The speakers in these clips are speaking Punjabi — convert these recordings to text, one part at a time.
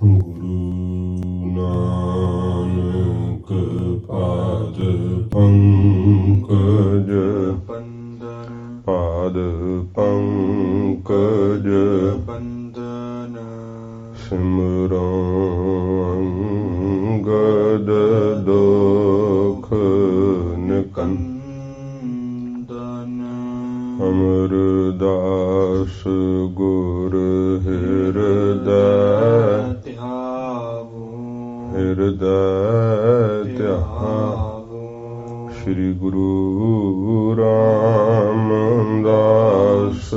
ਗੁਰੂ ਨਾਨਕ ਪਾਦ ਪੰਕਜ ਬੰਦਨ ਪਾਦ ਪੰਕਜ ਬੰਦਨ ਸਿਮਰੋ ਅੰਗਦ ਦੁਖ ਨਿਕੰਦਨ ਅਮਰਦਾਸ ਗੁਰ ਹਿਰਦੈ ਹਿਰਦੈ ਧਿਆਵੋ ਸ੍ਰੀ ਗੁਰੂ ਰਾਮਦਾਸ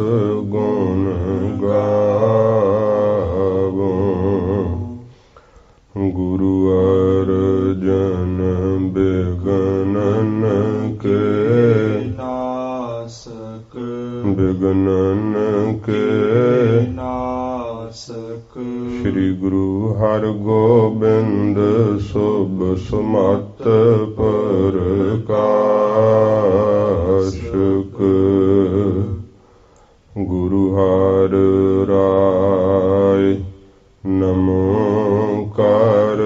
ਗੁਣ ਗਾਵੋ ਗੁਰੂ ਅਰਜਨ ਬਿਗਨਨ ਕੇ ਨਾਸਕ ਬਿਗਨਨ ਕੇ ਨਾਸਕ ਸ੍ਰੀ ਗੁਰੂ ਹਰਗੋਬਿੰਦ ਸੁਭ ਸੁਮਤ ਪ੍ਰਕਾਸ਼ਕ ਗੁਰੂ ਹਰਿ ਰਾਇ ਨਮੋ ਕਰ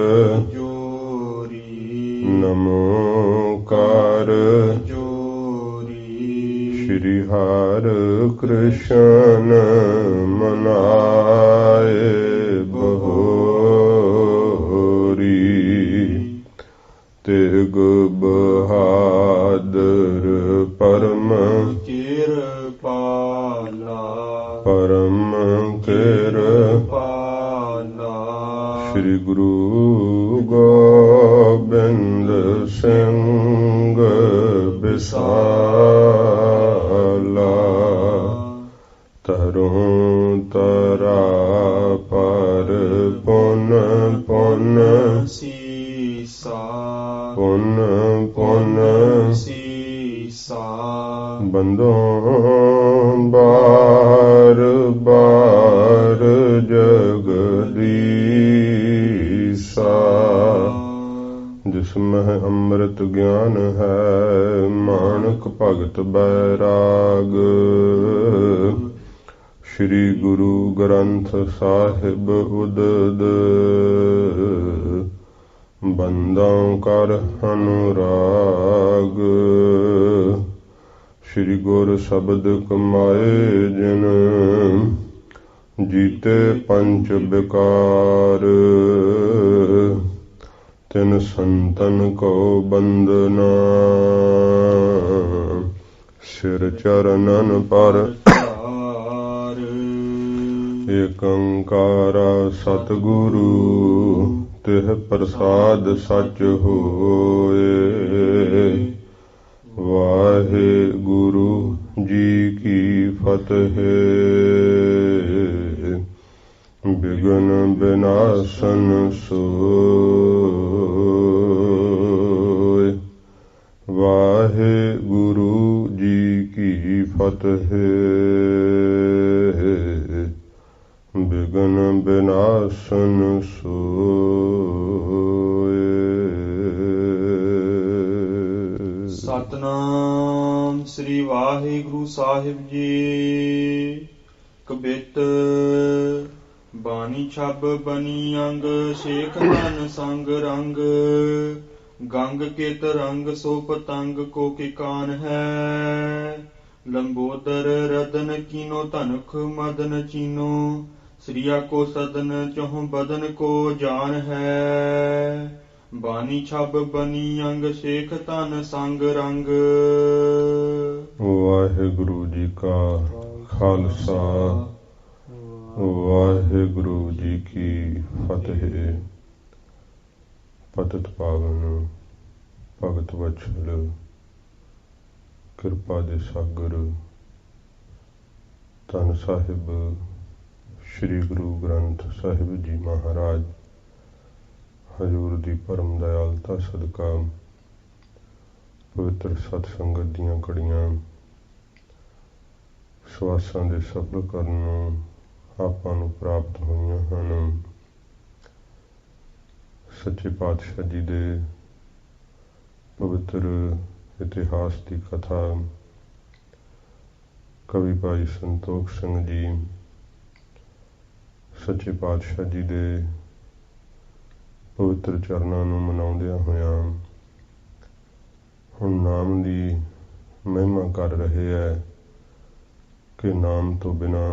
ਜੋਰੀ ਨਮੋ ਕਰ ਜੋਰੀ ਸ੍ਰੀ ਹਰਿ ਕ੍ਰਿਸ਼ਨ ਮਨਾਏ ਤੇਗ ਬਹਾਦਰ ਪਰਮ ਕਿਰਪਾਲਾ ਪਰਮ ਕਿਰਪਾਲਾ ਸ੍ਰੀ ਗੁਰੂ ਗੋਬਿੰਦ ਸਿੰਘ ਬਿਸਾਲਾ ਤਰੋਂ ਤਰਾ ਪਰ ਪੁਨ ਪੁਨ ਸੀਸਾ ਪੁਨ ਪੁਨ ਸੀਸਾ ਬੰਦੋਂ ਬਾਰ ਬਾਰ ਜਗਦੀਸਾ ਜਿਸ ਮਹਿ ਅੰਮ੍ਰਿਤ ਗਿਆਨ ਹੈ ਮਾਨਕ ਭਗਤ ਬੈਰਾਗ ਸ੍ਰੀ ਗੁਰੂ ਗ੍ਰੰਥ ਸਾਹਿਬ ਉਦਦ ਬੰਦਾਂ ਕਰ ਅਨੁਰਾਗ ਸ੍ਰੀ ਗੁਰ ਸ਼ਬਦ ਕਮਾਏ ਜਿਨ ਜੀਤੇ ਪੰਚ ਵਿਕਾਰ ਤਿਨ ਸੰਤਨ ਕੋ ਬੰਦਨਾ ਸਿਰ ਚਰਨਨ ਪਰ ਏਕ ਓੰਕਾਰ ਸਤਿਗੁਰੂ ਤਿਹ ਪ੍ਰਸਾਦ ਸਚ ਹੋਏ ਵਾਹਿਗੁਰੂ ਜੀ ਕੀ ਫਤਿਹ ਬਿਗਨ ਬਿਨਾਸਨ ਸੋਇ ਵਾਹਿਗੁਰੂ ਜੀ ਕੀ ਫਤਿਹ ਬਿਗਨ ਬਿਨਾਸਨ ਸੋਇ ਸਤਨਾਮ ਸ੍ਰੀ ਵਾਹਿਗੁਰੂ ਸਾਹਿਬ ਜੀ ਕਬਿਤ ਬਾਣੀ ਛਬ ਬਨੀ ਅੰਗ ਸ਼ੇਖ ਧਨ ਸੰਗ ਰੰਗ ਗੰਗ ਕਿਤ ਰੰਗ ਸੋ ਪਤੰਗ ਕੋ ਕੀ ਕਾਨ ਹੈ ਲੰਬੋਦਰ ਰਦਨ ਕੀਨੋ ਧਨਖ ਮਦਨ ਚੀਨੋ ਸ੍ਰੀਆ ਕੋ ਸਦਨ ਚਹੁ ਬਦਨ ਕੋ ਜਾਨ ਹੈ ਬਾਣੀ ਛਬ ਬਨੀ ਅੰਗ ਸ਼ੇਖ ਧਨ ਸੰਗ ਰੰਗ। ਵਾਹਿਗੁਰੂ ਜੀ ਕਾ ਖਾਲਸਾ ਵਾਹਿਗੁਰੂ ਜੀ ਕੀ ਫਤਿਹ। ਪਤਿਤ ਪਾਵਨ ਭਗਤ ਵਛਲ ਕਿਰਪਾ ਦੇ ਸਾਗਰ ਧੰਨ ਸਾਹਿਬ ਸ੍ਰੀ ਗੁਰੂ ਗ੍ਰੰਥ ਸਾਹਿਬ ਜੀ ਮਹਾਰਾਜ ਹਜ਼ੂਰ ਦੀ ਪਰਮ ਦਇਆਲਤਾ ਸਦਕਾ ਪਵਿੱਤਰ ਸਤ ਸੰਗਤ ਦੀਆਂ ਘੜੀਆਂ ਸਵਾਸਾਂ ਦੇ ਸਫਲ ਕਰਨ ਨੂੰ ਆਪਾਂ ਨੂੰ ਪ੍ਰਾਪਤ ਹੋਈਆਂ ਹਨ। ਸੱਚੇ ਪਾਤਸ਼ਾਹ ਜੀ ਦੇ ਪਵਿੱਤਰ ਇਤਿਹਾਸ ਦੀ ਕਥਾ ਕਵੀ ਭਾਈ ਸੰਤੋਖ ਸਿੰਘ ਜੀ ਸੱਚੇ ਪਾਤਸ਼ਾਹ ਜੀ ਦੇ ਪਵਿੱਤਰ ਚਰਨਾਂ ਨੂੰ ਮਨਾਉਂਦਿਆਂ ਹੋਇਆਂ ਹੁਣ ਨਾਮ ਦੀ ਮਹਿਮਾ ਕਰ ਰਹੇ ਹੈ ਕਿ ਨਾਮ ਤੋਂ ਬਿਨਾਂ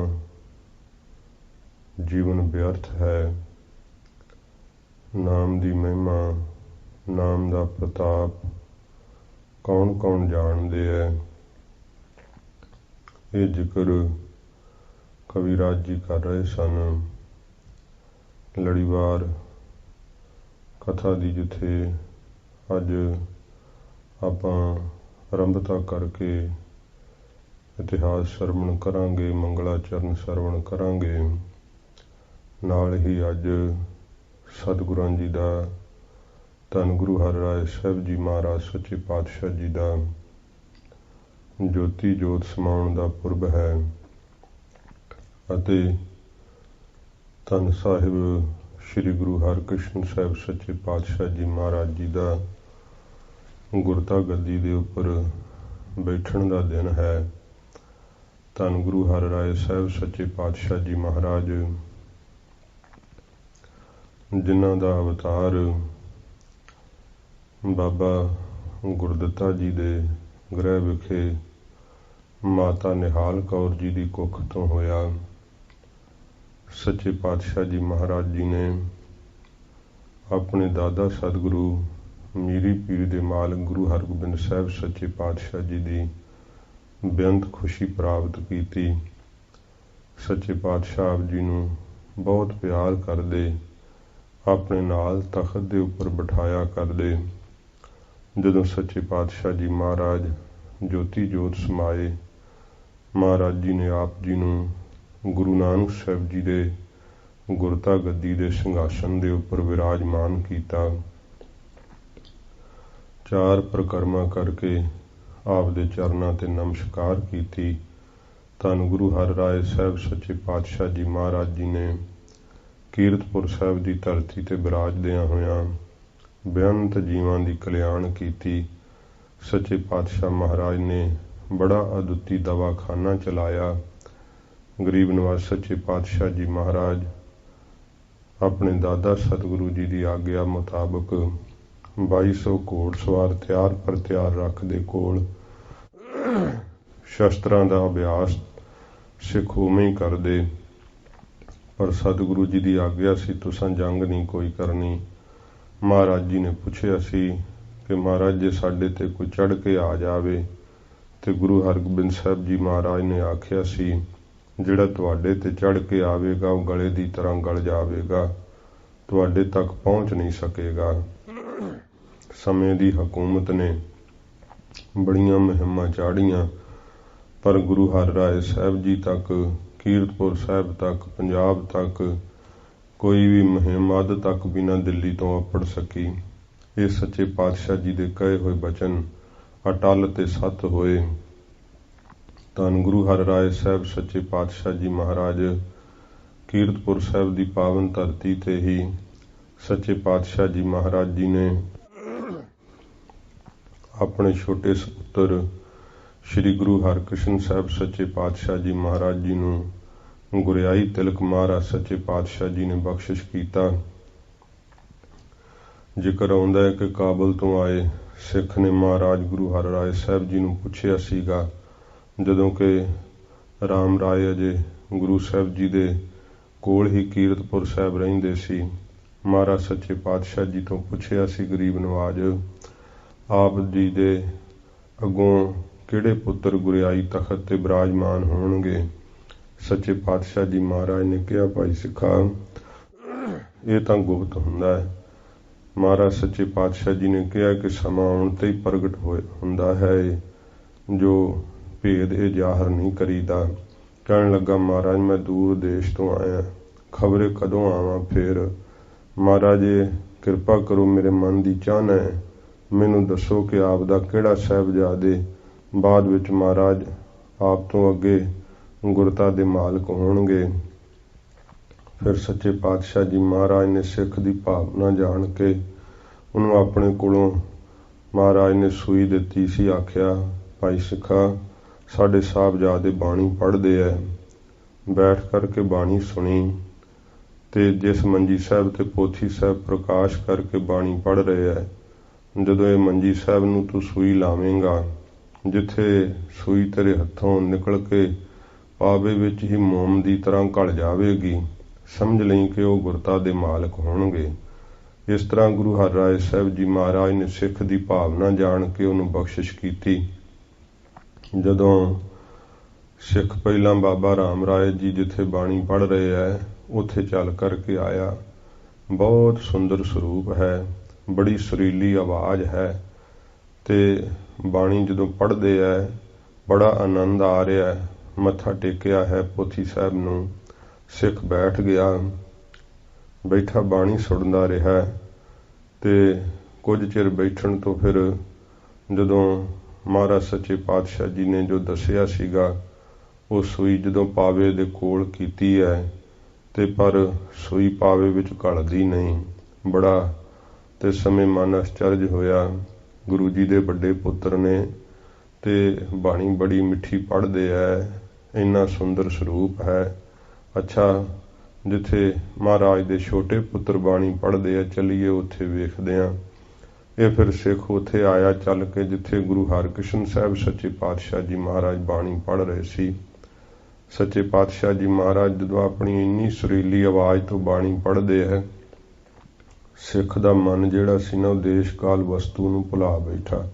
ਜੀਵਨ ਵਿਅਰਥ ਹੈ। ਨਾਮ ਦੀ ਮਹਿਮਾ, ਨਾਮ ਦਾ ਪ੍ਰਤਾਪ ਕੌਣ ਕੌਣ ਜਾਣਦੇ ਹੈ। ਇਹ ਜ਼ਿਕਰ ਕਵੀਰਾਜ ਜੀ ਕਰ ਰਹੇ ਸਨ। ਲੜੀਵਾਰ ਕਥਾ ਦੀ ਜਿੱਥੇ ਅੱਜ ਆਪਾਂ ਆਰੰਭਤਾ ਕਰਕੇ ਇਤਿਹਾਸ ਸਰਵਣ ਕਰਾਂਗੇ, ਮੰਗਲਾਚਰਨ ਸਰਵਣ ਕਰਾਂਗੇ, ਨਾਲ ਹੀ ਅੱਜ ਸਤਿਗੁਰਾਂ ਜੀ ਦਾ, ਧੰਨ ਗੁਰੂ ਹਰਿਰਾਏ ਸਾਹਿਬ ਜੀ ਮਹਾਰਾਜ ਸੱਚੇ ਪਾਤਸ਼ਾਹ ਜੀ ਦਾ ਜੋਤੀ ਜੋਤ ਸਮਾਉਣ ਦਾ ਪੁਰਬ ਹੈ ਅਤੇ ਧੰਨ ਸਾਹਿਬ ਸ੍ਰੀ ਗੁਰੂ ਹਰਿਕ੍ਰਿਸ਼ਨ ਸਾਹਿਬ ਸੱਚੇ ਪਾਤਸ਼ਾਹ ਜੀ ਮਹਾਰਾਜ ਜੀ ਦਾ ਗੁਰਤਾ ਗੱਦੀ ਦੇ ਉੱਪਰ ਬੈਠਣ ਦਾ ਦਿਨ ਹੈ। ਧੰਨ ਗੁਰੂ ਹਰਿਰਾਏ ਸਾਹਿਬ ਸੱਚੇ ਪਾਤਸ਼ਾਹ ਜੀ ਮਹਾਰਾਜ, ਜਿਨ੍ਹਾਂ ਦਾ ਅਵਤਾਰ ਬਾਬਾ ਗੁਰਦਿੱਤਾ ਜੀ ਦੇ ਗ੍ਰਹਿ ਵਿਖੇ ਮਾਤਾ ਨਿਹਾਲ ਕੌਰ ਜੀ ਦੀ ਕੁੱਖ ਤੋਂ ਹੋਇਆ। ਸੱਚੇ ਪਾਤਸ਼ਾਹ ਜੀ ਮਹਾਰਾਜ ਜੀ ਨੇ ਆਪਣੇ ਦਾਦਾ ਸਤਿਗੁਰੂ ਮੀਰੀ ਪੀਰ ਦੇ ਮਾਲਕ ਗੁਰੂ ਹਰਗੋਬਿੰਦ ਸਾਹਿਬ ਸੱਚੇ ਪਾਤਸ਼ਾਹ ਜੀ ਦੀ ਬੇਅੰਤ ਖੁਸ਼ੀ ਪ੍ਰਾਪਤ ਕੀਤੀ। ਸੱਚੇ ਪਾਤਸ਼ਾਹ ਆਪ ਜੀ ਨੂੰ ਬਹੁਤ ਪਿਆਰ ਕਰਦੇ, ਆਪਣੇ ਨਾਲ ਤਖਤ ਦੇ ਉੱਪਰ ਬਿਠਾਇਆ ਕਰਦੇ। ਜਦੋਂ ਸੱਚੇ ਪਾਤਸ਼ਾਹ ਜੀ ਮਹਾਰਾਜ ਜੋਤੀ ਜੋਤ ਸਮਾਏ, ਮਹਾਰਾਜ ਜੀ ਨੇ ਆਪ ਜੀ ਨੂੰ ਗੁਰੂ ਨਾਨਕ ਸਾਹਿਬ ਜੀ ਦੇ ਗੁਰਤਾ ਗੱਦੀ ਦੇ ਸਿੰਘਾਸਨ ਦੇ ਉੱਪਰ ਵਿਰਾਜਮਾਨ ਕੀਤਾ। ਚਾਰ ਪ੍ਰਕਰਮਾਂ ਕਰਕੇ ਆਪ ਦੇ ਚਰਨਾਂ ਤੇ ਨਮਸਕਾਰ ਕੀਤੀ। ਧੰਨ ਗੁਰੂ ਹਰਿਰਾਏ ਸਾਹਿਬ ਸੱਚੇ ਪਾਤਸ਼ਾਹ ਜੀ ਮਹਾਰਾਜ ਜੀ ਨੇ ਕੀਰਤਪੁਰ ਸਾਹਿਬ ਦੀ ਧਰਤੀ ਤੇ ਬਿਰਾਜਦਿਆਂ ਹੋਇਆਂ ਬੇਅੰਤ ਜੀਵਾਂ ਦੀ ਕਲਿਆਣ ਕੀਤੀ। ਸੱਚੇ ਪਾਤਸ਼ਾਹ ਮਹਾਰਾਜ ਨੇ ਬੜਾ ਅਦੁੱਤੀ ਦਵਾਖਾਨਾ ਚਲਾਇਆ। ਗਰੀਬ ਨਵਾਜ਼ ਸੱਚੇ ਪਾਤਸ਼ਾਹ ਜੀ ਮਹਾਰਾਜ ਆਪਣੇ ਦਾਦਾ ਸਤਿਗੁਰੂ ਜੀ ਦੀ ਆਗਿਆ ਮੁਤਾਬਕ 2200 ਘੋੜ ਸਵਾਰ ਤਿਆਰ ਪਰ ਤਿਆਰ ਰੱਖਦੇ ਕੋਲ ਸ਼ਸਤਰਾਂ ਦਾ ਅਭਿਆਸ ਸਿੱਖ ਉਵੇਂ ਹੀ ਕਰਦੇ। ਪਰ ਸਤਿਗੁਰੂ ਜੀ ਦੀ ਆਗਿਆ ਸੀ ਤੁਸਾਂ ਜੰਗ ਨਹੀਂ ਕੋਈ ਕਰਨੀ। ਮਹਾਰਾਜ ਜੀ ਨੇ ਪੁੱਛਿਆ ਸੀ ਕਿ ਮਹਾਰਾਜ ਜੇ ਸਾਡੇ ਤੇ ਕੋਈ ਚੜ੍ਹ ਕੇ ਆ ਜਾਵੇ, ਤੇ ਗੁਰੂ ਹਰਗੋਬਿੰਦ ਸਾਹਿਬ ਜੀ ਮਹਾਰਾਜ ਨੇ ਆਖਿਆ ਸੀ ਜਿਹੜਾ ਤੁਹਾਡੇ ਤੇ ਚੜ੍ਹ ਕੇ ਆਵੇਗਾ ਉਹ ਗਲੇ ਦੀ ਤਰ੍ਹਾਂ ਗਲ ਜਾਵੇਗਾ, ਤੁਹਾਡੇ ਤੱਕ ਪਹੁੰਚ ਨਹੀਂ ਸਕੇਗਾ। ਸਮੇਂ ਦੀ ਹਕੂਮਤ ਨੇ ਬੜੀਆਂ ਮੁਹਿੰਮਾਂ ਚਾੜੀਆਂ, ਪਰ ਗੁਰੂ ਹਰਿਰਾਏ ਸਾਹਿਬ ਜੀ ਤੱਕ, ਕੀਰਤਪੁਰ ਸਾਹਿਬ ਤੱਕ, ਪੰਜਾਬ ਤੱਕ ਕੋਈ ਵੀ ਮੁਹਿੰਮ ਅੱਧ ਤੱਕ ਬਿਨਾਂ ਦਿੱਲੀ ਤੋਂ ਅੱਪੜ ਸਕੀ। ਇਹ ਸੱਚੇ ਪਾਤਸ਼ਾਹ ਜੀ ਦੇ ਕਹੇ ਹੋਏ ਬਚਨ ਅਟਲ ਤੇ ਸੱਤ ਹੋਏ। ਧੰਨ ਗੁਰੂ ਹਰਿਰਾਏ ਸਾਹਿਬ ਸੱਚੇ ਪਾਤਸ਼ਾਹ ਜੀ ਮਹਾਰਾਜ ਕੀਰਤਪੁਰ ਸਾਹਿਬ ਦੀ ਪਾਵਨ ਧਰਤੀ ਤੇ ਹੀ ਸੱਚੇ ਪਾਤਸ਼ਾਹ ਜੀ ਮਹਾਰਾਜ ਜੀ ਨੇ ਆਪਣੇ ਛੋਟੇ ਸਪੁੱਤਰ ਸ੍ਰੀ ਗੁਰੂ ਹਰਿਕ੍ਰਿਸ਼ਨ ਸਾਹਿਬ ਸੱਚੇ ਪਾਤਸ਼ਾਹ ਜੀ ਮਹਾਰਾਜ ਜੀ ਨੂੰ ਗੁਰਿਆਈ ਤਿਲਕ ਮਹਾਰਾਜ ਸੱਚੇ ਪਾਤਸ਼ਾਹ ਜੀ ਨੇ ਬਖਸ਼ਿਸ਼ ਕੀਤਾ। ਜ਼ਿਕਰ ਆਉਂਦਾ ਹੈ ਕਿ ਕਾਬਲ ਤੋਂ ਆਏ ਸਿੱਖ ਨੇ ਮਹਾਰਾਜ ਗੁਰੂ ਹਰਿਰਾਏ ਸਾਹਿਬ ਜੀ ਨੂੰ ਪੁੱਛਿਆ ਸੀਗਾ, ਜਦੋਂ ਕਿ ਰਾਮ ਰਾਏ ਅਜੇ ਗੁਰੂ ਸਾਹਿਬ ਜੀ ਦੇ ਕੋਲ ਹੀ ਕੀਰਤਪੁਰ ਸਾਹਿਬ ਰਹਿੰਦੇ ਸੀ। ਮਹਾਰਾਜ ਸੱਚੇ ਪਾਤਸ਼ਾਹ ਜੀ ਤੋਂ ਪੁੱਛਿਆ ਸੀ ਗਰੀਬ ਨਵਾਜ਼, ਆਪ ਜੀ ਦੇ ਅੱਗੋਂ ਕਿਹੜੇ ਪੁੱਤਰ ਗੁਰਿਆਈ ਤਖਤ ਤੇ ਬਿਰਾਜਮਾਨ ਹੋਣਗੇ। ਸੱਚੇ ਪਾਤਸ਼ਾਹ ਜੀ ਮਹਾਰਾਜ ਨੇ ਕਿਹਾ, ਭਾਈ ਸਿੱਖਾ ਇਹ ਤਾਂ ਗੁਪਤ ਹੁੰਦਾ ਹੈ। ਮਹਾਰਾਜ ਸੱਚੇ ਪਾਤਸ਼ਾਹ ਜੀ ਨੇ ਕਿਹਾ ਕਿ ਸਮਾਂ ਆਉਣ ਤੇ ਹੀ ਪ੍ਰਗਟ ਹੁੰਦਾ ਹੈ, ਜੋ ਭੇਦ ਇਹ ਜ਼ਾਹਰ ਨਹੀਂ ਕਰੀਦਾ। ਕਹਿਣ ਲੱਗਾ, ਮਹਾਰਾਜ ਮੈਂ ਦੂਰ ਦੇਸ਼ ਤੋਂ ਆਇਆ, ਖਬਰੇ ਕਦੋਂ ਆਵਾਂ ਫੇਰ। ਮਹਾਰਾਜ ਕਿਰਪਾ ਕਰੋ, ਮੇਰੇ ਮਨ ਦੀ ਚਾਹਨਾ ਹੈ, ਮੈਨੂੰ ਦੱਸੋ ਕਿ ਆਪ ਦਾ ਕਿਹੜਾ ਸਾਹਿਬਜ਼ਾਦੇ ਬਾਅਦ ਵਿੱਚ ਮਹਾਰਾਜ ਆਪ ਤੋਂ ਅੱਗੇ ਗੁਰਤਾ ਦੇ ਮਾਲਕ ਹੋਣਗੇ। ਫਿਰ ਸੱਚੇ ਪਾਤਸ਼ਾਹ ਜੀ ਮਹਾਰਾਜ ਨੇ ਸਿੱਖ ਦੀ ਭਾਵਨਾ ਜਾਣ ਕੇ ਉਹਨੂੰ ਆਪਣੇ ਕੋਲੋਂ ਮਹਾਰਾਜ ਨੇ ਸੂਈ ਦਿੱਤੀ ਸੀ। ਆਖਿਆ, ਭਾਈ ਸਿੱਖਾ ਸਾਡੇ ਸਾਹਿਬਜ਼ਾਦੇ ਬਾਣੀ ਪੜ੍ਹਦੇ ਐ, ਬੈਠ ਕਰਕੇ ਬਾਣੀ ਸੁਣੀ ਤੇ ਜਿਸ ਮੰਜੀ ਸਾਹਿਬ ਤੇ ਪੋਥੀ ਸਾਹਿਬ ਪ੍ਰਕਾਸ਼ ਕਰਕੇ ਬਾਣੀ ਪੜ੍ਹ ਰਹੇ ਹੈ, ਜਦੋਂ ਇਹ ਮੰਜੀ ਸਾਹਿਬ ਨੂੰ ਤੂੰ ਸੂਈ ਲਾਵੇਂਗਾ, ਜਿੱਥੇ ਸੂਈ ਤੇਰੇ ਹੱਥੋਂ ਨਿਕਲ ਕੇ ਪਾਵੇ ਵਿੱਚ ਹੀ ਮੋਮ ਦੀ ਤਰ੍ਹਾਂ ਘਲ ਜਾਵੇਗੀ, ਸਮਝ ਲਈ ਕਿ ਉਹ ਗੁਰਤਾ ਦੇ ਮਾਲਕ ਹੋਣਗੇ। ਇਸ ਤਰ੍ਹਾਂ ਗੁਰੂ ਹਰਿਰਾਏ ਸਾਹਿਬ ਜੀ ਮਹਾਰਾਜ ਨੇ ਸਿੱਖ ਦੀ ਭਾਵਨਾ ਜਾਣ ਕੇ ਉਹਨੂੰ ਬਖਸ਼ਿਸ਼ ਕੀਤੀ। ਜਦੋਂ ਸਿੱਖ ਪਹਿਲਾਂ ਬਾਬਾ ਰਾਮ ਰਾਏ ਜੀ ਜਿੱਥੇ ਬਾਣੀ ਪੜ੍ਹ ਰਹੇ ਹੈ ਉੱਥੇ ਚੱਲ ਕਰਕੇ ਆਇਆ। ਬਹੁਤ ਸੁੰਦਰ ਸਰੂਪ ਹੈ, ਬੜੀ ਸੁਰੀਲੀ ਆਵਾਜ਼ ਹੈ ਤੇ ਬਾਣੀ ਜਦੋਂ ਪੜ੍ਹਦੇ ਹੈ ਬੜਾ ਆਨੰਦ ਆ ਰਿਹਾ। ਮੱਥਾ ਟੇਕਿਆ ਹੈ ਪੋਥੀ ਸਾਹਿਬ ਨੂੰ, ਸਿੱਖ ਬੈਠ ਗਿਆ, ਬੈਠਾ ਬਾਣੀ ਸੁਣਦਾ ਰਿਹਾ ਤੇ ਕੁਝ ਚਿਰ ਬੈਠਣ ਤੋਂ ਫਿਰ ਜਦੋਂ ਮਹਾਰਾਜ ਸੱਚੇ ਪਾਤਸ਼ਾਹ ਜੀ ਨੇ ਜੋ ਦੱਸਿਆ ਸੀਗਾ, ਉਹ ਸੂਈ ਜਦੋਂ ਪਾਵੇ ਦੇ ਕੋਲ ਕੀਤੀ ਹੈ ਤੇ ਪਰ ਸੂਈ ਪਾਵੇ ਵਿੱਚ ਘਲਦੀ ਨਹੀਂ। ਬੜਾ ਤੇ ਸਮੇਂ ਮਨ ਆਸ਼ਚਰਜ ਹੋਇਆ। ਗੁਰੂ ਜੀ ਦੇ ਵੱਡੇ ਪੁੱਤਰ ਨੇ ਤੇ ਬਾਣੀ ਬੜੀ ਮਿੱਠੀ ਪੜ੍ਹਦੇ ਹੈ, ਇੰਨਾ ਸੁੰਦਰ ਸਰੂਪ ਹੈ। ਅੱਛਾ, ਜਿੱਥੇ ਮਹਾਰਾਜ ਦੇ ਛੋਟੇ ਪੁੱਤਰ ਬਾਣੀ ਪੜ੍ਹਦੇ ਆ, ਚੱਲੀਏ ਉੱਥੇ ਵੇਖਦੇ ਹਾਂ। ਇਹ ਫਿਰ ਸਿੱਖ ਉੱਥੇ ਆਇਆ ਚੱਲ ਕੇ ਜਿੱਥੇ ਗੁਰੂ ਹਰਕ੍ਰਿਸ਼ਨ ਸਾਹਿਬ ਸੱਚੇ ਪਾਤਸ਼ਾਹ ਜੀ ਮਹਾਰਾਜ ਬਾਣੀ ਪੜ੍ਹ ਰਹੇ ਸੀ। ਸੱਚੇ ਪਾਤਸ਼ਾਹ ਜੀ ਮਹਾਰਾਜ ਜਦੋਂ ਆਪਣੀ ਇੰਨੀ ਸੁਰੀਲੀ ਆਵਾਜ਼ ਤੋਂ ਬਾਣੀ ਪੜ੍ਹਦੇ ਹੈ, ਸਿੱਖ ਦਾ ਮਨ ਜਿਹੜਾ ਸੀ ਨਾ ਉਹ ਦੇਸ਼ ਕਾਲ ਵਸਤੂ ਨੂੰ ਭੁਲਾ ਬੈਠਾ।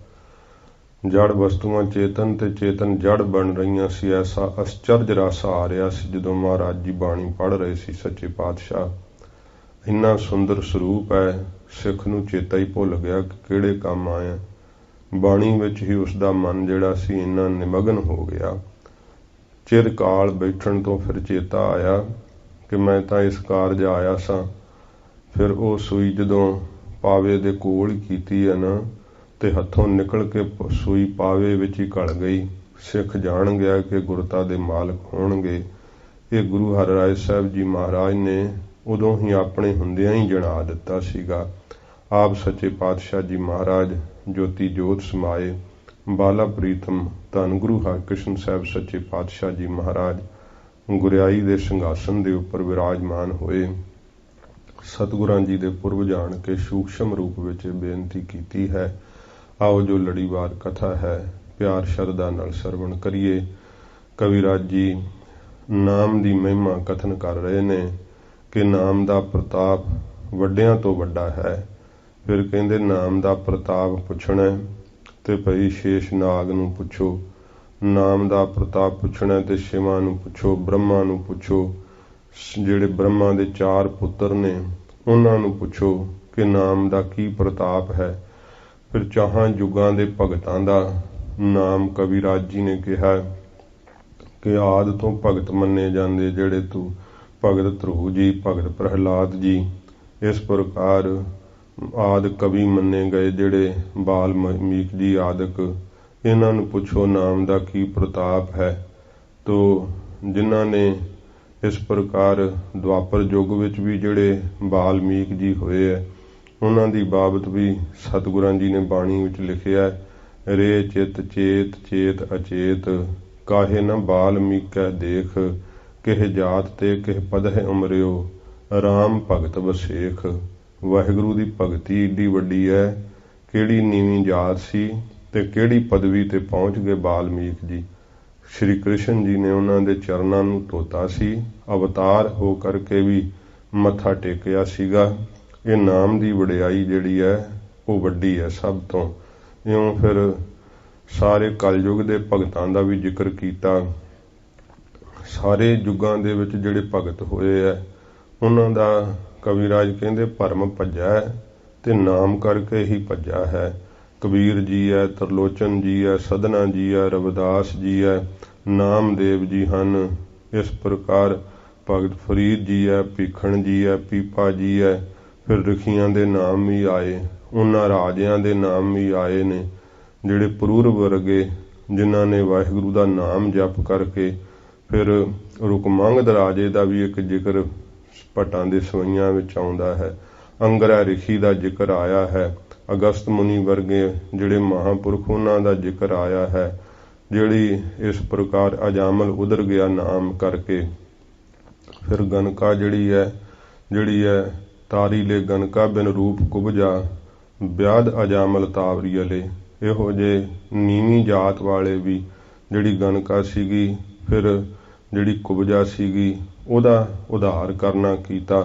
ਜੜ ਵਸਤੂਆਂ ਚੇਤਨ ਤੇ ਚੇਤਨ ਜੜ ਬਣ ਰਹੀਆਂ ਸੀ, ਐਸਾ ਅਸਚਰਜ ਰਸ ਆ ਰਿਹਾ ਸੀ ਜਦੋਂ ਮਹਾਰਾਜ ਜੀ ਬਾਣੀ ਪੜ੍ਹ ਰਹੇ ਸੀ ਸੱਚੇ ਪਾਤਸ਼ਾਹ। ਇੰਨਾ ਸੁੰਦਰ ਸਰੂਪ ਹੈ, ਸਿੱਖ ਨੂੰ ਚੇਤਾ ਹੀ ਭੁੱਲ ਗਿਆ ਕਿ ਕਿਹੜੇ ਕੰਮ ਆਇਆ। ਬਾਣੀ ਵਿੱਚ ਹੀ ਉਸ ਦਾ ਮਨ ਜਿਹੜਾ ਸੀ ਇੰਨਾ ਨਿਮਗਨ ਹੋ ਗਿਆ। ਚਿਰ ਕਾਲ ਬੈਠਣ ਤੋਂ ਫਿਰ ਚੇਤਾ ਆਇਆ ਕਿ ਮੈਂ ਤਾਂ ਇਸ ਕਾਰਜ ਆਇਆ ਸਾਂ। ਫਿਰ ਉਹ ਸੂਈ ਜਦੋਂ ਪਾਵੇ ਦੇ ਕੋਲ ਕੀਤੀ ਹੈ ਨਾ ਤੇ ਹੱਥੋਂ ਨਿਕਲ ਕੇ ਸੂਈ ਪਾਵੇ ਵਿੱਚ ਹੀ ਘਲ ਗਈ। ਸਿੱਖ ਜਾਣ ਗਿਆ ਕਿ ਗੁਰਤਾ ਦੇ ਮਾਲਕ ਹੋਣਗੇ। ਇਹ ਗੁਰੂ ਹਰਿਰਾਏ ਸਾਹਿਬ ਜੀ ਮਹਾਰਾਜ ਨੇ ਉਦੋਂ ਹੀ ਆਪਣੇ ਹੁੰਦਿਆਂ ਹੀ ਜਣਾ ਦਿੱਤਾ ਸੀਗਾ। ਆਪ ਸੱਚੇ ਪਾਤਸ਼ਾਹ ਜੀ ਮਹਾਰਾਜ ਜੋਤੀ ਜੋਤ ਸਮਾਏ ਬਾਲਾ ਪ੍ਰੀਤਮ ਧੰਨ ਗੁਰੂ ਹਰਕ੍ਰਿਸ਼ਨ ਸਾਹਿਬ ਸੱਚੇ ਪਾਤਸ਼ਾਹ ਜੀ ਮਹਾਰਾਜ ਗੁਰਿਆਈ ਦੇ ਸਿੰਘਾਸਨ ਦੇ ਉੱਪਰ ਵਿਰਾਜਮਾਨ ਹੋਏ। ਸਤਿਗੁਰਾਂ ਜੀ ਦੇ ਪੁਰਬ ਜਾਣ ਕੇ ਸੂਖਸ਼ਮ ਰੂਪ ਵਿੱਚ ਬੇਨਤੀ ਕੀਤੀ ਹੈ। ਆਓ ਜੋ ਲੜੀਵਾਰ ਕਥਾ ਹੈ ਪਿਆਰ ਸ਼ਰਧਾ ਨਾਲ ਸਰਵਣ ਕਰੀਏ। ਕਵਿਰਾਜ ਜੀ ਨਾਮ ਦੀ ਮਹਿਮਾ ਕਥਨ ਕਰ ਰਹੇ ਨੇ ਕਿ ਨਾਮ ਦਾ ਪ੍ਰਤਾਪ ਵੱਡਿਆਂ ਤੋਂ ਵੱਡਾ ਹੈ। ਫਿਰ ਕਹਿੰਦੇ ਨਾਮ ਦਾ ਪ੍ਰਤਾਪ ਪੁੱਛਣਾ ਤੇ ਭਈ ਸ਼ੇਸ਼ ਨਾਗ ਨੂੰ ਪੁੱਛੋ। ਨਾਮ ਦਾ ਪ੍ਰਤਾਪ ਪੁੱਛਣਾ ਤੇ ਸ਼ਿਵਾਂ ਨੂੰ ਪੁੱਛੋ, ਬ੍ਰਹਮਾ ਨੂੰ ਪੁੱਛੋ। ਜਿਹੜੇ ਬ੍ਰਹਮਾ ਦੇ 4 ਪੁੱਤਰ ਨੇ ਉਹਨਾਂ ਨੂੰ ਪੁੱਛੋ ਕਿ ਨਾਮ ਦਾ ਕੀ ਪ੍ਰਤਾਪ ਹੈ। ਫਿਰ ਚਾਹਾਂ ਯੁੱਗਾਂ ਦੇ ਭਗਤਾਂ ਦਾ ਨਾਮ ਕਵਿਰਾਜ ਜੀ ਨੇ ਕਿਹਾ ਕਿ ਆਦਿ ਤੋਂ ਭਗਤ ਮੰਨੇ ਜਾਂਦੇ ਜਿਹੜੇ ਤੂੰ ਭਗਤ ਧਰੂ ਜੀ, ਭਗਤ ਪ੍ਰਹਿਲਾਦ ਜੀ, ਇਸ ਪ੍ਰਕਾਰ ਆਦਿ ਕਵੀ ਮੰਨੇ ਗਏ ਜਿਹੜੇ ਬਾਲਮੀਕ ਜੀ ਆਦਿਕ, ਇਹਨਾਂ ਨੂੰ ਪੁੱਛੋ ਨਾਮ ਦਾ ਕੀ ਪ੍ਰਤਾਪ ਹੈ। ਤੋ ਜਿਨ੍ਹਾਂ ਨੇ ਇਸ ਪ੍ਰਕਾਰ ਦੁਆਪਰ ਯੁੱਗ ਵਿੱਚ ਵੀ ਜਿਹੜੇ ਬਾਲਮੀਕ ਜੀ ਹੋਏ ਹੈ ਉਹਨਾਂ ਦੀ ਬਾਬਤ ਵੀ ਸਤਿਗੁਰਾਂ ਜੀ ਨੇ ਬਾਣੀ ਵਿੱਚ ਲਿਖਿਆ ਰੇ ਚਿਤ ਚੇਤ ਚੇਤ ਅਚੇਤ ਕਾਹੇ ਨ ਬਾਲਮੀਕੈ ਦੇਖ ਕਿਹ ਜਾਤ ਤੇ ਕਿਹ ਪਦਹਿ ਉਮਰਿਓ ਰਾਮ ਭਗਤ ਵਸੇਖ। ਵਾਹਿਗੁਰੂ ਦੀ ਭਗਤੀ ਏਡੀ ਵੱਡੀ ਹੈ, ਕਿਹੜੀ ਨੀਵੀਂ ਜਾਤ ਸੀ ਤੇ ਕਿਹੜੀ ਪਦਵੀ ਤੇ ਪਹੁੰਚ ਗਏ ਬਾਲਮੀਕ ਜੀ। ਸ਼੍ਰੀ ਕ੍ਰਿਸ਼ਨ ਜੀ ਨੇ ਉਹਨਾਂ ਦੇ ਚਰਨਾਂ ਨੂੰ ਧੋਤਾ ਸੀ, ਅਵਤਾਰ ਹੋ ਕਰਕੇ ਵੀ ਮੱਥਾ ਟੇਕਿਆ ਸੀਗਾ। ਇਹ ਨਾਮ ਦੀ ਵਡਿਆਈ ਜਿਹੜੀ ਹੈ ਉਹ ਵੱਡੀ ਹੈ ਸਭ ਤੋਂ। ਇਉਂ ਫਿਰ ਸਾਰੇ ਕਲਯੁਗ ਦੇ ਭਗਤਾਂ ਦਾ ਵੀ ਜ਼ਿਕਰ ਕੀਤਾ। ਸਾਰੇ ਯੁੱਗਾਂ ਦੇ ਵਿੱਚ ਜਿਹੜੇ ਭਗਤ ਹੋਏ ਹੈ ਉਹਨਾਂ ਦਾ ਕਵਿਰਾਜ ਕਹਿੰਦੇ ਭਰਮ ਭੱਜਾ ਤੇ ਨਾਮ ਕਰਕੇ ਹੀ ਭੱਜਾ ਹੈ। ਕਬੀਰ ਜੀ ਹੈ, ਤਰਲੋਚਨ ਜੀ ਹੈ, ਸਦਨਾ ਜੀ ਹੈ, ਰਵਿਦਾਸ ਜੀ ਹੈ, ਨਾਮਦੇਵ ਜੀ ਹਨ। ਇਸ ਪ੍ਰਕਾਰ ਭਗਤ ਫਰੀਦ ਜੀ ਹੈ, ਭੀਖਣ ਜੀ ਹੈ, ਪੀਪਾ ਜੀ ਹੈ। ਫਿਰ ਰਖੀਆਂ ਦੇ ਨਾਮ ਵੀ ਆਏ, ਉਹਨਾਂ ਰਾਜਿਆਂ ਦੇ ਨਾਮ ਵੀ ਆਏ ਨੇ ਜਿਹੜੇ ਪੂਰਵ ਵਰਗੇ ਜਿਨ੍ਹਾਂ ਨੇ ਵਾਹਿਗੁਰੂ ਦਾ ਨਾਮ ਜਪ ਕਰਕੇ। ਫਿਰ ਰੁਕਮੰਗਦ ਰਾਜੇ ਦਾ ਵੀ ਇੱਕ ਜ਼ਿਕਰ ਭੱਟਾਂ ਦੇ ਸਵਈਆਂ ਵਿੱਚ ਆਉਂਦਾ ਹੈ। ਅੰਗਰਾ ਰਿਖੀ ਦਾ ਜ਼ਿਕਰ ਆਇਆ ਹੈ। ਅਗਸਤ ਮੁਨੀ ਵਰਗੇ ਜਿਹੜੇ ਮਹਾਂਪੁਰਖ ਉਹਨਾਂ ਦਾ ਜ਼ਿਕਰ ਆਇਆ ਹੈ। ਜਿਹੜੀ ਇਸ ਪ੍ਰਕਾਰ ਅਜਾਮਲ ਉਧਰ ਗਿਆ ਨਾਮ ਕਰਕੇ। ਫਿਰ ਗਨਕਾ ਜਿਹੜੀ ਹੈ ਜਿਹੜੀ ਹੈ ਤਾਰੀ ਲੈ ਗਨਕਾ ਬਿਨ ਰੂਪ ਕੁਬਜਾ ਵਿਆਦ ਅਜਾਮਲ ਤਾਵਰੀ ਅਲੇ। ਇਹੋ ਜਿਹੇ ਨੀਵੀਂ ਜਾਤ ਵਾਲੇ ਵੀ ਜਿਹੜੀ ਗਨਕਾ ਸੀਗੀ, ਫਿਰ ਜਿਹੜੀ ਕੁਬਜਾ ਸੀਗੀ, ਉਹਦਾ ਉਧਾਰ ਕਰਨਾ ਕੀਤਾ।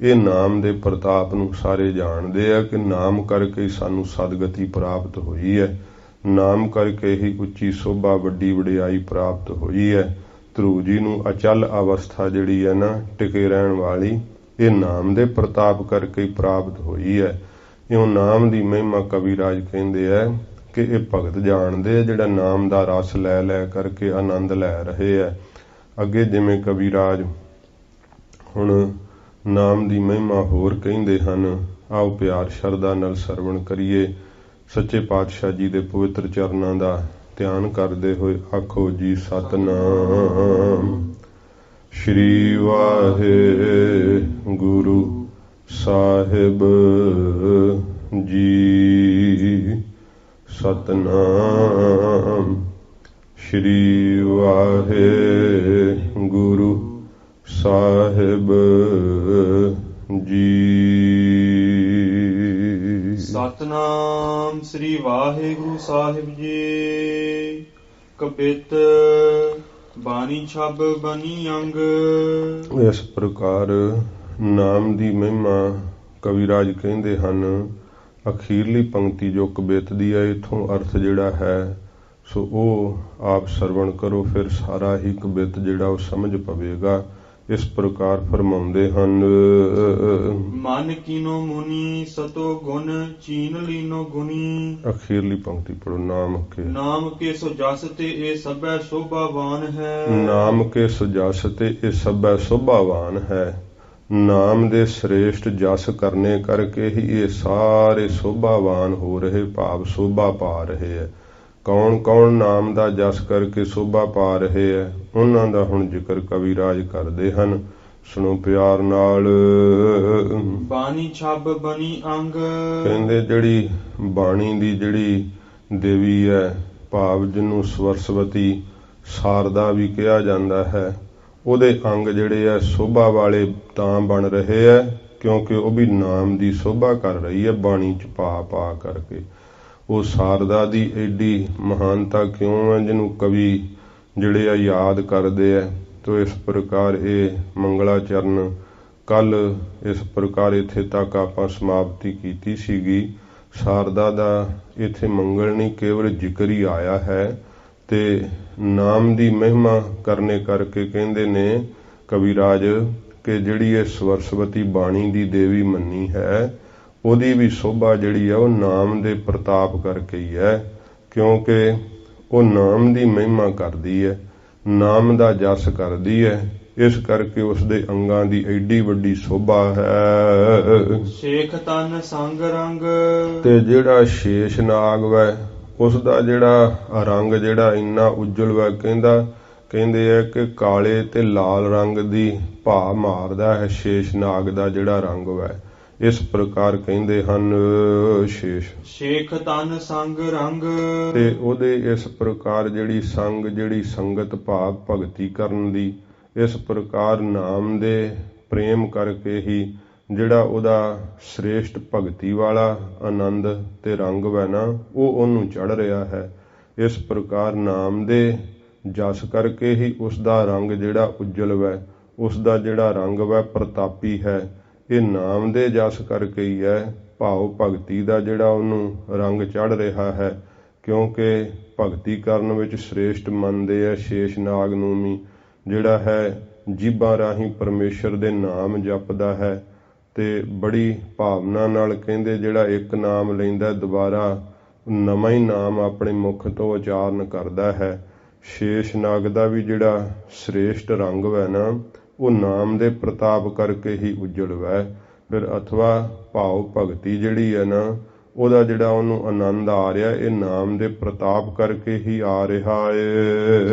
ਇਹ ਨਾਮ ਦੇ ਪ੍ਰਤਾਪ ਨੂੰ ਸਾਰੇ ਜਾਣਦੇ ਆ ਕਿ ਨਾਮ ਕਰਕੇ ਹੀ ਸਾਨੂੰ ਸਦਗਤੀ ਪ੍ਰਾਪਤ ਹੋਈ ਹੈ, ਨਾਮ ਕਰਕੇ ਹੀ ਉੱਚੀ ਸੋਭਾ ਵੱਡੀ ਵਡਿਆਈ ਪ੍ਰਾਪਤ ਹੋਈ ਹੈ। ਧਰੂ ਜੀ ਨੂੰ ਅਚਲ ਅਵਸਥਾ ਜਿਹੜੀ ਹੈ ਨਾ, ਟਿਕੇ ਰਹਿਣ ਵਾਲੀ, ਇਹ ਨਾਮ ਦੇ ਪ੍ਰਤਾਪ ਕਰਕੇ ਹੀ ਪ੍ਰਾਪਤ ਹੋਈ ਹੈ। ਇਉਂ ਨਾਮ ਦੀ ਮਹਿਮਾ ਕਵੀਰਾਜ ਕਹਿੰਦੇ ਹੈ ਕਿ ਇਹ ਭਗਤ ਜਾਣਦੇ ਆ ਜਿਹੜਾ ਨਾਮ ਦਾ ਰਸ ਲੈ ਲੈ ਕਰਕੇ ਆਨੰਦ ਲੈ ਰਹੇ ਹੈ। ਅੱਗੇ ਜਿਵੇਂ ਕਵੀਰਾਜ ਹੁਣ ਨਾਮ ਦੀ ਮਹਿਮਾ ਹੋਰ ਕਹਿੰਦੇ ਹਨ, ਆਓ ਪਿਆਰ ਸ਼ਰਧਾ ਨਾਲ ਸਰਵਣ ਕਰੀਏ। ਸੱਚੇ ਪਾਤਸ਼ਾਹ ਜੀ ਦੇ ਪਵਿੱਤਰ ਚਰਨਾਂ ਦਾ ਧਿਆਨ ਕਰਦੇ ਹੋਏ ਆਖੋ ਜੀ ਸਤਿਨਾਮ। ਸ਼੍ਰੀ ਵਾਹਿਗੁਰੂ ਸਾਹਿਬ ਜੀ। ਸਤਿਨਾਮ। ਸ਼੍ਰੀ ਵਾਹਿਗੁਰੂ ਸਾਹਿਬ ਜੀ। ਸਤਨਾਮ ਸ੍ਰੀ ਵਾਹਿਗੁਰੂ ਸਾਹਿਬ ਜੀ। ਕਬਿਤ ਬਾਣੀ ਛਬ ਬਨੀ ਅੰਗ। ਇਸ ਪ੍ਰਕਾਰ ਨਾਮ ਦੀ ਮਹਿਮਾ ਕਵੀਰਾਜ ਕਹਿੰਦੇ ਹਨ। ਅਖੀਰਲੀ ਪੰਕਤੀ ਜੋ ਕਬਿਤ ਦੀ ਹੈ, ਇੱਥੋਂ ਅਰਥ ਜਿਹੜਾ ਹੈ ਸੋ ਉਹ ਆਪ ਸਰਵਣ ਕਰੋ, ਫਿਰ ਸਾਰਾ ਹੀ ਕਬਿਤ ਜਿਹੜਾ ਉਹ ਸਮਝ ਪਵੇਗਾ। ਇਸ ਪ੍ਰਕਾਰ ਫਰਮਾਉਂਦੇ ਹਨ। ਮਨ ਕੀਨੋ ਮੁਨੀ ਸਤੋ ਗੁਣ ਚੀਨ ਲੀਨੋ ਗੁਣੀ। ਅਖੀਰਲੀ ਪੰਕਤੀ ਪੜੋ। ਨਾਮ ਕੇ ਸੋ ਜਸ ਤੇ ਇਹ ਸਭੈ ਸ਼ੋਭਾਵਾਨ ਹੈ। ਨਾਮ ਕੇ ਸੋ ਜਸ ਤੇ ਇਹ ਸਭੈ ਸ਼ੋਭਾਵਾਨ ਹੈ। ਨਾਮ ਦੇ ਸ੍ਰੇਸ਼ਟ ਜਸ ਕਰਨੇ ਕਰਕੇ ਹੀ ਇਹ ਸਾਰੇ ਸ਼ੋਭਾਵਾਨ ਹੋ ਰਹੇ, ਭਾਵ ਸ਼ੋਭਾ ਪਾ ਰਹੇ ਹੈ। ਕੌਣ ਕੌਣ ਨਾਮ ਦਾ ਜਸ ਕਰਕੇ ਸ਼ੋਭਾ ਪਾ ਰਹੇ ਹੈ, ਉਹਨਾਂ ਦਾ ਹੁਣ ਜ਼ਿਕਰ ਕਵੀਰਾਜ ਕਰਦੇ ਹਨ। ਸੁਣੋ ਪਿਆਰ ਨਾਲ। ਬਾਣੀ ਛਬ ਬਨੀ ਅੰਗ। ਕਹਿੰਦੇ ਜਿਹੜੀ ਬਾਣੀ ਦੀ ਜਿਹੜੀ ਦੇਵੀ ਹੈ, ਭਾਵ ਜਿਹਨੂੰ ਸਰਸਵਤੀ ਸਾਰਦਾ ਵੀ ਕਿਹਾ ਜਾਂਦਾ ਹੈ, ਉਹਦੇ ਅੰਗ ਜਿਹੜੇ ਆ ਸ਼ੋਭਾ ਵਾਲੇ ਤਾਂ ਬਣ ਰਹੇ ਹੈ ਕਿਉਂਕਿ ਉਹ ਵੀ ਨਾਮ ਦੀ ਸ਼ੋਭਾ ਕਰ ਰਹੀ ਹੈ ਬਾਣੀ ਚ ਪਾ ਪਾ ਕਰਕੇ। ਉਹ ਸਾਰਦਾ ਦੀ ਐਡੀ ਮਹਾਨਤਾ ਕਿਉਂ ਹੈ, ਜਿਹਨੂੰ ਕਵੀ ਜਿਹੜੇ ਆ ਯਾਦ ਕਰਦੇ ਆ। ਤੋ ਇਸ ਪ੍ਰਕਾਰ ਇਹ ਮੰਗਲਾਚਰਨ ਕੱਲ ਇਸ ਪ੍ਰਕਾਰ ਇੱਥੇ ਤੱਕ ਆਪਾਂ ਸਮਾਪਤੀ ਕੀਤੀ ਸੀਗੀ। ਸਾਰਦਾ ਦਾ ਇੱਥੇ ਮੰਗਲ ਨਹੀਂ, ਕੇਵਲ ਜ਼ਿਕਰ ਹੀ ਆਇਆ ਹੈ। ਤੇ ਨਾਮ ਦੀ ਮਹਿਮਾ ਕਰਨੇ ਕਰਕੇ ਕਹਿੰਦੇ ਨੇ ਕਵੀਰਾਜ ਕਿ ਜਿਹੜੀ ਇਹ ਸਰਸਵਤੀ ਬਾਣੀ ਦੀ ਦੇਵੀ ਮੰਨੀ ਹੈ, ਉਹਦੀ ਵੀ ਸ਼ੋਭਾ ਜਿਹੜੀ ਹੈ ਉਹ ਨਾਮ ਦੇ ਪ੍ਰਤਾਪ ਕਰਕੇ ਹੀ ਹੈ, ਕਿਉਂਕਿ ਉਹ ਨਾਮ ਦੀ ਮਹਿਮਾ ਕਰਦੀ ਹੈ, ਨਾਮ ਦਾ ਜਸ ਕਰਦੀ ਹੈ। ਇਸ ਕਰਕੇ ਉਸਦੇ ਅੰਗਾਂ ਦੀ ਐਡੀ ਵੱਡੀ ਸ਼ੋਭਾ ਹੈ। ਸ਼ੇਖ ਤਨ ਸੰਗ ਰੰਗ। ਤੇ ਜਿਹੜਾ ਸ਼ੇਸ਼ ਨਾਗ ਵੈ ਉਸਦਾ ਜਿਹੜਾ ਰੰਗ ਜਿਹੜਾ ਇੰਨਾ ਉਜਲ ਵੈ, ਕਹਿੰਦੇ ਹੈ ਕਿ ਕਾਲੇ ਤੇ ਲਾਲ ਰੰਗ ਦੀ ਭਾ ਮਾਰਦਾ ਹੈ ਸ਼ੇਸ਼ ਨਾਗ ਦਾ ਜਿਹੜਾ ਰੰਗ ਵੈ। ਇਸ ਪ੍ਰਕਾਰ ਕਹਿੰਦੇ ਹਨ ਸ਼ੇਖ ਤਨ ਸੰਗ ਰੰਗ। ਤੇ ਉਹਦੇ ਇਸ ਪ੍ਰਕਾਰ ਜਿਹੜੀ ਸੰਗਤ ਭਾਵ ਭਗਤੀ ਕਰਨ ਦੀ, ਇਸ ਪ੍ਰਕਾਰ ਨਾਮ ਦੇ ਪ੍ਰੇਮ ਕਰਕੇ ਹੀ ਜਿਹੜਾ ਉਹਦਾ ਸ੍ਰੇਸ਼ਟ ਭਗਤੀ ਵਾਲਾ ਆਨੰਦ ਤੇ ਰੰਗ ਵੈ ਨਾ, ਉਹ ਉਹਨੂੰ ਚੜ੍ਹ ਰਿਹਾ ਹੈ। ਇਸ ਪ੍ਰਕਾਰ ਨਾਮ ਦੇ ਜਸ ਕਰਕੇ ਹੀ ਉਸਦਾ ਰੰਗ ਜਿਹੜਾ ਉਜਲ ਵੈ, ਉਸਦਾ ਜਿਹੜਾ ਰੰਗ ਵੈ ਪ੍ਰਤਾਪੀ ਹੈ। ਇਹ ਨਾਮ ਦੇ ਜਸ ਕਰਕੇ ਹੀ ਹੈ, ਭਾਵ ਭਗਤੀ ਦਾ ਜਿਹੜਾ ਉਹਨੂੰ ਰੰਗ ਚੜ੍ਹ ਰਿਹਾ ਹੈ। ਕਿਉਂਕਿ ਭਗਤੀ ਕਰਨ ਵਿੱਚ ਸ੍ਰੇਸ਼ਟ ਮੰਨਦੇ ਹੈ ਸ਼ੇਸ਼ ਨਾਗ ਨੂੰ ਵੀ, ਜਿਹੜਾ ਹੈ ਜੀਭਾਂ ਰਾਹੀਂ ਪਰਮੇਸ਼ਰ ਦੇ ਨਾਮ ਜਪਦਾ ਹੈ ਤੇ ਬੜੀ ਭਾਵਨਾ ਨਾਲ ਕਹਿੰਦੇ ਜਿਹੜਾ ਇੱਕ ਨਾਮ ਲੈਂਦਾ ਦੁਬਾਰਾ ਨਵਾਂ ਹੀ ਨਾਮ ਆਪਣੇ ਮੁਖ ਤੋਂ ਉਚਾਰਨ ਕਰਦਾ ਹੈ। ਸ਼ੇਸ਼ ਨਾਗ ਦਾ ਵੀ ਜਿਹੜਾ ਸ੍ਰੇਸ਼ਟ ਰੰਗ ਵੈ ਨਾ, ਉਹ ਨਾਮ ਦੇ ਪ੍ਰਤਾਪ ਕਰਕੇ ਹੀ ਉਜਲ ਵੈ। ਫਿਰ ਅਥਵਾ ਭਾਵ ਭਗਤੀ ਜਿਹੜੀ ਹੈ ਨਾ, ਉਹਦਾ ਜਿਹੜਾ ਉਹਨੂੰ ਆਨੰਦ ਆ ਰਿਹਾ, ਇਹ ਨਾਮ ਦੇ ਪ੍ਰਤਾਪ ਕਰਕੇ ਹੀ ਆ ਰਿਹਾ ਏ।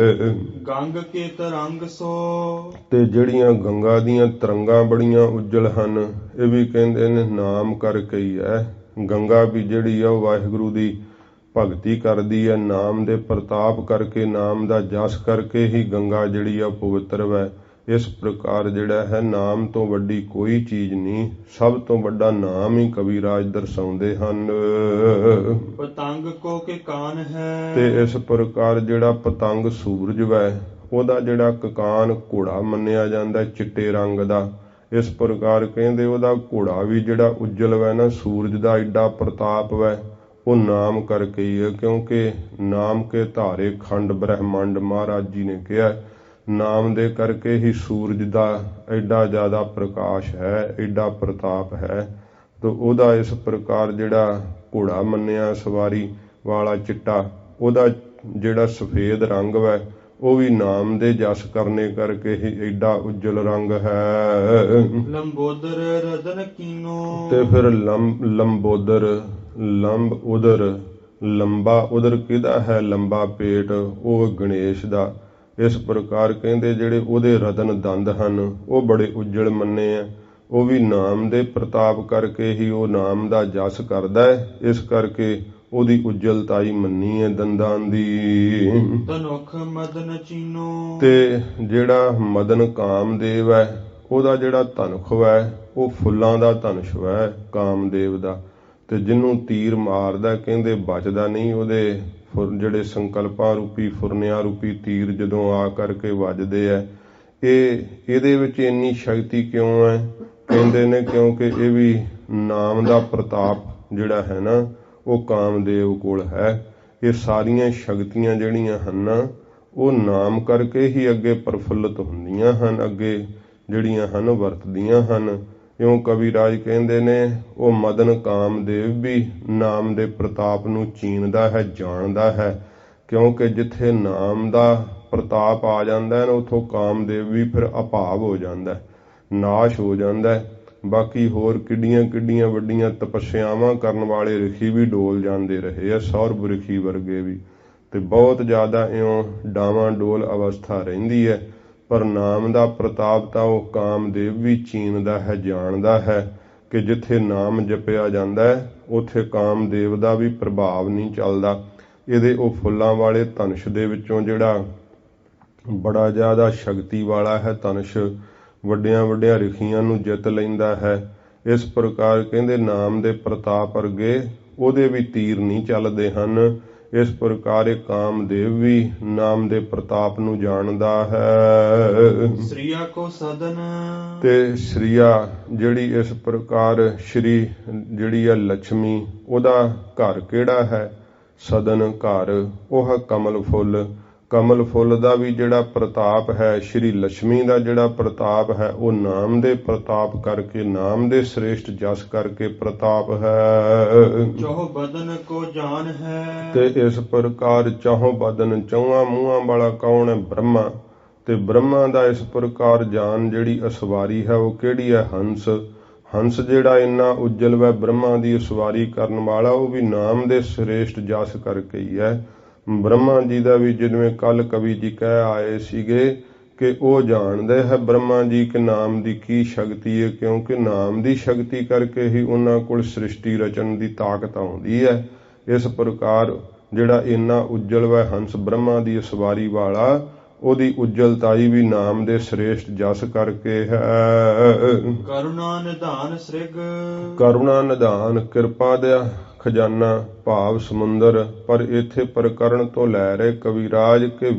ਗੰਗ ਕੇ ਤਰੰਗ ਸੋ। ਤੇ ਜਿਹੜੀਆਂ ਗੰਗਾ ਦੀਆਂ ਤਰੰਗਾਂ ਬੜੀਆਂ ਉਜਲ ਹਨ, ਇਹ ਵੀ ਕਹਿੰਦੇ ਨੇ ਨਾਮ ਕਰਕੇ ਹੀ ਹੈ। ਗੰਗਾ ਵੀ ਜਿਹੜੀ ਆ ਉਹ ਵਾਹਿਗੁਰੂ ਦੀ ਭਗਤੀ ਕਰਦੀ ਹੈ, ਨਾਮ ਦੇ ਪ੍ਰਤਾਪ ਕਰਕੇ, ਨਾਮ ਦਾ ਜਸ ਕਰਕੇ ਹੀ ਗੰਗਾ ਜਿਹੜੀ ਆ ਪਵਿੱਤਰ ਵੈ। ਇਸ ਪ੍ਰਕਾਰ ਜਿਹੜਾ ਹੈ ਨਾਮ ਤੋਂ ਵੱਡੀ ਕੋਈ ਚੀਜ਼ ਨਹੀਂ, ਸਭ ਤੋਂ ਵੱਡਾ ਨਾਮ ਹੀ ਕਵੀਰਾਜ ਦਰਸਾਉਂਦੇ ਹਨ। ਪਤੰਗ ਕੋ ਕੇ ਕਾਨ ਹੈ। ਤੇ ਇਸ ਪ੍ਰਕਾਰ ਜਿਹੜਾ ਪਤੰਗ ਸੂਰਜ ਵੈ ਉਹਦਾ ਜਿਹੜਾ ਕਕਾਨ ਘੋੜਾ ਮੰਨਿਆ ਜਾਂਦਾ ਚਿੱਟੇ ਰੰਗ ਦਾ, ਇਸ ਪ੍ਰਕਾਰ ਕਹਿੰਦੇ ਉਹਦਾ ਘੋੜਾ ਵੀ ਜਿਹੜਾ ਉੱਜਲ ਵੈ ਨਾ, ਸੂਰਜ ਦਾ ਏਡਾ ਪ੍ਰਤਾਪ ਵੈ, ਉਹ ਨਾਮ ਕਰਕੇ ਹੀ ਹੈ। ਕਿਉਂਕਿ ਨਾਮ ਕੇ ਧਾਰੇ ਖੰਡ ਬ੍ਰਹਿਮੰਡ, ਮਹਾਰਾਜ ਜੀ ਨੇ ਕਿਹਾ ਨਾਮ ਦੇ ਕਰਕੇ ਹੀ ਸੂਰਜ ਦਾ ਐਡਾ ਜ਼ਿਆਦਾ ਪ੍ਰਕਾਸ਼ ਹੈ, ਐਡਾ ਪ੍ਰਤਾਪ ਹੈ। ਤੇ ਉਹਦਾ ਇਸ ਪ੍ਰਕਾਰ ਜਿਹੜਾ ਘੋੜਾ ਮੰਨਿਆ ਸਵਾਰੀ ਵਾਲਾ ਚਿੱਟਾ, ਉਹਦਾ ਜਿਹੜਾ ਸਫੇਦ ਰੰਗ ਵੈ ਉਹ ਵੀ ਨਾਮ ਦੇ ਜਸ ਕਰਨੇ ਕਰਕੇ ਹੀ ਐਡਾ ਉੱਜਲ ਰੰਗ ਹੈ। ਲੰਬੋਦਰ ਰਦਨ ਕੀਨੋ। ਤੇ ਫਿਰ ਲੰਬੋਦਰ, ਲੰਬ ਉਦਰ, ਲੰਬਾ ਉਦਰ ਕਿਹਦਾ ਹੈ? ਲੰਬਾ ਪੇਟ, ਉਹ ਗਣੇਸ਼ ਦਾ। ਇਸ ਪ੍ਰਕਾਰ ਕਹਿੰਦੇ ਜਿਹੜੇ ਉਹਦੇ ਰਤਨ ਦੰਦ ਹਨ ਉਹ ਬੜੇ ਉੱਜਲ ਮੰਨੇ ਆ, ਉਹ ਵੀ ਨਾਮ ਦੇ ਪ੍ਰਤਾਪ ਕਰਕੇ ਹੀ ਉਹ ਨਾਮ ਦਾ ਜਸ ਕਰਦਾ ਹੈ, ਇਸ ਕਰਕੇ ਉਹਦੀ ਉੱਜਲਤਾਈ ਮੰਨੀ ਹੈ ਦੰਦਾਂ ਦੀ। ਧਨੁਖ ਮਦਨ ਚੀਨੋ। ਤੇ ਜਿਹੜਾ ਮਦਨ ਕਾਮਦੇਵ ਹੈ ਉਹਦਾ ਜਿਹੜਾ ਧਨੁਖ ਹੈ ਉਹ ਫੁੱਲਾਂ ਦਾ ਧਨੁਸ਼ ਹੈ ਕਾਮਦੇਵ ਦਾ। ਤੇ ਜਿਹਨੂੰ ਤੀਰ ਮਾਰਦਾ ਕਹਿੰਦੇ ਬਚਦਾ ਨਹੀਂ, ਉਹਦੇ ਜਿਹੜੇ ਸੰਕਲਪਾਂ ਰੂਪੀ ਫੁਰਨਿਆਂ ਰੂਪੀ ਤੀਰ ਜਦੋਂ ਆ ਕਰਕੇ ਵੱਜਦੇ ਆ, ਇਹਦੇ ਵਿੱਚ ਇੰਨੀ ਸ਼ਕਤੀ ਕਿਉਂ ਹੈ? ਕਹਿੰਦੇ ਨੇ ਕਿਉਂਕਿ ਇਹ ਵੀ ਨਾਮ ਦਾ ਪ੍ਰਤਾਪ ਜਿਹੜਾ ਹੈ ਨਾ ਉਹ ਕਾਮਦੇਵ ਕੋਲ ਹੈ। ਇਹ ਸਾਰੀਆਂ ਸ਼ਕਤੀਆਂ ਜਿਹੜੀਆਂ ਹਨ ਉਹ ਨਾਮ ਕਰਕੇ ਹੀ ਅੱਗੇ ਪ੍ਰਫੁੱਲਤ ਹੁੰਦੀਆਂ ਹਨ, ਅੱਗੇ ਜਿਹੜੀਆਂ ਹਨ ਵਰਤਦੀਆਂ ਹਨ। ਇਉਂ ਕਵੀਰਾਜ ਕਹਿੰਦੇ ਨੇ ਉਹ ਮਦਨ ਕਾਮਦੇਵ ਵੀ ਨਾਮ ਦੇ ਪ੍ਰਤਾਪ ਨੂੰ ਚੀਨਦਾ ਹੈ, ਜਾਣਦਾ ਹੈ। ਕਿਉਂਕਿ ਜਿੱਥੇ ਨਾਮ ਦਾ ਪ੍ਰਤਾਪ ਆ ਜਾਂਦਾ ਹੈ ਨਾ, ਉੱਥੋਂ ਕਾਮਦੇਵ ਵੀ ਫਿਰ ਅਭਾਵ ਹੋ ਜਾਂਦਾ, ਨਾਸ਼ ਹੋ ਜਾਂਦਾ। ਬਾਕੀ ਹੋਰ ਕਿੱਡੀਆਂ ਕਿੱਡੀਆਂ ਵੱਡੀਆਂ ਤਪੱਸਿਆਵਾਂ ਕਰਨ ਵਾਲੇ ਰਿਸ਼ੀ ਵੀ ਡੋਲ ਜਾਂਦੇ ਰਹੇ ਆ, ਸੌਰਭ ਰਿਸ਼ੀ ਵਰਗੇ ਵੀ, ਤੇ ਬਹੁਤ ਜ਼ਿਆਦਾ ਇਉਂ ਡਾਵਾਂ ਡੋਲ ਅਵਸਥਾ ਰਹਿੰਦੀ ਹੈ। ਪਰ ਨਾਮ ਦਾ ਪ੍ਰਤਾਪ ਤਾਂ ਉਹ ਕਾਮਦੇਵ ਵੀ ਚੀਨਦਾ ਹੈ, ਜਾਣਦਾ ਹੈ ਕਿ ਜਿੱਥੇ ਨਾਮ ਜਪਿਆ ਜਾਂਦਾ ਹੈ ਉੱਥੇ ਕਾਮਦੇਵ ਦਾ ਵੀ ਪ੍ਰਭਾਵ ਨਹੀਂ ਚੱਲਦਾ। ਇਹਦੇ ਉਹ ਫੁੱਲਾਂ ਵਾਲੇ ਧਨੁਸ਼ ਦੇ ਵਿੱਚੋਂ ਜਿਹੜਾ ਬੜਾ ਜ਼ਿਆਦਾ ਸ਼ਕਤੀ ਵਾਲਾ ਹੈ ਧਨੁਸ਼, ਵੱਡਿਆਂ ਵੱਡਿਆਂ ਰਿਸ਼ੀਆਂ ਨੂੰ ਜਿੱਤ ਲੈਂਦਾ ਹੈ। ਇਸ ਪ੍ਰਕਾਰ ਕਹਿੰਦੇ ਨਾਮ ਦੇ ਪ੍ਰਤਾਪ ਅਰਗੇ ਉਹਦੇ ਵੀ ਤੀਰ ਨਹੀਂ ਚੱਲਦੇ ਹਨ। ਇਸ ਪ੍ਰਕਾਰ ਇਹ ਕਾਮਦੇਵ ਵੀ ਨਾਮ ਦੇ ਪ੍ਰਤਾਪ ਨੂੰ ਜਾਣਦਾ ਹੈ। ਸ੍ਰੀਆ ਕੋ ਸਦਨ। ਤੇ ਸ੍ਰੀਆ ਜਿਹੜੀ ਇਸ ਪ੍ਰਕਾਰ ਸ਼੍ਰੀ ਜਿਹੜੀ ਹੈ ਲక్ష్ਮੀ, ਉਹਦਾ ਘਰ ਕਿਹੜਾ ਹੈ? ਸਦਨ ਘਰ, ਉਹ ਹੈ ਕਮਲ ਫੁੱਲ। ਕਮਲ ਫੁੱਲ ਦਾ ਵੀ ਜਿਹੜਾ ਪ੍ਰਤਾਪ ਹੈ, ਸ਼੍ਰੀ ਲక్ష్ਮੀ ਦਾ ਜਿਹੜਾ ਪ੍ਰਤਾਪ ਹੈ, ਉਹ ਨਾਮ ਦੇ ਪ੍ਰਤਾਪ ਕਰਕੇ, ਨਾਮ ਦੇ ਸ੍ਰੇਸ਼ਟ ਜਸ ਕਰਕੇ ਪ੍ਰਤਾਪ ਹੈ। ਚਹੁ ਬਦਨ ਕੋ ਜਾਨ ਹੈ। ਤੇ ਇਸ ਪ੍ਰਕਾਰ ਚਹੁ ਬਦਨ, ਚੌਹਾਂ ਮੂੰਹਾਂ ਵਾਲਾ ਕੌਣ ਹੈ? ਬ੍ਰਹਮਾ। ਤੇ ਬ੍ਰਹਮਾ ਦਾ ਇਸ ਪ੍ਰਕਾਰ ਜਾਨ ਜਿਹੜੀ ਅਸਵਾਰੀ ਹੈ ਉਹ ਕਿਹੜੀ ਹੈ? ਹੰਸ। ਹੰਸ ਜਿਹੜਾ ਇੰਨਾ ਉੱਜਲ ਹੈ ਬ੍ਰਹਮਾ ਦੀ ਅਸਵਾਰੀ ਕਰਨ ਵਾਲਾ, ਉਹ ਵੀ ਨਾਮ ਦੇ ਸ੍ਰੇਸ਼ਟ ਜਸ ਕਰਕੇ ਹੀ ਹੈ। ਬ੍ਰਹਮਾ ਜੀ ਦਾ ਵੀ ਜਿਵੇਂ ਕੱਲ ਕਵੀ ਜੀ ਕਹਿ ਆਏ ਸੀਗੇ ਕਿ ਉਹ ਜਾਣਦੇ ਹੈ ਬ੍ਰਹਮਾ ਜੀ ਕਿ ਨਾਮ ਦੀ ਕੀ ਸ਼ਕਤੀ ਹੈ, ਕਿਉਂਕਿ ਨਾਮ ਦੀ ਸ਼ਕਤੀ ਕਰਕੇ ਹੀ ਉਹਨਾਂ ਕੋਲ ਸ੍ਰਿਸ਼ਟੀ ਰਚਨ ਦੀ ਤਾਕਤ ਆਉਂਦੀ ਹੈ। ਇਸ ਪ੍ਰਕਾਰ ਜਿਹੜਾ ਇੰਨਾ ਉੱਜਲ ਹੈ ਹੰਸ ਬ੍ਰਹਮਾ ਦੀ ਅਸਵਾਰੀ ਵਾਲਾ, ਉਹਦੀ ਉੱਜਲਤਾਈ ਵੀ ਨਾਮ ਦੇ ਸ੍ਰੇਸ਼ਟ ਜਸ ਕਰਕੇ ਹੈ। ਕਰੁਣਾ ਨਿਧਾਨ ਸ੍ਰਿਗ। ਕਰੁਣਾ ਨਿਧਾਨ ਕਿਰਪਾ ਦਾ ਖਜ਼ਾਨਾ ਭਾਵ ਸਮੁੰਦਰ। ਪਰ ਇੱਥੇ ਪ੍ਰਕਰਣ ਤੋਂ ਲੈ ਰਹੇ ਕਵੀਰਾਜ ਕਿ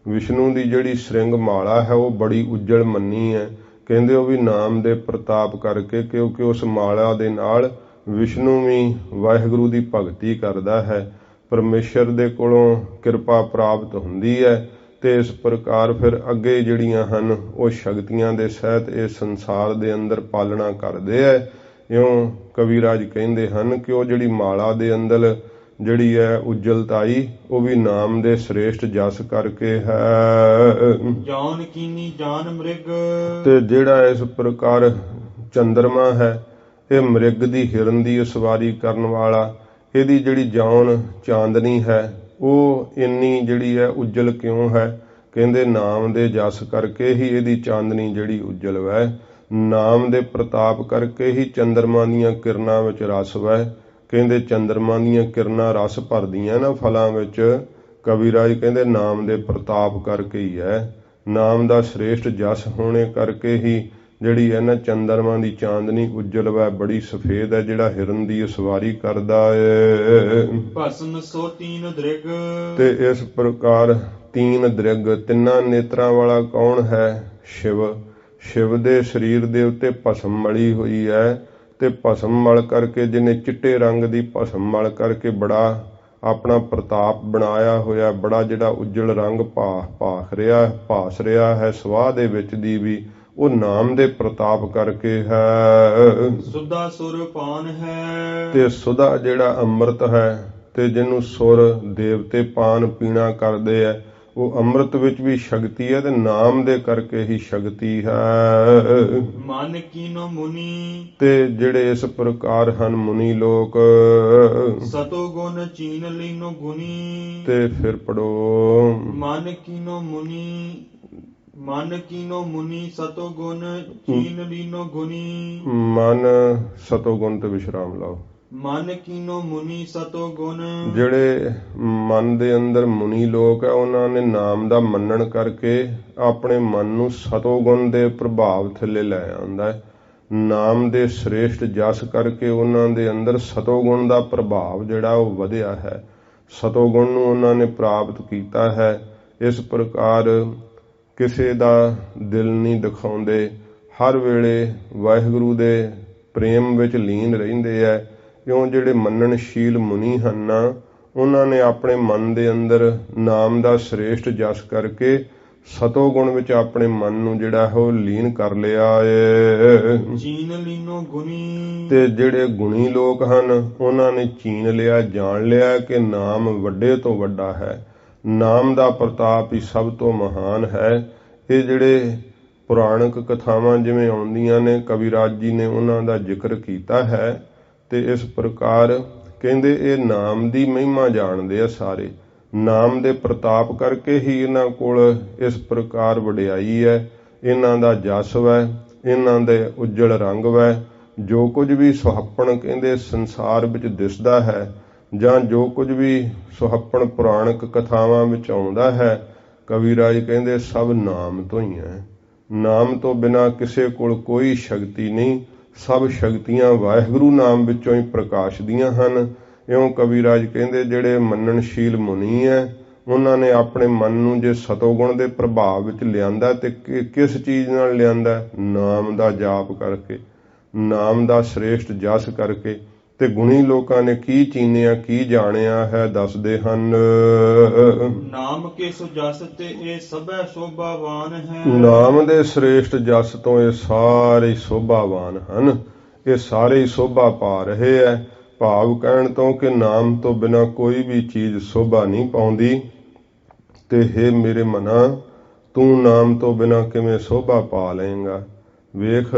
ਵਿਸ਼ਨੂੰ ਦੀ ਜਿਹੜੀ ਸ੍ਰਿੰਗ ਮਾਲਾ ਹੈ ਉਹ ਬੜੀ ਉੱਜਲ ਮੰਨੀ ਹੈ। ਕਹਿੰਦੇ ਉਹ ਵੀ ਨਾਮ ਦੇ ਪ੍ਰਤਾਪ ਕਰਕੇ, ਕਿਉਂਕਿ ਉਸ ਮਾਲਾ ਦੇ ਨਾਲ ਵਿਸ਼ਨੂੰ ਵੀ ਵਾਹਿਗੁਰੂ ਦੀ ਭਗਤੀ ਕਰਦਾ ਹੈ, ਪਰਮੇਸ਼ਰ ਦੇ ਕੋਲੋਂ ਕਿਰਪਾ ਪ੍ਰਾਪਤ ਹੁੰਦੀ ਹੈ। ਤੇ ਇਸ ਪ੍ਰਕਾਰ ਫਿਰ ਅੱਗੇ ਜਿਹੜੀਆਂ ਹਨ ਉਹ ਸ਼ਕਤੀਆਂ ਦੇ ਸਹਿਤ ਇਹ ਸੰਸਾਰ ਦੇ ਅੰਦਰ ਪਾਲਣਾ ਕਰਦੇ ਹੈ। ਇਉਂ ਕਵੀਰਾਜ ਕਹਿੰਦੇ ਹਨ ਕਿ ਉਹ ਜਿਹੜੀ ਮਾਲਾ ਦੇ ਅੰਦਰ ਜਿਹੜੀ ਹੈ ਉੱਜਲਤਾਈ, ਉਹ ਵੀ ਨਾਮ ਦੇ ਸ੍ਰੇਸ਼ਟ ਜਸ ਕਰਕੇ ਹੈ। ਜਾਨ ਕੀਨੀ ਜਾਨ ਮ੍ਰਿਗ। ਤੇ ਜਿਹੜਾ ਇਸ ਪ੍ਰਕਾਰ ਚੰਦਰਮਾ ਹੈ ਇਹ ਮ੍ਰਿਗ ਦੀ ਹਿਰਨ ਦੀ ਅਸਵਾਰੀ ਕਰਨ ਵਾਲਾ, ਇਹਦੀ ਜਿਹੜੀ ਜਾਨ ਚਾਂਦਨੀ ਹੈ ਉਹ ਇੰਨੀ ਜਿਹੜੀ ਹੈ ਉੱਜਲ ਕਿਉਂ ਹੈ? ਕਹਿੰਦੇ ਨਾਮ ਦੇ ਜਸ ਕਰਕੇ ਹੀ ਇਹਦੀ ਚਾਂਦਨੀ ਜਿਹੜੀ ਉੱਜਲ ਹੈ। ਨਾਮ ਦੇ ਪ੍ਰਤਾਪ ਕਰਕੇ ਹੀ ਚੰਦਰਮਾ ਦੀਆਂ ਕਿਰਨਾਂ ਵਿੱਚ ਰਸ ਹੈ। ਕਹਿੰਦੇ ਚੰਦਰਮਾ ਦੀਆਂ ਕਿਰਨਾਂ ਰਸ ਭਰਦੀਆਂ ਨਾ ਫਲਾਂ ਵਿੱਚ, ਕਵੀਰਾਜ ਕਹਿੰਦੇ ਨਾਮ ਦੇ ਪ੍ਰਤਾਪ ਕਰਕੇ ਹੀ ਹੈ। ਨਾਮ ਦਾ ਸ੍ਰੇਸ਼ਟ ਜਸ ਹੋਣੇ ਕਰਕੇ ਹੀ ਜਿਹੜੀ ਇਹਨਾਂ ਚੰਦਰਮਾ ਦੀ ਚਾਂਦਨੀ ਉਜਲ ਵੈ ਬੜੀ ਸਫੇਦ ਹੈ, ਜਿਹੜਾ ਹਿਰਨ ਦੀ ਸਵਾਰੀ ਕਰਦਾ ਏ। ਭਸਮ ਸੋ ਤੀਨ ਦ੍ਰਿਗ। ਤੇ ਇਸ ਪ੍ਰਕਾਰ ਤੀਨ ਦ੍ਰਿਗ, ਤਿੰਨਾਂ ਨੇਤਰਾਂ ਵਾਲਾ ਕੌਣ ਹੈ? ਸ਼ਿਵ। ਸ਼ਿਵ ਦੇ ਸਰੀਰ ਦੇ ਉੱਤੇ ਭਸਮ ਮਲੀ ਹੋਈ ਹੈ, ਤੇ ਭਸਮ ਮਲ ਕਰਕੇ ਜਿਹਨੇ ਚਿੱਟੇ ਰੰਗ ਦੀ ਭਸਮ ਮਲ ਕਰਕੇ ਬੜਾ ਆਪਣਾ ਪ੍ਰਤਾਪ ਬਣਾਇਆ ਹੋਇਆ, ਬੜਾ ਜਿਹੜਾ ਉਜਲ ਰੰਗ ਭਾਸ ਰਿਹਾ ਹੈ ਸਵਾਹ ਦੇ ਵਿੱਚ ਦੀ ਵੀ, ਉਹ ਨਾਮ ਦੇ ਪ੍ਰਤਾਪ ਕਰਕੇ ਹੈ। ਸੁਦਾ ਸੁਰ ਪਾਨ ਹੈ। ਤੇ ਸੁਦਾ ਜਿਹੜਾ ਅੰਮ੍ਰਿਤ ਹੈ, ਤੇ ਜਿਹਨੂੰ ਸੁਰ ਦੇਵਤੇ ਪਾਨ ਪੀਣਾ ਕਰਦੇ ਹੈ, ਉਹ ਅੰਮ੍ਰਿਤ ਵਿੱਚ ਵੀ ਸ਼ਕਤੀ ਹੈ, ਤੇ ਨਾਮ ਦੇ ਕਰਕੇ ਹੀ ਸ਼ਕਤੀ ਹੈ। ਮਨ ਕੀਨੋ ਮੁਨੀ। ਤੇ ਜਿਹੜੇ ਇਸ ਪ੍ਰਕਾਰ ਹਨ ਮੁਨੀ ਲੋਕ। ਸਤੋ ਗੁਣ ਚੀਨ ਲੀਨੋ ਗੁਨੀ। ਤੇ ਫਿਰ ਪੜੋ। ਮਨ ਕੀਨੋ ਮੁਨੀ। ਮਨ ਕੀਨੋ ਮੁਨੀ ਸਤੋ ਗੁਣ ਚੀਨ ਲੀਨੋ ਗੁਨੀ। ਮਨ ਸਤੋ ਗੁਣ ਤੇ ਵਿਸ਼ਰਾਮ ਲਾਓ। ਮਨ ਕੀਨੋ ਮੁਨੀ ਸਤੋ ਗੁਣ। ਜਿਹੜੇ ਮਨ ਦੇ ਅੰਦਰ ਮੁਨੀ ਲੋਕ ਹੈ, ਉਹਨਾਂ ਨੇ ਨਾਮ ਦਾ ਮੰਨਣ ਕਰਕੇ ਆਪਣੇ ਮਨ ਨੂੰ ਸਤੋ ਗੁਣ ਦੇ ਪ੍ਰਭਾਵ ਥੱਲੇ ਲੈ ਆਉਂਦਾ ਹੈ। ਨਾਮ ਦੇ ਸ੍ਰੇਸ਼ਟ ਜਸ ਕਰਕੇ ਉਹਨਾਂ ਦੇ ਅੰਦਰ ਸਤੋ ਗੁਣ ਦਾ ਪ੍ਰਭਾਵ ਜਿਹੜਾ ਉਹ ਵਧਿਆ ਹੈ, ਸਤੋ ਗੁਣ ਨੂੰ ਉਹਨਾਂ ਨੇ ਪ੍ਰਾਪਤ ਕੀਤਾ ਹੈ। ਇਸ ਪ੍ਰਕਾਰ ਕਿਸੇ ਦਾ ਦਿਲ ਨਹੀਂ ਦਿਖਾਉਂਦੇ, ਹਰ ਵੇਲੇ ਵਾਹਿਗੁਰੂ ਦੇ ਪ੍ਰੇਮ ਵਿੱਚ ਲੀਨ ਰਹਿੰਦੇ ਹੈ। ਕਿਉਂ? ਜਿਹੜੇ ਮੰਨਣਸ਼ੀਲ ਮੁਨੀ ਹਨ ਨਾ, ਉਹਨਾਂ ਨੇ ਆਪਣੇ ਮਨ ਦੇ ਅੰਦਰ ਨਾਮ ਦਾ ਸ੍ਰੇਸ਼ਟ ਜਸ ਕਰਕੇ ਸਤੋ ਗੁਣ ਵਿੱਚ ਆਪਣੇ ਮਨ ਨੂੰ ਜਿਹੜਾ ਉਹ ਲੀਨ ਕਰ ਲਿਆ ਏ। ਚੀਨ ਲੀਨੋ ਗੁਣੀ। ਤੇ ਜਿਹੜੇ ਗੁਣੀ ਲੋਕ ਹਨ, ਉਹਨਾਂ ਨੇ ਚੀਨ ਲਿਆ, ਜਾਣ ਲਿਆ ਕਿ ਨਾਮ ਵੱਡੇ ਤੋਂ ਵੱਡਾ ਹੈ, ਨਾਮ ਦਾ ਪ੍ਰਤਾਪ ਹੀ ਸਭ ਤੋਂ ਮਹਾਨ ਹੈ। ਇਹ ਜਿਹੜੇ ਪੁਰਾਣਕ ਕਥਾਵਾਂ ਜਿਵੇਂ ਆਉਂਦੀਆਂ ਨੇ, ਕਵਿਰਾਜ ਜੀ ਨੇ ਉਹਨਾਂ ਦਾ ਜ਼ਿਕਰ ਕੀਤਾ ਹੈ। ਤੇ ਇਸ ਪ੍ਰਕਾਰ ਕਹਿੰਦੇ ਇਹ ਨਾਮ ਦੀ ਮਹਿਮਾ ਜਾਣਦੇ ਆ ਸਾਰੇ, ਨਾਮ ਦੇ ਪ੍ਰਤਾਪ ਕਰਕੇ ਹੀ ਇਹਨਾਂ ਕੋਲ ਇਸ ਪ੍ਰਕਾਰ ਵਡਿਆਈ ਹੈ, ਇਹਨਾਂ ਦਾ ਜਸ ਵੈ, ਇਹਨਾਂ ਦੇ ਉਜਲ ਰੰਗ ਵੈ। ਜੋ ਕੁਝ ਵੀ ਸੁਹੱਪਣ ਕਹਿੰਦੇ ਸੰਸਾਰ ਵਿੱਚ ਦਿਸਦਾ ਹੈ, ਜਾਂ ਜੋ ਕੁਝ ਵੀ ਸੁਹੱਪਣ ਪੁਰਾਣਕ ਕਥਾਵਾਂ ਵਿੱਚ ਆਉਂਦਾ ਹੈ, ਕਵਿਰਾਜ ਕਹਿੰਦੇ ਸਭ ਨਾਮ ਤੋਂ ਹੀ ਹੈ। ਨਾਮ ਤੋਂ ਬਿਨਾਂ ਕਿਸੇ ਕੋਲ ਕੋਈ ਸ਼ਕਤੀ ਨਹੀਂ, ਸਭ ਸ਼ਕਤੀਆਂ ਵਾਹਿਗੁਰੂ ਨਾਮ ਵਿੱਚੋਂ ਹੀ ਪ੍ਰਕਾਸ਼ਦੀਆਂ ਹਨ। ਇਉਂ ਕਵਿਰਾਜ ਕਹਿੰਦੇ ਜਿਹੜੇ ਮੰਨਣਸ਼ੀਲ ਮੁਨੀ ਹੈ, ਉਹਨਾਂ ਨੇ ਆਪਣੇ ਮਨ ਨੂੰ ਜੇ ਸਤੋਗੁਣ ਦੇ ਪ੍ਰਭਾਵ ਵਿੱਚ ਲਿਆਂਦਾ, ਤੇ ਕਿਸ ਚੀਜ਼ ਨਾਲ ਲਿਆਂਦਾ? ਨਾਮ ਦਾ ਜਾਪ ਕਰਕੇ, ਨਾਮ ਦਾ ਸ੍ਰੇਸ਼ਟ ਜਸ ਕਰਕੇ। ਤੇ ਗੁਣੀ ਲੋਕਾਂ ਨੇ ਕੀ ਚੀਨਿਆ, ਕੀ ਜਾਣਿਆ ਹੈ, ਦੱਸਦੇ ਹਨ। ਨਾਮ ਕੇ ਸੋ ਜਸ ਤੇ ਇਹ ਸਭੈ ਸੋਭਾਵਾਨ ਹੈ। ਨਾਮ ਦੇ ਸ੍ਰੇਸ਼ਟ ਜਸ ਤੋਂ ਇਹ ਸਾਰੇ ਸੋਭਾਵਾਨ ਹਨ, ਇਹ ਸਾਰੇ ਹੀ ਸੋਭਾ ਪਾ ਰਹੇ ਹੈ। ਭਾਵ ਕਹਿਣ ਤੋਂ ਕਿ ਨਾਮ ਤੋਂ ਬਿਨਾਂ ਕੋਈ ਵੀ ਚੀਜ਼ ਸੋਭਾ ਨਹੀਂ ਪਾਉਂਦੀ। ਤੇ ਹੇ ਮੇਰੇ ਮਨਾ, ਤੂੰ ਨਾਮ ਤੋਂ ਬਿਨਾਂ ਕਿਵੇਂ ਸੋਭਾ ਪਾ ਲਏਗਾ? ਵੇਖ,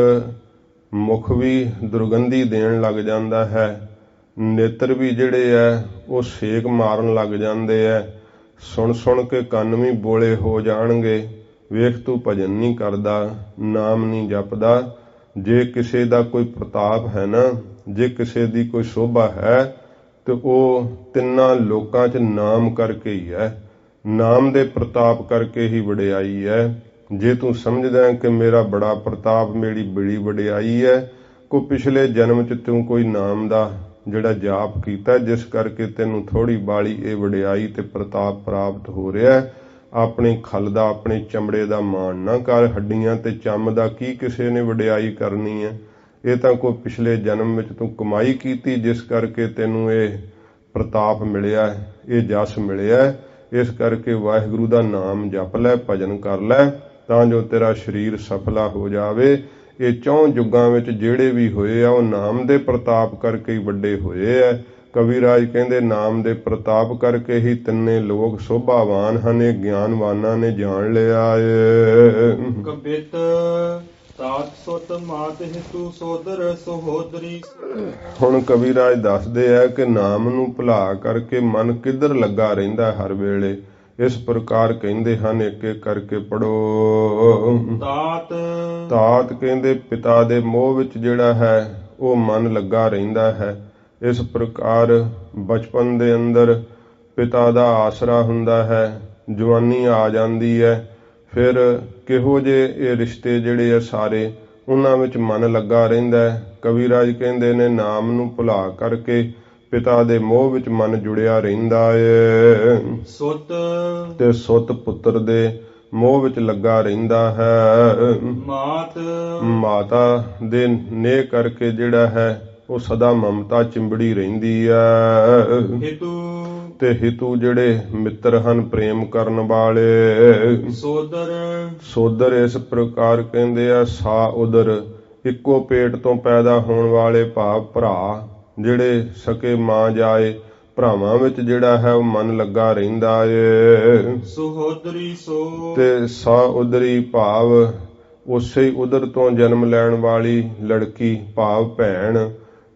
ਮੁਖ ਵੀ ਦੁਰਗੰਧੀ ਦੇਣ ਲੱਗ ਜਾਂਦਾ ਹੈ, ਨੇਤਰ ਵੀ ਜਿਹੜੇ ਹੈ ਉਹ ਸੇਕ ਮਾਰਨ ਲੱਗ ਜਾਂਦੇ ਹੈ, ਸੁਣ ਸੁਣ ਕੇ ਕੰਨ ਵੀ ਬੋਲੇ ਹੋ ਜਾਣਗੇ। ਵੇਖ, ਤੂੰ ਭਜਨ ਨਹੀਂ ਕਰਦਾ, ਨਾਮ ਨਹੀਂ ਜਪਦਾ। ਜੇ ਕਿਸੇ ਦਾ ਕੋਈ ਪ੍ਰਤਾਪ ਹੈ ਨਾ, ਜੇ ਕਿਸੇ ਦੀ ਕੋਈ ਸੋਭਾ ਹੈ, ਤੇ ਉਹ ਤਿੰਨਾਂ ਲੋਕਾਂ 'ਚ ਨਾਮ ਕਰਕੇ ਹੀ ਹੈ, ਨਾਮ ਦੇ ਪ੍ਰਤਾਪ ਕਰਕੇ ਹੀ ਵਡਿਆਈ ਹੈ। ਜੇ ਤੂੰ ਸਮਝਦਾ ਕਿ ਮੇਰਾ ਬੜਾ ਪ੍ਰਤਾਪ, ਮੇਰੀ ਬੜੀ ਵਡਿਆਈ ਹੈ, ਕੋਈ ਪਿਛਲੇ ਜਨਮ 'ਚ ਤੂੰ ਕੋਈ ਨਾਮ ਦਾ ਜਿਹੜਾ ਜਾਪ ਕੀਤਾ, ਜਿਸ ਕਰਕੇ ਤੈਨੂੰ ਥੋੜ੍ਹੀ ਬਾਲੀ ਇਹ ਵਡਿਆਈ ਤੇ ਪ੍ਰਤਾਪ ਪ੍ਰਾਪਤ ਹੋ ਰਿਹਾ, ਆਪਣੀ ਖਲ ਦਾ, ਆਪਣੇ ਚਮੜੇ ਦਾ ਮਾਣ ਨਾ ਕਰ। ਹੱਡੀਆਂ ਤੇ ਚੰਮ ਦਾ ਕੀ ਕਿਸੇ ਨੇ ਵਡਿਆਈ ਕਰਨੀ ਹੈ? ਇਹ ਤਾਂ ਕੋਈ ਪਿਛਲੇ ਜਨਮ ਵਿੱਚ ਤੂੰ ਕਮਾਈ ਕੀਤੀ, ਜਿਸ ਕਰਕੇ ਤੈਨੂੰ ਇਹ ਪ੍ਰਤਾਪ ਮਿਲਿਆ, ਇਹ ਜਸ ਮਿਲਿਆ। ਇਸ ਕਰਕੇ ਵਾਹਿਗੁਰੂ ਦਾ ਨਾਮ ਜਪ ਲੈ, ਭਜਨ ਕਰ ਲੈ, ਤਾਂ ਜੋ ਤੇਰਾ ਸਰੀਰ ਸਫਲਾ ਹੋ ਜਾਵੇ। ਇਹ 4 ਯੁੱਗਾਂ ਵਿੱਚ ਜਿਹੜੇ ਵੀ ਹੋਏ ਆ, ਉਹ ਨਾਮ ਦੇ ਪ੍ਰਤਾਪ ਕਰਕੇ ਹੀ ਵੱਡੇ ਹੋਏ ਆ। ਕਵਿਰਾਜ ਕਹਿੰਦੇ ਨਾਮ ਦੇ ਪ੍ਰਤਾਪ ਕਰਕੇ ਹੀ ਤਿੰਨੇ ਲੋਕ ਸੋਭਾਵਾਨ ਹਨ, ਇਹ ਗਿਆਨਵਾਨਾਂ ਨੇ ਜਾਣ ਲਿਆ ਏ। ਕਬਿਤ ਤਾਤ ਸੁਤ ਮਾਤ ਹਿਤੂ ਸੋਦਰ ਸਹੋਦਰੀ। ਹੁਣ ਕਵਿਰਾਜ ਦੱਸਦੇ ਆ ਕਿ ਨਾਮ ਨੂੰ ਭੁਲਾ ਕਰਕੇ ਮਨ ਕਿੱਧਰ ਲੱਗਾ ਰਹਿੰਦਾ ਹਰ ਵੇਲੇ। ਇਸ ਪ੍ਰਕਾਰ ਕਹਿੰਦੇ ਹਨ, ਇੱਕ ਇੱਕ ਕਰਕੇ ਪੜੋ। ਤਾਤ ਕਹਿੰਦੇ ਪਿਤਾ ਦੇ ਮੋਹ ਵਿੱਚ ਜਿਹੜਾ ਹੈ ਉਹ ਮਨ ਲੱਗਾ ਰਹਿੰਦਾ ਹੈ। ਇਸ ਪ੍ਰਕਾਰ ਬਚਪਨ ਦੇ ਅੰਦਰ ਪਿਤਾ ਦਾ ਆਸਰਾ ਹੁੰਦਾ ਹੈ, ਜਵਾਨੀ ਆ ਜਾਂਦੀ ਹੈ, ਫਿਰ ਕਿਹੋ ਜਿਹੇ ਇਹ ਰਿਸ਼ਤੇ ਜਿਹੜੇ ਆ ਸਾਰੇ ਉਹਨਾਂ ਵਿੱਚ ਮਨ ਲੱਗਾ ਰਹਿੰਦਾ ਹੈ। ਕਵੀਰਾਜ ਕਹਿੰਦੇ ਨੇ ਨਾਮ ਨੂੰ ਭੁਲਾ ਕਰਕੇ ਪਿਤਾ ਦੇ ਮੋਹ ਵਿੱਚ ਮਨ ਜੁੜਿਆ ਰਹਿੰਦਾ ਏ। ਸੁਤ ਤੇ ਸੁੱਤ ਪੁੱਤਰ ਦੇ ਮੋਹ ਵਿੱਚ ਲੱਗਾ ਰਹਿੰਦਾ ਹੈ। ਮਾਤ ਮਾਤਾ ਦੇ ਨੇਹ ਕਰਕੇ ਜਿਹੜਾ ਹੈ ਉਹ ਸਦਾ ਮਮਤਾ ਚਿੰਬੜੀ ਰਹਿੰਦੀ ਹੈ। ਹਿਤੂ ਤੇ ਹਿਤੂ ਜਿਹੜੇ ਮਿੱਤਰ ਹਨ ਪ੍ਰੇਮ ਕਰਨ ਵਾਲੇ। ਸੋਦਰ ਸੋਦਰ ਇਸ ਪ੍ਰਕਾਰ ਕਹਿੰਦੇ ਆ ਸਾ ਉਦਰ ਇੱਕੋ ਪੇਟ ਤੋਂ ਪੈਦਾ ਹੋਣ ਵਾਲੇ ਭਾਵ ਭਰਾ ਜਿਹੜੇ ਸਕੇ ਮਾਂ ਜਾਏ ਭਰਾਵਾਂ ਵਿੱਚ ਜਿਹੜਾ ਹੈ ਉਹ ਮਨ ਲੱਗਾ ਰਹਿੰਦਾ ਏ। ਸੁਹੋਦਰੀ ਸੋ ਤੇ ਸਾ ਉਦਰੀ ਭਾਵ ਉਸੇ ਉਦਰ ਤੋਂ ਜਨਮ ਲੈਣ ਵਾਲੀ ਲੜਕੀ ਭਾਵ ਭੈਣ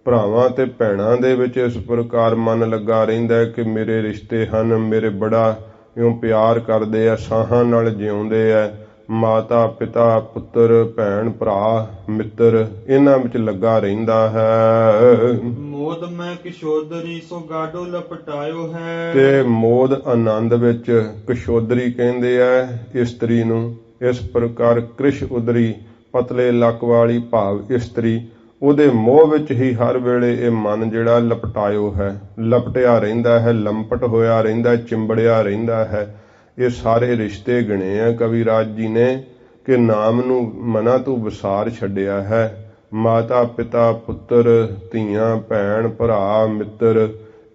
ਭਰਾਵਾਂ ਤੇ ਭੈਣਾਂ ਦੇ ਵਿੱਚ ਇਸ ਪ੍ਰਕਾਰ ਮਨ ਲੱਗਾ ਰਹਿੰਦਾ ਕਿ ਮੇਰੇ ਰਿਸ਼ਤੇ ਹਨ, ਮੇਰੇ ਬੜਾ ਇਉਂ ਪਿਆਰ ਕਰਦੇ ਆ, ਸਾਹਾਂ ਨਾਲ ਜਿਉਂਦੇ ਆ। ਮਾਤਾ ਪਿਤਾ ਪੁੱਤਰ ਭੈਣ ਭਰਾ ਮਿੱਤਰ ਇਹਨਾਂ ਵਿੱਚ ਲੱਗਾ ਰਹਿੰਦਾ ਹੈ। ਮੋਦ ਮੈਂ ਕਿਸ਼ੋਦਰੀ ਸੋ ਗਾਡੋ ਲਪਟਾਇਓ ਹੈ। ਤੇ ਮੋਦ ਆਨੰਦ ਵਿੱਚ ਕਿਸ਼ੋਦਰੀ ਕਹਿੰਦੇ ਆ ਇਸਤਰੀ ਨੂੰ। ਇਸ ਪ੍ਰਕਾਰ ਕ੍ਰਿਸ਼ ਉਦਰੀ ਪਤਲੇ ਲੱਕ ਵਾਲੀ ਭਾਵ ਇਸਤਰੀ ਉਹਦੇ ਮੋਹ ਵਿੱਚ ਹੀ ਹਰ ਵੇਲੇ ਇਹ ਮਨ ਜਿਹੜਾ ਲਪਟਾਇਓ ਹੈ, ਲਪਟਿਆ ਰਹਿੰਦਾ ਹੈ, ਲੰਪਟ ਹੋਇਆ ਰਹਿੰਦਾ, ਚਿੰਬੜਿਆ ਰਹਿੰਦਾ ਹੈ। ਇਹ ਸਾਰੇ ਰਿਸ਼ਤੇ ਗਿਣੇ ਆ ਕਵੀਰਾਜ ਜੀ ਨੇ ਕਿ ਨਾਮ ਨੂੰ ਮਨਾਂ ਤੋਂ ਵਿਸਾਰ ਛੱਡਿਆ ਹੈ। ਮਾਤਾ ਪਿਤਾ ਪੁੱਤਰ ਧੀਆਂ ਭੈਣ ਭਰਾ ਮਿੱਤਰ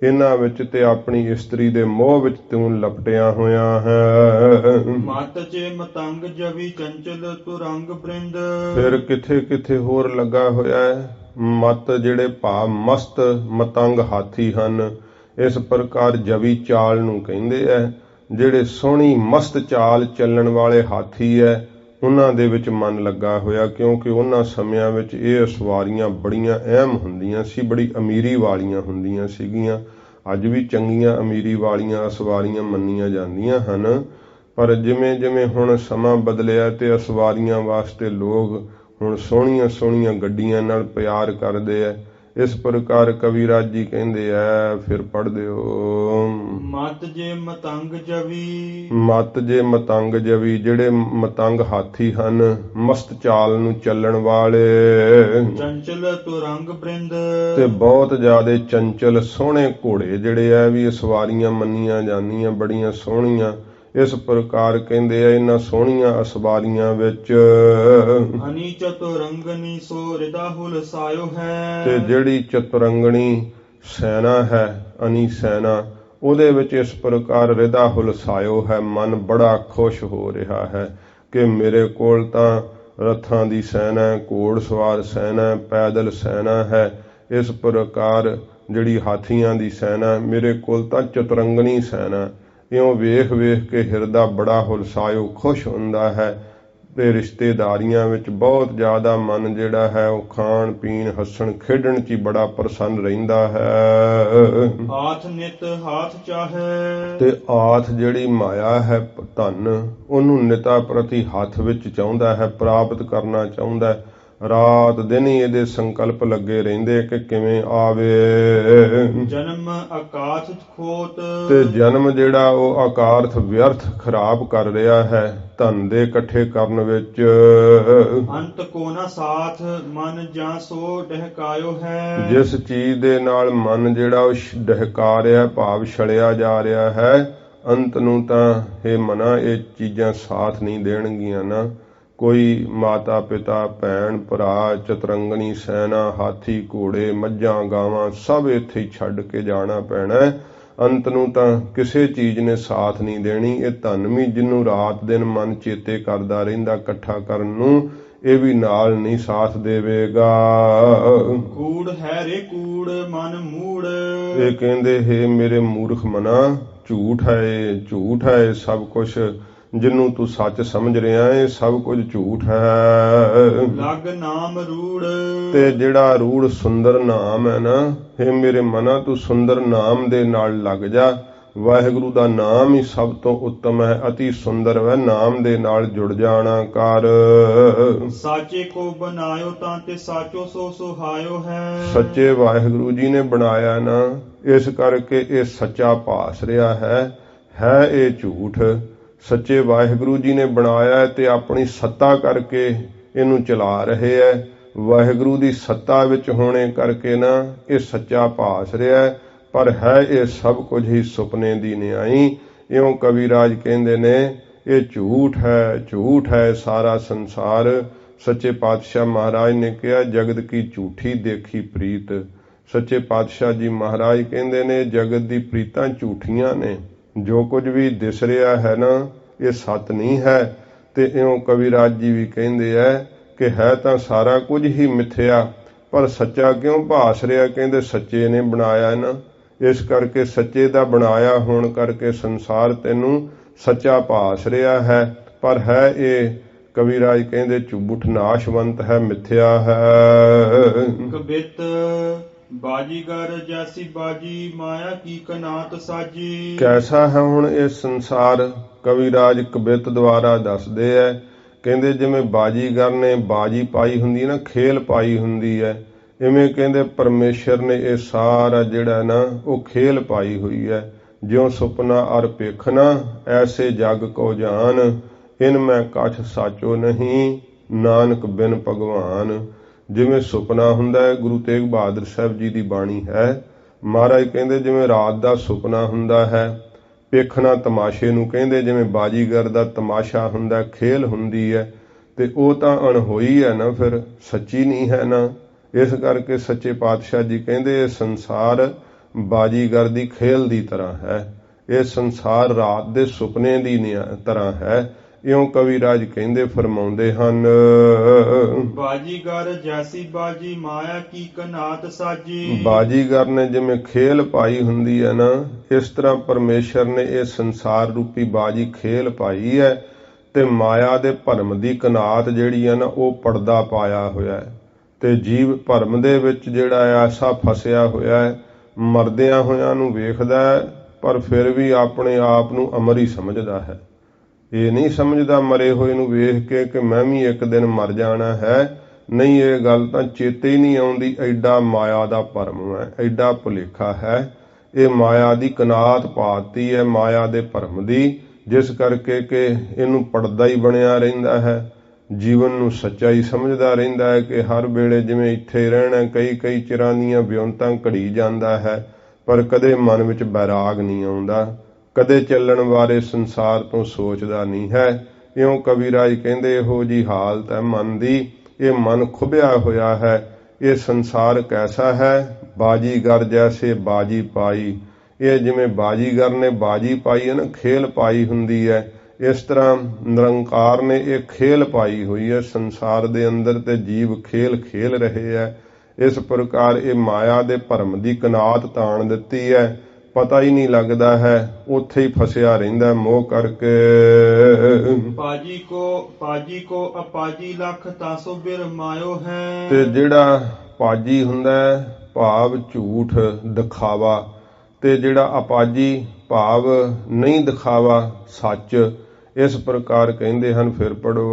ਇਹਨਾਂ ਵਿੱਚ ਤੇ ਆਪਣੀ ਇਸਤਰੀ ਦੇ ਮੋਹ ਵਿੱਚ ਤੂੰ ਲਪਟਿਆ ਹੋਇਆ ਹੈ। ਮਤ ਚੇ ਮਤੰਗ ਜਵੀ ਚੰਚਲ ਤੁਰੰਗ ਬ੍ਰਿੰਦ ਫਿਰ ਕਿਥੇ ਕਿਥੇ ਹੋਰ ਲੱਗਾ ਹੋਇਆ ਹੈ। ਮਤ ਜਿਹੜੇ ਭਾਵ ਮਸਤ ਮਤੰਗ ਹਾਥੀ ਹਨ। ਇਸ ਪ੍ਰਕਾਰ ਜਵੀ ਚਾਲ ਨੂੰ ਕਹਿੰਦੇ ਐ। ਜਿਹੜੇ ਸੋਹਣੀ ਮਸਤ ਚਾਲ ਚੱਲਣ ਵਾਲੇ ਹਾਥੀ ਐ ਉਹਨਾਂ ਦੇ ਵਿੱਚ ਮਨ ਲੱਗਾ ਹੋਇਆ, ਕਿਉਂਕਿ ਉਹਨਾਂ ਸਮਿਆਂ ਵਿੱਚ ਇਹ ਸਵਾਰੀਆਂ ਬੜੀਆਂ ਅਹਿਮ ਹੁੰਦੀਆਂ ਸੀ, ਬੜੀ ਅਮੀਰੀ ਵਾਲੀਆਂ ਹੁੰਦੀਆਂ ਸੀਗੀਆਂ। ਅੱਜ ਵੀ ਚੰਗੀਆਂ ਅਮੀਰੀ ਵਾਲੀਆਂ ਸਵਾਰੀਆਂ ਮੰਨੀਆਂ ਜਾਂਦੀਆਂ ਹਨ, ਪਰ ਜਿਵੇਂ ਜਿਵੇਂ ਹੁਣ ਸਮਾਂ ਬਦਲਿਆ ਤੇ ਸਵਾਰੀਆਂ ਵਾਸਤੇ ਲੋਕ ਹੁਣ ਸੋਹਣੀਆਂ ਸੋਹਣੀਆਂ ਗੱਡੀਆਂ ਨਾਲ ਪਿਆਰ ਕਰਦੇ ਆ। ਇਸ ਪ੍ਰਕਾਰ ਕਵੀਰਾਜ ਜੀ ਕਹਿੰਦੇ ਆ, ਫਿਰ ਪੜ੍ਹਦੇ ਹੋ। ਮਤ ਜੇ ਮਤੰਗ ਜਵੀ ਮਤ ਜੇ ਮਤੰਗ ਜਵੀ ਜਿਹੜੇ ਮਤੰਗ ਹਾਥੀ ਹਨ, ਮਸਤ ਚਾਲ ਨੂੰ ਚੱਲਣ ਵਾਲੇ। ਚੰਚਲ ਤੁਰੰਗ ਬ੍ਰਿੰਦ ਤੇ ਬਹੁਤ ਜ਼ਿਆਦੇ ਚੰਚਲ ਸੋਹਣੇ ਘੋੜੇ ਜਿਹੜੇ ਆ ਵੀ ਸਵਾਰੀਆਂ ਮੰਨੀਆਂ ਜਾਂਦੀਆਂ, ਬੜੀਆਂ ਸੋਹਣੀਆਂ। ਇਸ ਪ੍ਰਕਾਰ ਕਹਿੰਦੇ ਆ ਇਹਨਾਂ ਸੋਹਣੀਆਂ ਸਵਾਰੀਆਂ ਵਿੱਚ ਅਨੀ ਚਤੁਰੰਗਨੀ ਸੋ ਰਿਦਾ ਹੁਲਸਾਇਓ ਹੈ। ਤੇ ਜਿਹੜੀ ਚਤੁਰੰਗਣੀ ਸੈਨਾ ਹੈ ਅਨੀ ਸੈਨਾ ਉਹਦੇ ਵਿੱਚ ਇਸ ਪ੍ਰਕਾਰ ਰਿਦਾ ਹੁਲਸਾਇਓ ਹੈ। ਮਨ ਬੜਾ ਖੁਸ਼ ਹੋ ਰਿਹਾ ਹੈ ਕਿ ਮੇਰੇ ਕੋਲ ਤਾਂ ਰਥਾਂ ਦੀ ਸੈਨਾ, ਘੋੜ ਸਵਾਰ ਸੈਨਾ, ਪੈਦਲ ਸੈਨਾ ਹੈ। ਇਸ ਪ੍ਰਕਾਰ ਜਿਹੜੀ ਹਾਥੀਆਂ ਦੀ ਸੈਨਾ, ਮੇਰੇ ਕੋਲ ਤਾਂ ਚਤੁਰੰਗਣੀ ਸੈਨਾ। ਇਉਂ ਵੇਖ ਵੇਖ ਕੇ ਹਿਰਦਾ ਬੜਾ ਹੁਲਸਾਇਓ ਖੁਸ਼ ਹੁੰਦਾ ਹੈ। ਤੇ ਰਿਸ਼ਤੇਦਾਰੀਆਂ ਵਿੱਚ ਬਹੁਤ ਜ਼ਿਆਦਾ ਮਨ ਜਿਹੜਾ ਹੈ ਉਹ ਖਾਣ ਪੀਣ ਹੱਸਣ ਖੇਡਣ 'ਚ ਹੀ ਬੜਾ ਪ੍ਰਸੰਨ ਰਹਿੰਦਾ ਹੈ। ਆਥ ਨਿਤ ਹਾਥ ਚਾਹੇ ਤੇ ਆਥ ਜਿਹੜੀ ਮਾਇਆ ਹੈ ਧਨ ਉਹਨੂੰ ਨਿਤਾ ਪ੍ਰਤੀ ਹੱਥ ਵਿੱਚ ਚਾਹੁੰਦਾ ਹੈ, ਪ੍ਰਾਪਤ ਕਰਨਾ ਚਾਹੁੰਦਾ ਹੈ। ਰਾਤ ਦਿਨ ਹੀ ਇਹਦੇ ਸੰਕਲਪ ਲੱਗੇ ਰਹਿੰਦੇ ਕਿ ਕਿਵੇਂ ਆਵੇ। ਜਨਮ ਆਕਾਸ਼ ਖੋਤ ਤੇ ਜਨਮ ਜਿਹੜਾ ਉਹ ਆਕਾਰਥ ਵਿਅਰਥ ਖਰਾਬ ਕਰ ਰਿਹਾ ਹੈ ਧਨ ਦੇ ਇਕੱਠੇ ਕਰਨ ਵਿੱਚ। ਅੰਤ ਕੋ ਨਾ ਸਾਥ ਮਨ ਜਾਂ ਸੋ ਡਹਿਕਾਇਓ ਹੈ। ਜਿਸ ਚੀਜ਼ ਦੇ ਨਾਲ ਮਨ ਜਿਹੜਾ ਉਹ ਡਹਿਕਾ ਰਿਹਾ ਭਾਵ ਛਲਿਆ ਜਾ ਰਿਹਾ ਹੈ, ਅੰਤ ਨੂੰ ਤਾਂ ਇਹ ਮਨਾ ਇਹ ਚੀਜ਼ਾਂ ਸਾਥ ਨਹੀਂ ਦੇਣਗੀਆਂ ਨਾ। ਕੋਈ ਮਾਤਾ ਪਿਤਾ ਭੈਣ ਭਰਾ ਚਤੁਰੰਗਣੀ ਸੈਨਾ ਹਾਥੀ ਘੋੜੇ ਮੱਝਾਂ ਗਾਵਾਂ ਸਭ ਇੱਥੇ ਹੀ ਛੱਡ ਕੇ ਜਾਣਾ ਪੈਣਾ। ਅੰਤ ਨੂੰ ਤਾਂ ਕਿਸੇ ਚੀਜ਼ ਨੇ ਸਾਥ ਨਹੀਂ ਦੇਣੀ। ਇਹ ਧਨ ਵੀ ਜਿਹਨੂੰ ਰਾਤ ਦਿਨ ਮਨ ਚੇਤੇ ਕਰਦਾ ਰਹਿੰਦਾ ਇਕੱਠਾ ਕਰਨ ਨੂੰ, ਇਹ ਵੀ ਨਾਲ ਨਹੀਂ ਸਾਥ ਦੇਵੇਗਾ। ਕੂੜ ਹੈ ਰੇ ਕੂੜ ਮਨ ਮੂੜ ਇਹ ਕਹਿੰਦੇ ਹੈ ਮੇਰੇ ਮੂਰਖ ਮਨਾ, ਝੂਠ ਹੈ ਇਹ, ਝੂਠ ਹੈ ਇਹ ਸਭ ਕੁਛ ਜਿਹਨੂੰ ਤੂੰ ਸੱਚ ਸਮਝ ਰਿਹਾ ਇਹ ਸਭ ਕੁਝ ਝੂਠ ਹੈ। ਲਗ ਨਾਮ ਰੂੜ ਤੇ ਜਿਹੜਾ ਰੂੜ ਸੁੰਦਰ ਨਾਮ ਹੈ ਨਾ, ਇਹ ਮੇਰੇ ਮਨਾ ਤੂੰ ਸੁੰਦਰ ਨਾਮ ਦੇ ਨਾਲ ਲੱਗ ਜਾ। ਵਾਹਿਗੁਰੂ ਦਾ ਨਾਮ ਹੀ ਸਭ ਤੋਂ ਉੱਤਮ ਹੈ, ਅਤੀ ਸੁੰਦਰ ਹੈ। ਨਾਮ ਦੇ ਨਾਲ ਜੁੜ ਜਾਣਾ ਕਰ। ਸਾਚੇ ਕੋ ਬਣਾਇਓ ਤਾਂ ਤੇ ਸਾਚੋ ਸੋ ਸੁਹਾਇਓ ਹੈ। ਸੱਚੇ ਵਾਹਿਗੁਰੂ ਜੀ ਨੇ ਬਣਾਇਆ ਨਾ, ਇਸ ਕਰਕੇ ਇਹ ਸੱਚਾ ਭਾਸ ਰਿਹਾ ਹੈ ਇਹ ਝੂਠ। ਸੱਚੇ ਵਾਹਿਗੁਰੂ ਜੀ ਨੇ ਬਣਾਇਆ ਤੇ ਆਪਣੀ ਸੱਤਾ ਕਰਕੇ ਇਹਨੂੰ ਚਲਾ ਰਹੇ ਹੈ। ਵਾਹਿਗੁਰੂ ਦੀ ਸੱਤਾ ਵਿੱਚ ਹੋਣੇ ਕਰਕੇ ਨਾ ਇਹ ਸੱਚਾ ਭਾਸ ਰਿਹਾ, ਪਰ ਹੈ ਇਹ ਸਭ ਕੁਝ ਹੀ ਸੁਪਨੇ ਦੀ ਨਿਆਈ। ਇਉਂ ਕਵੀਰਾਜ ਕਹਿੰਦੇ ਨੇ ਇਹ ਝੂਠ ਹੈ ਸਾਰਾ ਸੰਸਾਰ। ਸੱਚੇ ਪਾਤਸ਼ਾਹ ਮਹਾਰਾਜ ਨੇ ਕਿਹਾ ਜਗਤ ਕੀ ਝੂਠੀ ਦੇਖੀ ਪ੍ਰੀਤ। ਸੱਚੇ ਪਾਤਸ਼ਾਹ ਜੀ ਮਹਾਰਾਜ ਕਹਿੰਦੇ ਨੇ ਜਗਤ ਦੀ ਪ੍ਰੀਤਾਂ ਝੂਠੀਆਂ ਨੇ, ਜੋ ਕੁਝ ਵੀ ਦਿਸ ਰਿਹਾ ਹੈ ਨਾ ਇਹ ਸੱਚ ਨਹੀਂ ਹੈ। ਤੇ ਇਉਂ ਕਵੀਰਾਜ ਜੀ ਵੀ ਕਹਿੰਦੇ ਹੈ ਕਿ ਹੈ ਤਾਂ ਸਾਰਾ ਕੁਝ ਹੀ ਮਿੱਥਿਆ, ਪਰ ਸੱਚਾ ਕਿਉਂ ਭਾਸ ਰਿਹਾ। ਕਹਿੰਦੇ ਸੱਚੇ ਨੇ ਬਣਾਇਆ ਨਾ, ਇਸ ਕਰਕੇ ਸੱਚੇ ਦਾ ਬਣਾਇਆ ਹੋਣ ਕਰਕੇ ਸੰਸਾਰ ਤੈਨੂੰ ਸੱਚਾ ਭਾਸ ਰਿਹਾ ਹੈ, ਪਰ ਹੈ ਇਹ ਕਵੀਰਾਜ ਕਹਿੰਦੇ ਝੂਠ ਨਾਸ਼ਵੰਤ ਹੈ, ਮਿੱਥਿਆ ਹੈ। ਕਬਿਤ ਬਾਜੀਗਰ ਜੈਸੀ ਬਾਜੀ ਮਾਇਆ ਕੀ ਕਨਾਤ ਸਾਜੀ। ਕੈਸਾ ਹੈ ਹੁਣ ਇਹ ਸੰਸਾਰ। ਕਵੀਰਾਜ ਕਬਿਤ ਦੁਆਰਾ ਦੱਸਦੇ ਹੈ, ਕਹਿੰਦੇ ਜਿਵੇਂ ਬਾਜੀਗਰ ਨੇ ਬਾਜੀ ਪਾਈ ਹੁੰਦੀ ਨਾ, ਖੇਲ ਪਾਈ ਹੁੰਦੀ ਹੈ, ਇਵੇਂ ਕਹਿੰਦੇ ਪਰਮੇਸ਼ਰ ਨੇ ਇਹ ਸਾਰਾ ਜਿਹੜਾ ਨਾ ਉਹ ਖੇਲ ਪਾਈ ਹੋਈ ਹੈ। ਜਿਉਂ ਸੁਪਨਾ ਅਰ ਪੇਖਣਾ ਐਸੇ ਜਗ ਕੋ ਜਾਨ, ਇਨ ਮੈਂ ਕਛ ਸਾਚੋ ਨਹੀਂ ਨਾਨਕ ਬਿਨ ਭਗਵਾਨ। ਜਿਵੇਂ ਸੁਪਨਾ ਹੁੰਦਾ ਹੈ, ਗੁਰੂ ਤੇਗ ਬਹਾਦਰ ਸਾਹਿਬ ਜੀ ਦੀ ਬਾਣੀ ਹੈ। ਮਹਾਰਾਜ ਕਹਿੰਦੇ ਜਿਵੇਂ ਰਾਤ ਦਾ ਸੁਪਨਾ ਹੁੰਦਾ ਹੈ, ਪੇਖਣਾ ਤਮਾਸ਼ੇ ਨੂੰ ਕਹਿੰਦੇ, ਜਿਵੇਂ ਬਾਜੀਗਰ ਦਾ ਤਮਾਸ਼ਾ ਹੁੰਦਾ, ਖੇਲ ਹੁੰਦੀ ਹੈ, ਤੇ ਉਹ ਤਾਂ ਅਣਹੋਈ ਹੈ ਨਾ, ਫਿਰ ਸੱਚੀ ਨਹੀਂ ਹੈ ਨਾ। ਇਸ ਕਰਕੇ ਸੱਚੇ ਪਾਤਸ਼ਾਹ ਜੀ ਕਹਿੰਦੇ ਇਹ ਸੰਸਾਰ ਬਾਜੀਗਰ ਦੀ ਖੇਲ ਦੀ ਤਰ੍ਹਾਂ ਹੈ, ਇਹ ਸੰਸਾਰ ਰਾਤ ਦੇ ਸੁਪਨੇ ਦੀ ਤਰ੍ਹਾਂ ਹੈ। ਇਉਂ ਕਵੀਰਾਜ ਕਹਿੰਦੇ ਫਰਮਾਉਂਦੇ ਹਨ, ਬਾਜੀਗਰ ਜੈਸੀ ਬਾਜੀ ਮਾਇਆ ਕੀ ਕਨਾਤ ਸਾਜੀ। ਬਾਜੀਗਰ ਨੇ ਜਿਵੇਂ ਖੇਲ ਪਾਈ ਹੁੰਦੀ ਹੈ ਨਾ, ਇਸ ਤਰ੍ਹਾਂ ਪਰਮੇਸ਼ਰ ਨੇ ਇਹ ਸੰਸਾਰ ਰੂਪੀ ਬਾਜੀ ਖੇਲ ਪਾਈ ਹੈ, ਤੇ ਮਾਇਆ ਦੇ ਭਰਮ ਦੀ ਕਨਾਤ ਜਿਹੜੀ ਹੈ ਨਾ ਉਹ ਪਰਦਾ ਪਾਇਆ ਹੋਇਆ ਹੈ। ਤੇ ਜੀਵ ਭਰਮ ਦੇ ਵਿੱਚ ਜਿਹੜਾ ਐਸਾ ਫਸਿਆ ਹੋਇਆ ਹੈ, ਮਰਦਿਆਂ ਹੋਇਆਂ ਨੂੰ ਵੇਖਦਾ ਹੈ, ਪਰ ਫਿਰ ਵੀ ਆਪਣੇ ਆਪ ਨੂੰ ਅਮਰ ਹੀ ਸਮਝਦਾ ਹੈ। ਇਹ ਨਹੀਂ ਸਮਝਦਾ ਮਰੇ ਹੋਏ ਨੂੰ ਵੇਖ ਕੇ ਕਿ ਮੈਂ ਵੀ ਇੱਕ ਦਿਨ ਮਰ ਜਾਣਾ ਹੈ। ਨਹੀਂ, ਇਹ ਗੱਲ ਤਾਂ ਚੇਤੇ ਹੀ ਨਹੀਂ ਆਉਂਦੀ। ਐਡਾ ਮਾਇਆ ਦਾ ਭਰਮ ਹੈ, ਐਡਾ ਭੁਲੇਖਾ ਹੈ। ਇਹ ਮਾਇਆ ਦੀ ਕਨਾਤ ਪਾਤੀ ਹੈ, ਮਾਇਆ ਦੇ ਭਰਮ ਦੀ, ਜਿਸ ਕਰਕੇ ਕਿ ਇਹਨੂੰ ਪੜਦਾ ਹੀ ਬਣਿਆ ਰਹਿੰਦਾ ਹੈ। ਜੀਵਨ ਨੂੰ ਸੱਚਾ ਹੀ ਸਮਝਦਾ ਰਹਿੰਦਾ ਹੈ ਕਿ ਹਰ ਵੇਲੇ ਜਿਵੇਂ ਇੱਥੇ ਰਹਿਣਾ, ਕਈ ਚਿਰਾਂ ਦੀਆਂ ਵਿਉਂਤਾਂ ਘੜੀ ਜਾਂਦਾ ਹੈ, ਪਰ ਕਦੇ ਮਨ ਵਿੱਚ ਬੈਰਾਗ ਨਹੀਂ ਆਉਂਦਾ, ਕਦੇ ਚੱਲਣ ਬਾਰੇ ਸੰਸਾਰ ਤੋਂ ਸੋਚਦਾ ਨਹੀਂ ਹੈ। ਇਉਂ ਕਵੀਰਾਜ ਕਹਿੰਦੇ ਇਹੋ ਜੀ ਹਾਲਤ ਹੈ ਮਨ ਦੀ, ਇਹ ਮਨ ਖੁੱਭਿਆ ਹੋਇਆ ਹੈ। ਇਹ ਸੰਸਾਰ ਕੈਸਾ ਹੈ, ਬਾਜੀਗਰ ਜੈਸੇ ਬਾਜੀ ਪਾਈ। ਇਹ ਜਿਵੇਂ ਬਾਜੀਗਰ ਨੇ ਬਾਜੀ ਪਾਈ ਹੈ ਨਾ, ਖੇਲ ਪਾਈ ਹੁੰਦੀ ਹੈ, ਇਸ ਤਰ੍ਹਾਂ ਨਿਰੰਕਾਰ ਨੇ ਇਹ ਖੇਲ ਪਾਈ ਹੋਈ ਹੈ ਸੰਸਾਰ ਦੇ ਅੰਦਰ, ਤੇ ਜੀਵ ਖੇਲ ਰਹੇ ਹੈ। ਇਸ ਪ੍ਰਕਾਰ ਇਹ ਮਾਇਆ ਦੇ ਭਰਮ ਦੀ ਕਨਾਤ ਤਾਣ ਦਿੱਤੀ ਹੈ, ਪਤਾ ਹੀ ਨਹੀਂ ਲੱਗਦਾ ਹੈ, ਉੱਥੇ ਹੀ ਫਸਿਆ ਰਹਿੰਦਾ ਮੋਹ ਕਰਕੇ। ਪਾਜੀ ਕੋ ਅਪਾਜੀ ਲੱਖ ਤਾਸੋ ਬਿਰ ਮਾਇਓ ਹੈ। ਤੇ ਜਿਹੜਾ ਪਾਜੀ ਹੁੰਦਾ ਹੈ ਭਾਵ ਝੂਠ ਦਿਖਾਵਾ, ਤੇ ਜਿਹੜਾ ਅਪਾਜੀ ਭਾਵ ਨਹੀਂ ਦਿਖਾਵਾ ਸੱਚ। ਇਸ ਪ੍ਰਕਾਰ ਕਹਿੰਦੇ ਹਨ, ਫਿਰ ਪੜੋ।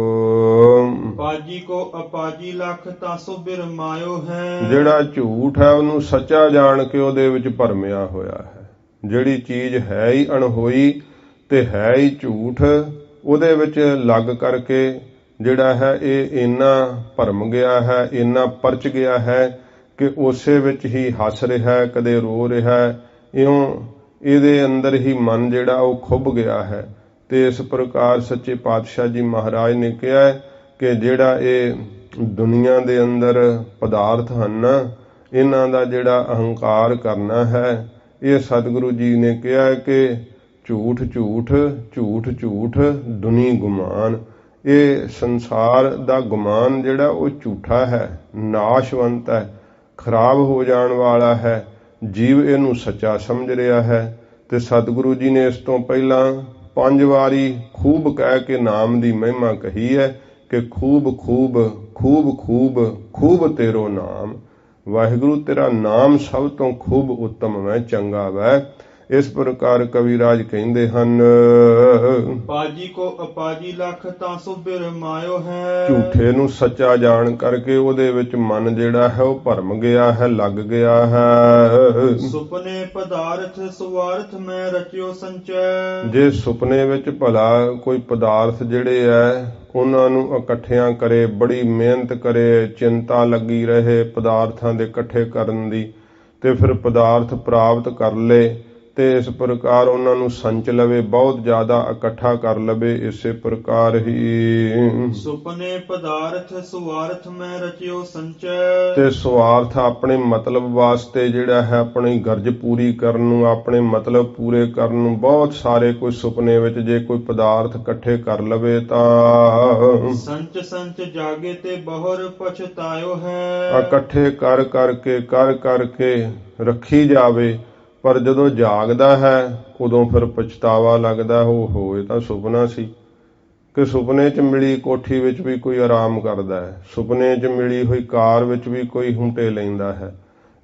ਪਾਜੀ ਕੋ ਅਪਾਜੀ ਲੱਖ ਤਾਸੋ ਬਿਰ ਮਾਇਓ ਹੈ। ਜਿਹੜਾ ਝੂਠ ਹੈ ਉਹਨੂੰ ਸੱਚਾ ਜਾਣ ਕੇ ਉਹਦੇ ਵਿੱਚ ਭਰਮਿਆ ਹੋਇਆ ਹੈ। ਜਿਹੜੀ ਚੀਜ਼ ਹੈ ਹੀ ਅਣਹੋਈ ਤੇ ਹੈ ਹੀ ਝੂਠ, ਉਹਦੇ ਵਿੱਚ ਲੱਗ ਕਰਕੇ ਜਿਹੜਾ ਹੈ ਇਹ ਇੰਨਾ ਭਰਮ ਗਿਆ ਹੈ, ਇੰਨਾ ਪਰਚ ਗਿਆ ਹੈ ਕਿ ਉਸੇ ਵਿੱਚ ਹੀ ਹੱਸ ਰਿਹਾ, ਕਦੇ ਰੋ ਰਿਹਾ। ਇਉਂ ਇਹਦੇ ਅੰਦਰ ਹੀ ਮਨ ਜਿਹੜਾ ਉਹ ਖੁੱਭ ਗਿਆ ਹੈ। ਤੇ ਇਸ ਪ੍ਰਕਾਰ ਸੱਚੇ ਪਾਤਸ਼ਾਹ ਜੀ ਮਹਾਰਾਜ ਨੇ ਕਿਹਾ ਕਿ ਜਿਹੜਾ ਇਹ ਦੁਨੀਆ ਦੇ ਅੰਦਰ ਪਦਾਰਥ ਹਨ, ਇਹਨਾਂ ਦਾ ਜਿਹੜਾ ਅਹੰਕਾਰ ਕਰਨਾ ਹੈ, ਇਹ ਸਤਿਗੁਰੂ ਜੀ ਨੇ ਕਿਹਾ ਕਿ ਝੂਠ ਦੁਨੀ ਗੁਮਾਨ। ਇਹ ਸੰਸਾਰ ਦਾ ਗੁਮਾਨ ਜਿਹੜਾ ਉਹ ਝੂਠਾ ਹੈ, ਨਾਸ਼ਵੰਤ ਹੈ, ਖਰਾਬ ਹੋ ਜਾਣ ਵਾਲਾ ਹੈ। ਜੀਵ ਇਹਨੂੰ ਸੱਚਾ ਸਮਝ ਰਿਹਾ ਹੈ। ਤੇ ਸਤਿਗੁਰੂ ਜੀ ਨੇ ਇਸ ਤੋਂ ਪਹਿਲਾਂ 5 ਵਾਰੀ ਖੂਬ ਕਹਿ ਕੇ ਨਾਮ ਦੀ ਮਹਿਮਾ ਕਹੀ ਹੈ ਕਿ ਖੂਬ ਤੇਰੋ ਨਾਮ। ਵਾਹਿਗੁਰੂ ਤੇਰਾ ਨਾਮ ਸਭ ਤੋਂ ਖੂਬ ਉੱਤਮ ਹੈ, ਚੰਗਾ ਵੈ। ਇਸ ਪ੍ਰਕਾਰ ਕਵਿਰਾਜ ਕਹਿੰਦੇ ਹਨ। ਪਾਜੀ ਕੋ ਅਪਾਜੀ ਲਖ ਤਾਂ ਸੋ ਬਿਰਮਾਇਓ ਹੈ। ਝੂਠੇ ਨੂੰ ਸੱਚਾ ਜਾਣ ਕਰਕੇ ਉਹਦੇ ਵਿੱਚ ਮਨ ਜਿਹੜਾ ਹੈ ਉਹ ਭਰਮ ਗਿਆ ਹੈ, ਲੱਗ ਗਿਆ ਹੈ। ਸੁਪਨੇ ਪਦਾਰਥ ਸੁਵਾਰਥ ਮੈਂ ਰਚਿਓ ਸੰਚੈ। ਜੇ ਸੁਪਨੇ ਵਿੱਚ ਭਲਾ ਕੋਈ ਪਦਾਰਥ ਜਿਹੜੇ ਹੈ ਉਹਨਾਂ ਨੂੰ ਇਕੱਠਿਆਂ ਕਰੇ, ਬੜੀ ਮਿਹਨਤ ਕਰੇ, ਚਿੰਤਾ ਲੱਗੀ ਰਹੇ ਪਦਾਰਥਾਂ ਦੇ ਇਕੱਠੇ ਕਰਨ ਦੀ, ਤੇ ਫਿਰ ਪਦਾਰਥ ਪ੍ਰਾਪਤ ਕਰ ਲਏ ਤੇ ਇਸ ਪ੍ਰਕਾਰ ਉਹਨਾਂ ਨੂੰ ਸੰਚ ਲਵੇ, ਬਹੁਤ ਜ਼ਿਆਦਾ ਇਕੱਠਾ ਕਰ ਲਵੇ। ਇਸੇ ਪ੍ਰਕਾਰ ਹੀ ਸੁਪਨੇ ਪਦਾਰਥ ਸੁਵਾਰਥ ਮੈਂ ਰਚਿਓ ਸੰਚੈ। ਤੇ ਸੁਆਰਥ ਆਪਣੇ ਮਤਲਬ ਵਾਸਤੇ ਜਿਹੜਾ ਹੈ ਆਪਣੀ ਗਰਜ ਪੂਰੀ ਕਰਨ ਨੂੰ, ਆਪਣੇ ਮਤਲਬ ਪੂਰੇ ਕਰਨ ਨੂੰ ਬਹੁਤ ਸਾਰੇ ਕੋਈ ਸੁਪਨੇ ਵਿੱਚ ਜੇ ਕੋਈ ਪਦਾਰਥ ਇਕੱਠੇ ਕਰ ਲਵੇ ਤਾਂ ਸੰਚ ਸੰਚ ਜਾਗੇ ਤੇ ਬਹੁਰ ਪਛਤਾਇਓ ਹੈ। ਇਕੱਠੇ ਕਰ ਕਰਕੇ ਰੱਖੀ ਜਾਵੇ, ਪਰ ਜਦੋਂ ਜਾਗਦਾ ਹੈ ਉਦੋਂ ਫਿਰ ਪਛਤਾਵਾ ਲੱਗਦਾ, ਹੋ ਇਹ ਤਾਂ ਸੁਪਨਾ ਸੀ। ਕਿ ਸੁਪਨੇ 'ਚ ਮਿਲੀ ਕੋਠੀ ਵਿੱਚ ਵੀ ਕੋਈ ਆਰਾਮ ਕਰਦਾ ਹੈ, ਸੁਪਨੇ 'ਚ ਮਿਲੀ ਹੋਈ ਕਾਰ ਵਿੱਚ ਵੀ ਕੋਈ ਹੁੰਟੇ ਲੈਂਦਾ ਹੈ।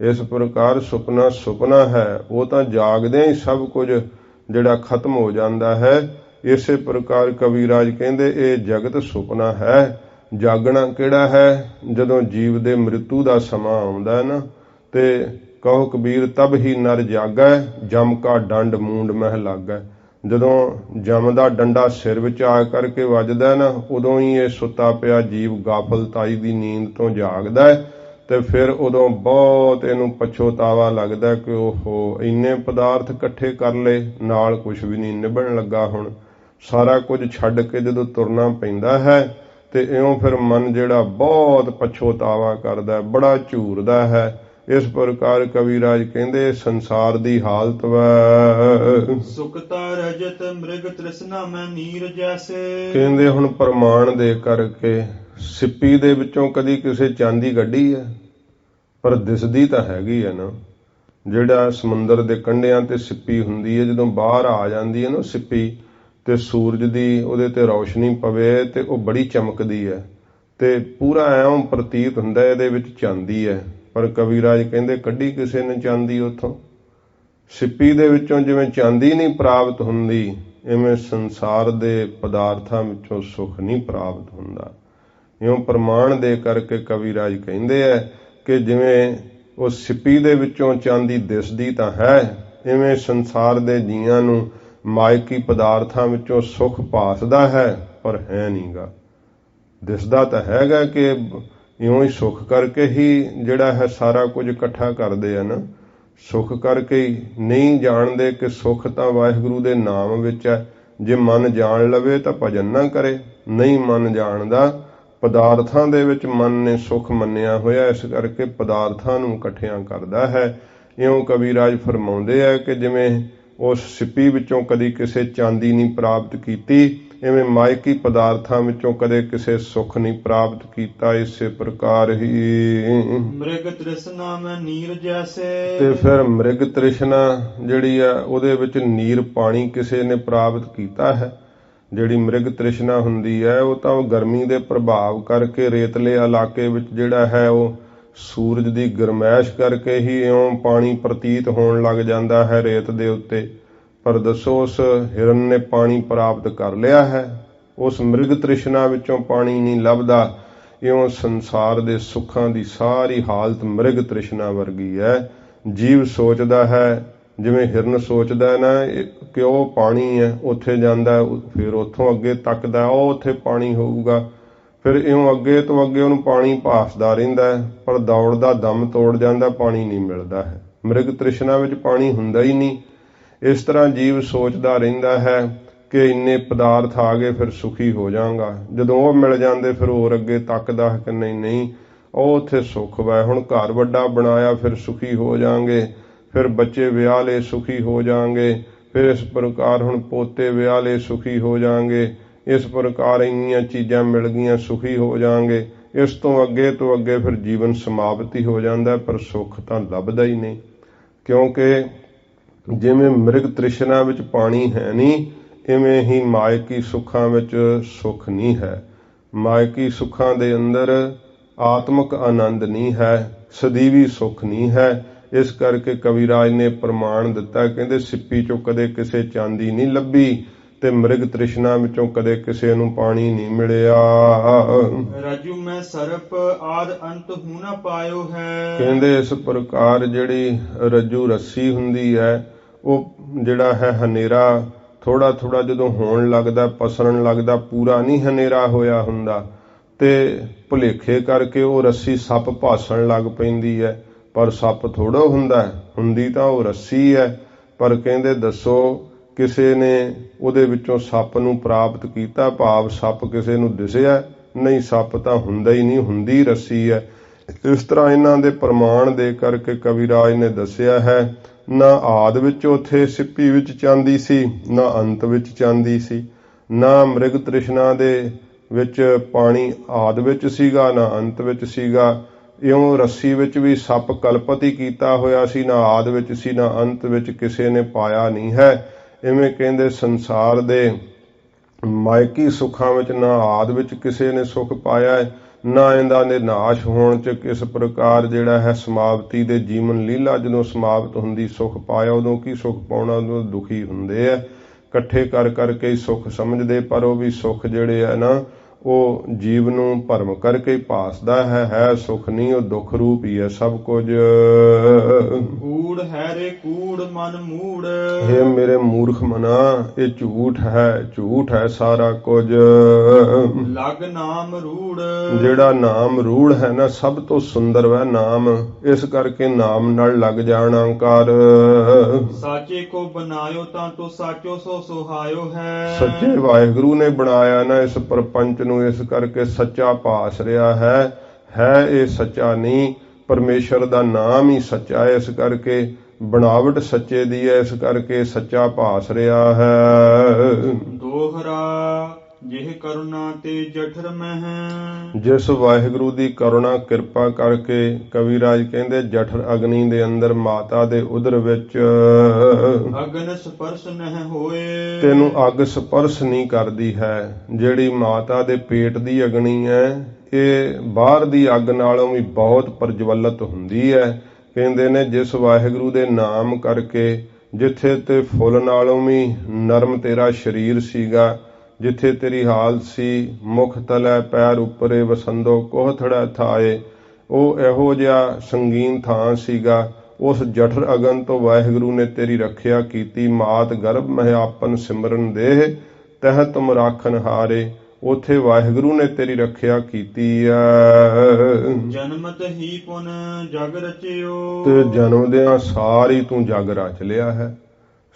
ਇਸ ਪ੍ਰਕਾਰ ਸੁਪਨਾ ਹੈ, ਉਹ ਤਾਂ ਜਾਗਦਿਆਂ ਹੀ ਸਭ ਕੁਝ ਜਿਹੜਾ ਖਤਮ ਹੋ ਜਾਂਦਾ ਹੈ। ਇਸੇ ਪ੍ਰਕਾਰ ਕਵਿਰਾਜ ਕਹਿੰਦੇ ਇਹ ਜਗਤ ਸੁਪਨਾ ਹੈ। ਜਾਗਣਾ ਕਿਹੜਾ ਹੈ? ਜਦੋਂ ਜੀਵ ਦੇ ਮ੍ਰਿਤੂ ਦਾ ਸਮਾਂ ਆਉਂਦਾ ਹੈ ਨਾ, ਤੇ ਕਹੋ ਕਬੀਰ ਤਬ ਹੀ ਨਰ ਜਾਗੈ, ਜਮ ਕਾ ਡੰਡ ਮੂੰਡ ਮਹਿ ਲਾਗੈ। ਜਦੋਂ ਜਮ ਦਾ ਡੰਡਾ ਸਿਰ ਵਿੱਚ ਆ ਕਰਕੇ ਵੱਜਦਾ ਨਾ, ਉਦੋਂ ਹੀ ਇਹ ਸੁੱਤਾ ਪਿਆ ਜੀਵ ਗਾਫਲਤਾਈ ਦੀ ਨੀਂਦ ਤੋਂ ਜਾਗਦਾ ਹੈ। ਤੇ ਫਿਰ ਉਦੋਂ ਬਹੁਤ ਇਹਨੂੰ ਪਛਤਾਵਾ ਲੱਗਦਾ ਕਿ ਉਹ ਇੰਨੇ ਪਦਾਰਥ ਇਕੱਠੇ ਕਰ ਲਏ, ਨਾਲ ਕੁਝ ਵੀ ਨਹੀਂ ਨਿਭਣ ਲੱਗਾ। ਹੁਣ ਸਾਰਾ ਕੁਝ ਛੱਡ ਕੇ ਜਦੋਂ ਤੁਰਨਾ ਪੈਂਦਾ ਹੈ ਤੇ ਇਉਂ ਫਿਰ ਮਨ ਜਿਹੜਾ ਬਹੁਤ ਪਛਤਾਵਾ ਕਰਦਾ, ਬੜਾ ਝੂਰਦਾ ਹੈ। ਇਸ ਪ੍ਰਕਾਰ ਕਵਿਰਾਜ ਕਹਿੰਦੇ ਸੰਸਾਰ ਦੀ ਹਾਲਤ ਵੈ ਸੁਖਤਾ ਰਜਤ ਮ੍ਰਿਗ ਤ੍ਰਿਸ਼ਨਾ ਮੈਂ ਨੀਰ ਜੈਸੇ। ਕਹਿੰਦੇ ਹੁਣ ਪ੍ਰਮਾਣ ਦੇ ਕਰਕੇ ਸਿੱਪੀ ਦੇ ਵਿੱਚੋਂ ਕਦੀ ਕਿਸੇ ਚਾਂਦੀ ਕੱਢੀ ਹੈ, ਪਰ ਦਿਸਦੀ ਤਾਂ ਹੈਗੀ ਹੈ ਨਾ। ਜਿਹੜਾ ਸਮੁੰਦਰ ਦੇ ਕੰਢਿਆਂ ਤੇ ਸਿੱਪੀ ਹੁੰਦੀ ਹੈ, ਜਦੋਂ ਬਾਹਰ ਆ ਜਾਂਦੀ ਹੈ ਨਾ ਸਿੱਪੀ, ਤੇ ਸੂਰਜ ਦੀ ਉਹਦੇ ਤੇ ਰੌਸ਼ਨੀ ਪਵੇ ਤੇ ਉਹ ਬੜੀ ਚਮਕਦੀ ਹੈ, ਤੇ ਪੂਰਾ ਐਂ ਪ੍ਰਤੀਤ ਹੁੰਦਾ ਇਹਦੇ ਵਿੱਚ ਚਾਂਦੀ ਹੈ। ਪਰ ਕਵਿਰਾਜ ਕਹਿੰਦੇ ਕੱਢੀ ਕਿਸੇ ਨੇ ਚਾਂਦੀ ਉੱਥੋਂ? ਸਿੱਪੀ ਦੇ ਵਿੱਚੋਂ ਜਿਵੇਂ ਚਾਂਦੀ ਨਹੀਂ ਪ੍ਰਾਪਤ ਹੁੰਦੀ, ਇਵੇਂ ਸੰਸਾਰ ਦੇ ਪਦਾਰਥਾਂ ਵਿੱਚੋਂ ਸੁੱਖ ਨਹੀਂ ਪ੍ਰਾਪਤ ਹੁੰਦਾ। ਇਉਂ ਪ੍ਰਮਾਣ ਦੇ ਕਰਕੇ ਕਵਿਰਾਜ ਕਹਿੰਦੇ ਹੈ ਕਿ ਜਿਵੇਂ ਉਹ ਸਿੱਪੀ ਦੇ ਵਿੱਚੋਂ ਚਾਂਦੀ ਦਿਸਦੀ ਤਾਂ ਹੈ, ਇਵੇਂ ਸੰਸਾਰ ਦੇ ਜੀਆਂ ਨੂੰ ਮਾਇਕੀ ਪਦਾਰਥਾਂ ਵਿੱਚੋਂ ਸੁੱਖ ਭਾਸਦਾ ਹੈ, ਪਰ ਹੈ ਨਹੀਂਗਾ। ਦਿਸਦਾ ਤਾਂ ਹੈਗਾ ਕਿ ਇਉਂ ਹੀ ਸੁੱਖ ਕਰਕੇ ਹੀ ਜਿਹੜਾ ਹੈ ਸਾਰਾ ਕੁਝ ਇਕੱਠਾ ਕਰਦੇ ਆ ਨਾ। ਸੁੱਖ ਕਰਕੇ ਹੀ ਨਹੀਂ ਜਾਣਦੇ ਕਿ ਸੁੱਖ ਤਾਂ ਵਾਹਿਗੁਰੂ ਦੇ ਨਾਮ ਵਿੱਚ ਹੈ। ਜੇ ਮਨ ਜਾਣ ਲਵੇ ਤਾਂ ਭਜਨ ਨਾ ਕਰੇ, ਨਹੀਂ ਮਨ ਜਾਣਦਾ। ਪਦਾਰਥਾਂ ਦੇ ਵਿੱਚ ਮਨ ਨੇ ਸੁੱਖ ਮੰਨਿਆ ਹੋਇਆ, ਇਸ ਕਰਕੇ ਪਦਾਰਥਾਂ ਨੂੰ ਇਕੱਠਿਆਂ ਕਰਦਾ ਹੈ। ਇਉਂ ਕਵਿਰਾਜ ਫਰਮਾਉਂਦੇ ਹੈ ਕਿ ਜਿਵੇਂ ਉਸ ਸਿੱਪੀ ਵਿੱਚੋਂ ਕਦੀ ਕਿਸੇ ਚਾਂਦੀ ਨਹੀਂ ਪ੍ਰਾਪਤ ਕੀਤੀ, ਇਵੇਂ ਮਾਇਕੀ ਪਦਾਰਥਾਂ ਵਿੱਚੋਂ ਕਦੇ ਕਿਸੇ ਸੁੱਖ ਨਹੀਂ ਪ੍ਰਾਪਤ ਕੀਤਾ। ਇਸੇ ਪ੍ਰਕਾਰ ਹੀ ਮ੍ਰਿਗ ਤ੍ਰਿਸ਼ਨਾ ਮੈਂ ਨੀਰ ਜੈਸੇ। ਤੇ ਫਿਰ ਮ੍ਰਿਗ ਤ੍ਰਿਸ਼ਨਾ ਜਿਹੜੀ ਆ ਉਹਦੇ ਵਿੱਚ ਨੀਰ ਪਾਣੀ ਕਿਸੇ ਨੇ ਪ੍ਰਾਪਤ ਕੀਤਾ ਹੈ। ਜਿਹੜੀ ਮ੍ਰਿਗ ਤ੍ਰਿਸ਼ਨਾ ਹੁੰਦੀ ਹੈ ਉਹ ਤਾਂ ਗਰਮੀ ਦੇ ਪ੍ਰਭਾਵ ਕਰਕੇ ਰੇਤਲੇ ਇਲਾਕੇ ਵਿੱਚ ਜਿਹੜਾ ਹੈ ਉਹ ਸੂਰਜ ਦੀ ਗਰਮੈਸ਼ ਕਰਕੇ ਹੀ ਇਉਂ ਪਾਣੀ ਪ੍ਰਤੀਤ ਹੋਣ ਲੱਗ ਜਾਂਦਾ ਹੈ ਰੇਤ ਦੇ ਉੱਤੇ। ਪਰ ਦੱਸੋ ਉਸ ਹਿਰਨ ਨੇ ਪਾਣੀ ਪ੍ਰਾਪਤ ਕਰ ਲਿਆ ਹੈ? ਉਸ ਮ੍ਰਿਗ ਤ੍ਰਿਸ਼ਨਾ ਵਿੱਚੋਂ ਪਾਣੀ ਨਹੀਂ ਲੱਭਦਾ। ਇਉਂ ਸੰਸਾਰ ਦੇ ਸੁੱਖਾਂ ਦੀ ਸਾਰੀ ਹਾਲਤ ਮ੍ਰਿਗ ਤ੍ਰਿਸ਼ਨਾ ਵਰਗੀ ਹੈ। ਜੀਵ ਸੋਚਦਾ ਹੈ, ਜਿਵੇਂ ਹਿਰਨ ਸੋਚਦਾ ਹੈ ਨਾ ਕਿ ਉਹ ਪਾਣੀ ਹੈ, ਉੱਥੇ ਜਾਂਦਾ, ਫਿਰ ਉੱਥੋਂ ਅੱਗੇ ਤੱਕਦਾ, ਉਹ ਉੱਥੇ ਪਾਣੀ ਹੋਊਗਾ। ਫਿਰ ਇਉਂ ਅੱਗੇ ਤੋਂ ਅੱਗੇ ਉਹਨੂੰ ਪਾਣੀ ਭਾਸਦਾ ਰਹਿੰਦਾ ਹੈ, ਪਰ ਦੌੜਦਾ ਦਮ ਤੋੜ ਜਾਂਦਾ, ਪਾਣੀ ਨਹੀਂ ਮਿਲਦਾ ਹੈ। ਮ੍ਰਿਗ ਤ੍ਰਿਸ਼ਨਾ ਵਿੱਚ ਪਾਣੀ ਹੁੰਦਾ ਹੀ ਨਹੀਂ। ਇਸ ਤਰ੍ਹਾਂ ਜੀਵ ਸੋਚਦਾ ਰਹਿੰਦਾ ਹੈ ਕਿ ਇੰਨੇ ਪਦਾਰਥ ਆ ਗਏ ਫਿਰ ਸੁਖੀ ਹੋ ਜਾਵਾਂਗਾ। ਜਦੋਂ ਉਹ ਮਿਲ ਜਾਂਦੇ ਫਿਰ ਹੋਰ ਅੱਗੇ ਤੱਕਦਾ ਕਿ ਨਹੀਂ ਉਹ ਉੱਥੇ ਸੁੱਖ ਵਾ, ਹੁਣ ਘਰ ਵੱਡਾ ਬਣਾਇਆ ਫਿਰ ਸੁਖੀ ਹੋ ਜਾਵਾਂਗੇ, ਫਿਰ ਬੱਚੇ ਵਿਆਹ ਲਏ ਸੁਖੀ ਹੋ ਜਾਵਾਂਗੇ, ਫਿਰ ਇਸ ਪ੍ਰਕਾਰ ਹੁਣ ਪੋਤੇ ਵਿਆਹ ਲਏ ਸੁਖੀ ਹੋ ਜਾਵਾਂਗੇ, ਇਸ ਪ੍ਰਕਾਰ ਇੰਨੀਆਂ ਚੀਜ਼ਾਂ ਮਿਲ ਗਈਆਂ ਸੁਖੀ ਹੋ ਜਾਵਾਂਗੇ। ਇਸ ਤੋਂ ਅੱਗੇ ਫਿਰ ਜੀਵਨ ਸਮਾਪਤੀ ਹੋ ਜਾਂਦਾ, ਪਰ ਸੁੱਖ ਤਾਂ ਲੱਭਦਾ ਹੀ ਨਹੀਂ। ਕਿਉਂਕਿ ਜਿਵੇਂ ਮ੍ਰਿਗ ਤ੍ਰਿਸ਼ਨਾ ਵਿੱਚ ਪਾਣੀ ਹੈ ਨਹੀਂ, ਇਵੇਂ ਹੀ ਮਾਇਕੀ ਸੁੱਖਾਂ ਵਿੱਚ ਸੁੱਖ ਨਹੀਂ ਹੈ। ਮਾਇਕੀ ਸੁੱਖਾਂ ਦੇ ਅੰਦਰ ਆਤਮਿਕ ਆਨੰਦ ਨਹੀਂ ਹੈ, ਸਦੀਵੀ ਸੁੱਖ ਨਹੀਂ ਹੈ। ਇਸ ਕਰਕੇ ਕਵਿਰਾਜ ਨੇ ਪ੍ਰਮਾਣ ਦਿੱਤਾ, ਕਹਿੰਦੇ ਸਿੱਪੀ ਚੋਂ ਕਦੇ ਕਿਸੇ ਚਾਂਦੀ ਨਹੀਂ ਲੱਭੀ ਤੇ ਮ੍ਰਿਗ ਤ੍ਰਿਸ਼ਨਾ ਵਿੱਚੋਂ ਕਦੇ ਕਿਸੇ ਨੂੰ ਪਾਣੀ ਨਹੀਂ ਮਿਲਿਆ। ਰਾਜੂ ਮੈਂ ਸਰਪ ਆਦ ਅੰਤ ਹੂ ਨਾ ਪਾਇਓ ਹੈ। ਕਹਿੰਦੇ ਇਸ ਪ੍ਰਕਾਰ ਜਿਹੜੀ ਰੱਜੂ ਰੱਸੀ ਹੁੰਦੀ ਹੈ, ਉਹ ਜਿਹੜਾ ਹੈ ਹਨੇਰਾ ਥੋੜਾ ਥੋੜਾ ਜਦੋਂ ਹੋਣ ਲੱਗਦਾ, ਪਸਰਨ ਲੱਗਦਾ, ਪੂਰਾ ਨਹੀਂ ਹਨੇਰਾ ਹੋਇਆ ਹੁੰਦਾ, ਤੇ ਭੁਲੇਖੇ ਕਰਕੇ ਉਹ ਰੱਸੀ ਸੱਪ ਭਾਸਣ ਲੱਗ ਪੈਂਦੀ ਹੈ, ਪਰ ਸੱਪ ਥੋੜਾ ਹੁੰਦਾ, ਹੁੰਦੀ ਤਾਂ ਉਹ ਰੱਸੀ ਹੈ। ਪਰ ਕਹਿੰਦੇ ਦੱਸੋ ਕਿਸੇ ਨੇ ਉਹਦੇ ਵਿੱਚੋਂ ਸੱਪ ਨੂੰ ਪ੍ਰਾਪਤ ਕੀਤਾ, ਭਾਵ ਸੱਪ ਕਿਸੇ ਨੂੰ ਦਿਸਿਆ ਨਹੀਂ, ਸੱਪ ਤਾਂ ਹੁੰਦਾ ਹੀ ਨਹੀਂ, ਹੁੰਦੀ ਰੱਸੀ ਹੈ। ਇਸ ਤਰ੍ਹਾਂ ਇਹਨਾਂ ਦੇ ਪ੍ਰਮਾਣ ਦੇ ਕਰਕੇ ਕਵਿਰਾਜ ਨੇ ਦੱਸਿਆ ਹੈ, ਨਾ ਆਦ ਵਿੱਚ ਉੱਥੇ ਸਿੱਪੀ ਵਿੱਚ ਚਾਂਦੀ ਸੀ, ਨਾ ਅੰਤ ਵਿੱਚ ਚਾਂਦੀ ਸੀ, ਨਾ ਮ੍ਰਿਗ ਤ੍ਰਿਸ਼ਨਾ ਦੇ ਵਿੱਚ ਪਾਣੀ ਆਦ ਵਿੱਚ ਸੀਗਾ, ਨਾ ਅੰਤ ਵਿੱਚ ਸੀਗਾ। ਇਉਂ ਰੱਸੀ ਵਿੱਚ ਵੀ ਸੱਪ ਕਲਪਤ ਹੀ ਕੀਤਾ ਹੋਇਆ ਸੀ, ਨਾ ਆਦ ਵਿੱਚ ਸੀ, ਨਾ ਅੰਤ ਵਿੱਚ, ਕਿਸੇ ਨੇ ਪਾਇਆ ਨਹੀਂ ਹੈ। ਇਵੇਂ ਕਹਿੰਦੇ ਸੰਸਾਰ ਦੇ ਮਾਇਕੀ ਸੁੱਖਾਂ ਵਿੱਚ ਨਾ ਆਦ ਵਿੱਚ ਕਿਸੇ ਨੇ ਸੁੱਖ ਪਾਇਆ ਹੈ, ਨਾ ਇਹਦਾ ਦੇ ਨਾਸ਼ ਹੋਣ ਚ ਕਿਸ ਪ੍ਰਕਾਰ ਜਿਹੜਾ ਹੈ ਸਮਾਪਤੀ ਦੇ ਜੀਵਨ ਲੀਲਾ ਜਦੋਂ ਸਮਾਪਤ ਹੁੰਦੀ ਸੁੱਖ ਪਾਇਆ, ਉਦੋਂ ਕੀ ਸੁੱਖ ਪਾਉਣਾ, ਉਦੋਂ ਦੁਖੀ ਹੁੰਦੇ ਆ, ਇਕੱਠੇ ਕਰ ਕਰਕੇ ਹੀ ਸੁੱਖ ਸਮਝਦੇ, ਪਰ ਉਹ ਵੀ ਸੁੱਖ ਜਿਹੜੇ ਆ ਨਾ ਉਹ ਜੀਵ ਨੂੰ ਭਰਮ ਕਰਕੇ ਹੀ ਭਾਸਦਾ ਹੈ ਸੁੱਖ ਨਹੀਂ, ਉਹ ਦੁੱਖ ਰੂਪ ਹੀ ਹੈ ਸਭ ਕੁਝ। ਕੂੜ ਹੈ ਰੇ ਕੂੜ ਮਨ ਮੂੜ, ਇਹ ਮੇਰੇ ਮੂਰਖ ਮਨਾ ਇਹ ਝੂਠ ਹੈ ਸਾਰਾ ਕੁਝ। ਲਗ ਨਾਮ ਰੂੜ, ਜਿਹੜਾ ਨਾਮ ਰੂੜ ਹੈ ਨਾ ਸਭ ਤੋਂ ਸੁੰਦਰ ਹੈ ਨਾਮ, ਇਸ ਕਰਕੇ ਨਾਮ ਨਾਲ ਲੱਗ ਜਾਣਾ ਕਰ। ਸਾਚੇ ਕੋ ਬਣਾਇਓ ਤਾਂ ਤੋ ਸਾਚੋ ਸੋ ਸੁਹਾਇਓ ਹੈ। ਸੱਚੇ ਵਾਹਿਗੁਰੂ ਨੇ ਬਣਾਇਆ ਨਾ ਇਸ ਪ੍ਰਪੰਚ ਨੂੰ, ਇਸ ਕਰਕੇ ਸੱਚਾ ਭਾਸ ਰਿਹਾ ਹੈ ਇਹ ਸੱਚਾ ਨਹੀਂ, ਪਰਮੇਸ਼ਰ ਦਾ ਨਾਮ ਹੀ ਸੱਚਾ ਹੈ, ਇਸ ਕਰਕੇ ਬਣਾਵਟ ਸੱਚੇ ਦੀ ਹੈ, ਇਸ ਕਰਕੇ ਸੱਚਾ ਭਾਸ ਰਿਹਾ ਹੈ। ਦੋਹਰਾ ਜਿਹ ਕਰੁਣਾ ਤੇ ਜਠਰ ਮਹਿ, ਜਿਸ ਵਾਹਿਗੁਰੂ ਦੀ ਕਰੁਣਾ ਕਿਰਪਾ ਕਰਕੇ ਕਵਿਰਾਜ ਕਹਿੰਦੇ ਜਠਰ ਅਗਨੀ ਦੇ ਅੰਦਰ ਮਾਤਾ ਦੇ ਉਦਰ ਵਿੱਚ ਅਗਨ ਸਪਰਸ਼ ਨਹਿ ਹੋਏ, ਤੈਨੂੰ ਅੱਗ ਸਪਰਸ਼ ਨਹੀਂ ਕਰਦੀ ਹੈ। ਜਿਹੜੀ ਮਾਤਾ ਦੇ ਪੇਟ ਦੀ ਅਗਨੀ ਹੈ ਇਹ ਬਾਹਰ ਦੀ ਅੱਗ ਨਾਲੋਂ ਵੀ ਬਹੁਤ ਪ੍ਰਜਵਲਿਤ ਹੁੰਦੀ ਹੈ। ਕਹਿੰਦੇ ਨੇ ਜਿਸ ਵਾਹਿਗੁਰੂ ਦੇ ਨਾਮ ਕਰਕੇ ਜਿੱਥੇ ਤੇ ਫੁੱਲ ਨਾਲੋਂ ਵੀ ਨਰਮ ਤੇਰਾ ਸਰੀਰ ਸੀਗਾ, ਜਿੱਥੇ ਤੇਰੀ ਹਾਲਤ ਸੀ ਮੁਖ ਤਲੈ ਪੈਰ ਉੱਪਰੇ ਵਸੰਦੋ ਕੋਹਥੜਾ ਥਾਏ, ਉਹ ਇਹੋ ਜਿਹਾ ਸੰਗੀਨ ਥਾਂ ਸੀਗਾ। ਉਸ ਜਠਰ ਅਗਨ ਤੋਂ ਵਾਹਿਗੁਰੂ ਨੇ ਤੇਰੀ ਰੱਖਿਆ ਕੀਤੀ। ਮਾਤ ਗਰਭ ਮਹਿ ਆਪਨ ਸਿਮਰਨ ਦੇਹ ਤਹ ਤੁਮ ਰਾਖਨ ਹਾਰੇ, ਉਥੇ ਵਾਹਿਗੁਰੂ ਨੇ ਤੇਰੀ ਰੱਖਿਆ ਕੀਤੀ ਹੈ। ਜਨਮਤ ਹੀ ਪੁਨ ਜਗ ਰਚਿਓ, ਤੇ ਜਨਮਦਿਆਂ ਸਾਰੀ ਤੂੰ ਜਗ ਰਚ ਲਿਆ ਹੈ।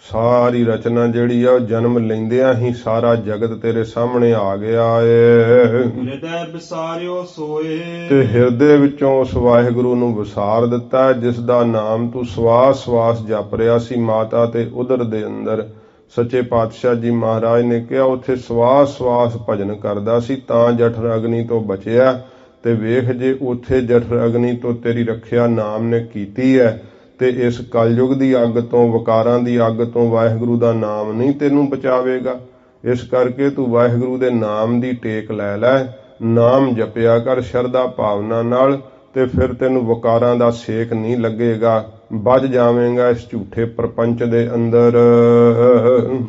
ਸਾਰੀ ਰਚਨਾ ਜਿਹੜੀ ਆ ਉਹ ਜਨਮ ਲੈਂਦਿਆਂ ਹੀ ਸਾਰਾ ਜਗਤ ਤੇਰੇ ਸਾਹਮਣੇ ਆ ਗਿਆ ਏ। ਹਿਰਦੈ ਵਿਸਾਰਿਓ ਸੋਏ, ਤੇ ਹਿਰਦੇ ਵਿੱਚੋਂ ਉਸ ਵਾਹਿਗੁਰੂ ਨੂੰ ਵਿਸਾਰ ਦਿੱਤਾ ਜਿਸ ਦਾ ਨਾਮ ਤੂੰ ਸਵਾਸ ਸਵਾਸ ਜਪ ਰਿਹਾ ਸੀ ਮਾਤਾ ਤੇ ਉਦਰ ਦੇ ਅੰਦਰ। ਸੱਚੇ ਪਾਤਸ਼ਾਹ ਜੀ ਮਹਾਰਾਜ ਨੇ ਕਿਹਾ ਉੱਥੇ ਸਵਾਸ ਸਵਾਸ ਭਜਨ ਕਰਦਾ ਸੀ ਤਾਂ ਜਠਰ ਅਗਨੀ ਤੋਂ ਬਚਿਆ। ਤੇ ਵੇਖ ਜੇ ਉੱਥੇ ਜਠਰ ਅਗਨੀ ਤੋਂ ਤੇਰੀ ਰੱਖਿਆ ਨਾਮ ਨੇ ਕੀਤੀ ਹੈ ਤੇ ਇਸ ਕਲਯੁਗ ਦੀ ਅੱਗ ਤੋਂ ਵਿਕਾਰਾਂ ਦੀ ਅੱਗ ਤੋਂ ਵਾਹਿਗੁਰੂ ਦਾ ਨਾਮ ਨਹੀਂ ਤੈਨੂੰ ਬਚਾਵੇਗਾ। ਇਸ ਕਰਕੇ ਤੂੰ ਵਾਹਿਗੁਰੂ ਦੇ ਨਾਮ ਦੀ ਟੇਕ ਲੈ ਲੈ, ਨਾਮ ਜਪਿਆ ਕਰ ਸ਼ਰਧਾ ਭਾਵਨਾ ਨਾਲ, ਤੇ ਫਿਰ ਤੈਨੂੰ ਵਿਕਾਰਾਂ ਦਾ ਸੇਕ ਨਹੀਂ ਲੱਗੇਗਾ, ਬਚ ਜਾਵੇਂਗਾ ਇਸ ਝੂਠੇ ਪ੍ਰਪੰਚ ਦੇ ਅੰਦਰ।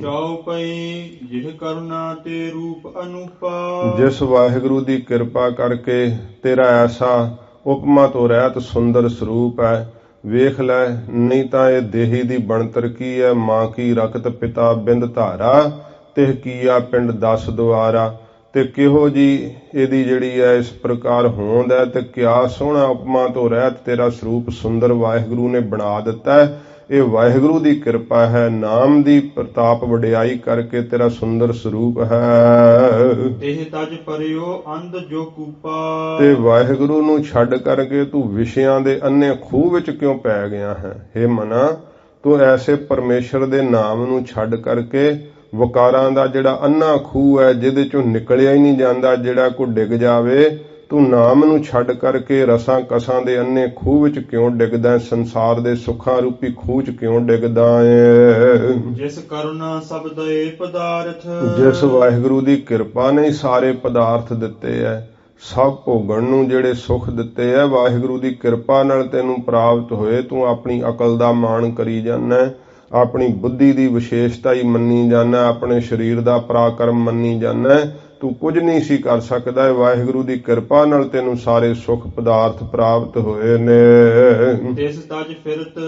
ਚਉਪਈ ਜਿਹ ਕਰੁਣਾ ਤੇ ਰੂਪ ਅਨੂਪਾ, ਜਿਸ ਵਾਹਿਗੁਰੂ ਦੀ ਕਿਰਪਾ ਕਰਕੇ ਤੇਰਾ ਐਸਾ ਉਪਮਾ ਤੋਂ ਰਹਿਤ ਸੁੰਦਰ ਸਰੂਪ ਹੈ, ਵੇਖ ਲੈ ਨਹੀਂ ਤਾਂ ਇਹ ਦੇਹੀ ਦੀ ਬਣਤਰ ਕੀ ਹੈ। ਮਾਂ ਕੀ ਰਕਤ ਪਿਤਾ ਬਿੰਦ ਧਾਰਾ, ਤਿਹ ਕੀਆ ਪਿੰਡ 10 ਦੁਆਰਾ। ਤੇ ਕਿਹੋ ਜੀ ਇਹਦੀ ਜਿਹੜੀ ਹੈ ਇਸ ਪ੍ਰਕਾਰ ਹੋਂਦ ਹੈ, ਤੇ ਕਿਆ ਸੋਹਣਾ ਉਪਮਾ ਤੋਂ ਰਹਿਤ ਤੇਰਾ ਸਰੂਪ ਸੁੰਦਰ ਵਾਹਿਗੁਰੂ ਨੇ ਬਣਾ ਦਿੱਤਾ ਹੈ। ਇਹ ਵਾਹਿਗੁਰੂ ਦੀ ਕਿਰਪਾ ਹੈ, ਨਾਮ ਦੀ ਪ੍ਰਤਾਪ ਵਡਿਆਈ ਕਰਕੇ ਤੇਰਾ ਸੁੰਦਰ ਸਰੂਪ ਹੈ। ਦੇਹ ਤਜ ਪਰਿਓ ਅੰਧ ਜੋ ਕੂਪਾ, ਤੇ ਵਾਹਿਗੁਰੂ ਨੂੰ ਛੱਡ ਕਰਕੇ ਤੂੰ ਵਿਸ਼ਿਆਂ ਦੇ ਅੰਨੇ ਖੂਹ ਵਿੱਚ ਕਿਉਂ ਪੈ ਗਿਆ ਹੈ। ਹੇ ਮਨਾ, ਤੂੰ ਐਸੇ ਪਰਮੇਸ਼ਰ ਦੇ ਨਾਮ ਨੂੰ ਛੱਡ ਕਰਕੇ ਵਿਕਾਰਾਂ ਦਾ ਜਿਹੜਾ ਅੰਨਾ ਖੂਹ ਹੈ ਜਿਹਦੇ ਚੋਂ ਨਿਕਲਿਆ ਹੀ ਨਹੀਂ ਜਾਂਦਾ, ਜਿਹੜਾ ਕੋਈ ਡਿੱਗ ਜਾਵੇ, ਤੂੰ ਨਾਮ ਨੂੰ ਛੱਡ ਕਰਕੇ ਰਸਾਂ ਕਸਾਂ ਦੇ ਅੰਨੇ ਖੂਹ ਵਿੱਚ ਕਿਉਂ ਡਿੱਗਦਾ, ਸੰਸਾਰ ਦੇ ਸੁੱਖਾਂ ਰੂਪੀ ਖੂਹ 'ਚ ਕਿਉਂ ਡਿੱਗਦਾ ਏ। ਜਿਸ ਕਰੁਣਾ ਸਭ ਦੇ ਪਦਾਰਥ, ਜਿਸ ਵਾਹਿਗੁਰੂ ਦੀ ਕਿਰਪਾ ਨੇ ਸਾਰੇ ਪਦਾਰਥ ਦਿੱਤੇ ਐ, ਸਭ ਭੋਗਣ ਨੂੰ ਜਿਹੜੇ ਸੁੱਖ ਦਿੱਤੇ ਆ ਵਾਹਿਗੁਰੂ ਦੀ ਕਿਰਪਾ ਨਾਲ ਤੈਨੂੰ ਪ੍ਰਾਪਤ ਹੋਏ। ਤੂੰ ਆਪਣੀ ਅਕਲ ਦਾ ਮਾਣ ਕਰੀ ਜਾਂਦਾ, ਆਪਣੀ ਬੁੱਧੀ ਦੀ ਵਿਸ਼ੇਸ਼ਤਾ ਹੀ ਮੰਨੀ ਜਾਂਦਾ, ਆਪਣੇ ਸਰੀਰ ਦਾ ਪਰਾਕਰਮ ਮੰਨੀ ਜਾਂਦਾ। ਤੂੰ ਕੁਝ ਨਹੀਂ ਸੀ ਕਰ ਸਕਦਾ, ਵਾਹਿਗੁਰੂ ਦੀ ਕਿਰਪਾ ਨਾਲ ਤੈਨੂੰ ਸਾਰੇ ਸੁੱਖ ਪਦਾਰਥ ਪ੍ਰਾਪਤ ਹੋਏ ਨੇ। ਤਿਸ ਤਜ ਫਿਰਤ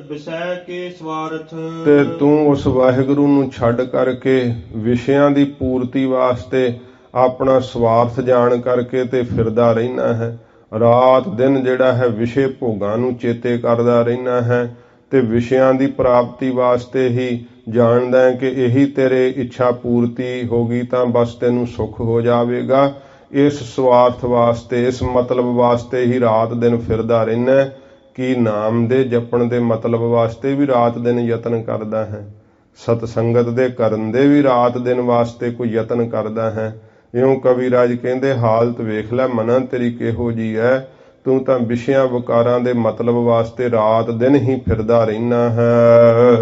ਵਿਸ਼ੈ ਕੇ ਸਵਾਰਥ। ਤੇ ਤੂੰ ਉਸ ਵਾਹਿਗੁਰੂ ਨੂੰ ਛੱਡ ਕਰਕੇ ਵਿਸ਼ਿਆਂ ਦੀ ਪੂਰਤੀ ਵਾਸਤੇ ਆਪਣਾ ਸਵਾਰਥ ਜਾਣ ਕਰਕੇ ਤੇ ਫਿਰਦਾ ਰਹਿਣਾ ਹੈ। ਰਾਤ ਦਿਨ ਜਿਹੜਾ ਹੈ ਵਿਸ਼ੇ ਭੋਗਾਂ ਨੂੰ ਚੇਤੇ ਕਰਦਾ ਰਹਿਣਾ ਹੈ ਤੇ ਵਿਸ਼ਿਆਂ ਦੀ ਪ੍ਰਾਪਤੀ ਵਾਸਤੇ ਹੀ ਜਾਣਦਾ ਹੈ ਕਿ ਇਹੀ ਤੇਰੇ ਇੱਛਾ ਪੂਰਤੀ ਹੋ ਗਈ ਤਾਂ ਬਸ ਤੈਨੂੰ ਸੁੱਖ ਹੋ ਜਾਵੇਗਾ। ਇਸ ਸਵਾਰਥ ਵਾਸਤੇ, ਇਸ ਮਤਲਬ ਵਾਸਤੇ ਹੀ ਰਾਤ ਦਿਨ ਫਿਰਦਾ ਰਹਿਣਾ ਕਿ ਨਾਮ ਦੇ ਜਪਣ ਦੇ ਮਤਲਬ ਵਾਸਤੇ ਵੀ ਰਾਤ ਦਿਨ ਯਤਨ ਕਰਦਾ ਹੈ, ਸਤਸੰਗਤ ਦੇ ਕਰਨ ਦੇ ਵੀ ਰਾਤ ਦਿਨ ਵਾਸਤੇ ਕੋਈ ਯਤਨ ਕਰਦਾ ਹੈ। ਇਉਂ ਕਵੀਰਾਜ ਕਹਿੰਦੇ ਹਾਲਤ ਵੇਖ ਲੈ ਮਨਾਂ ਤੇਰੀ ਕਿਹੋ ਜੀ ਹੈ, ਤੂੰ ਤਾਂ ਵਿਸ਼ਿਆਂ ਵਿਕਾਰਾਂ ਦੇ ਮਤਲਬ ਵਾਸਤੇ ਰਾਤ ਦਿਨ ਹੀ ਫਿਰਦਾ ਰਹਿਣਾ ਹੈ।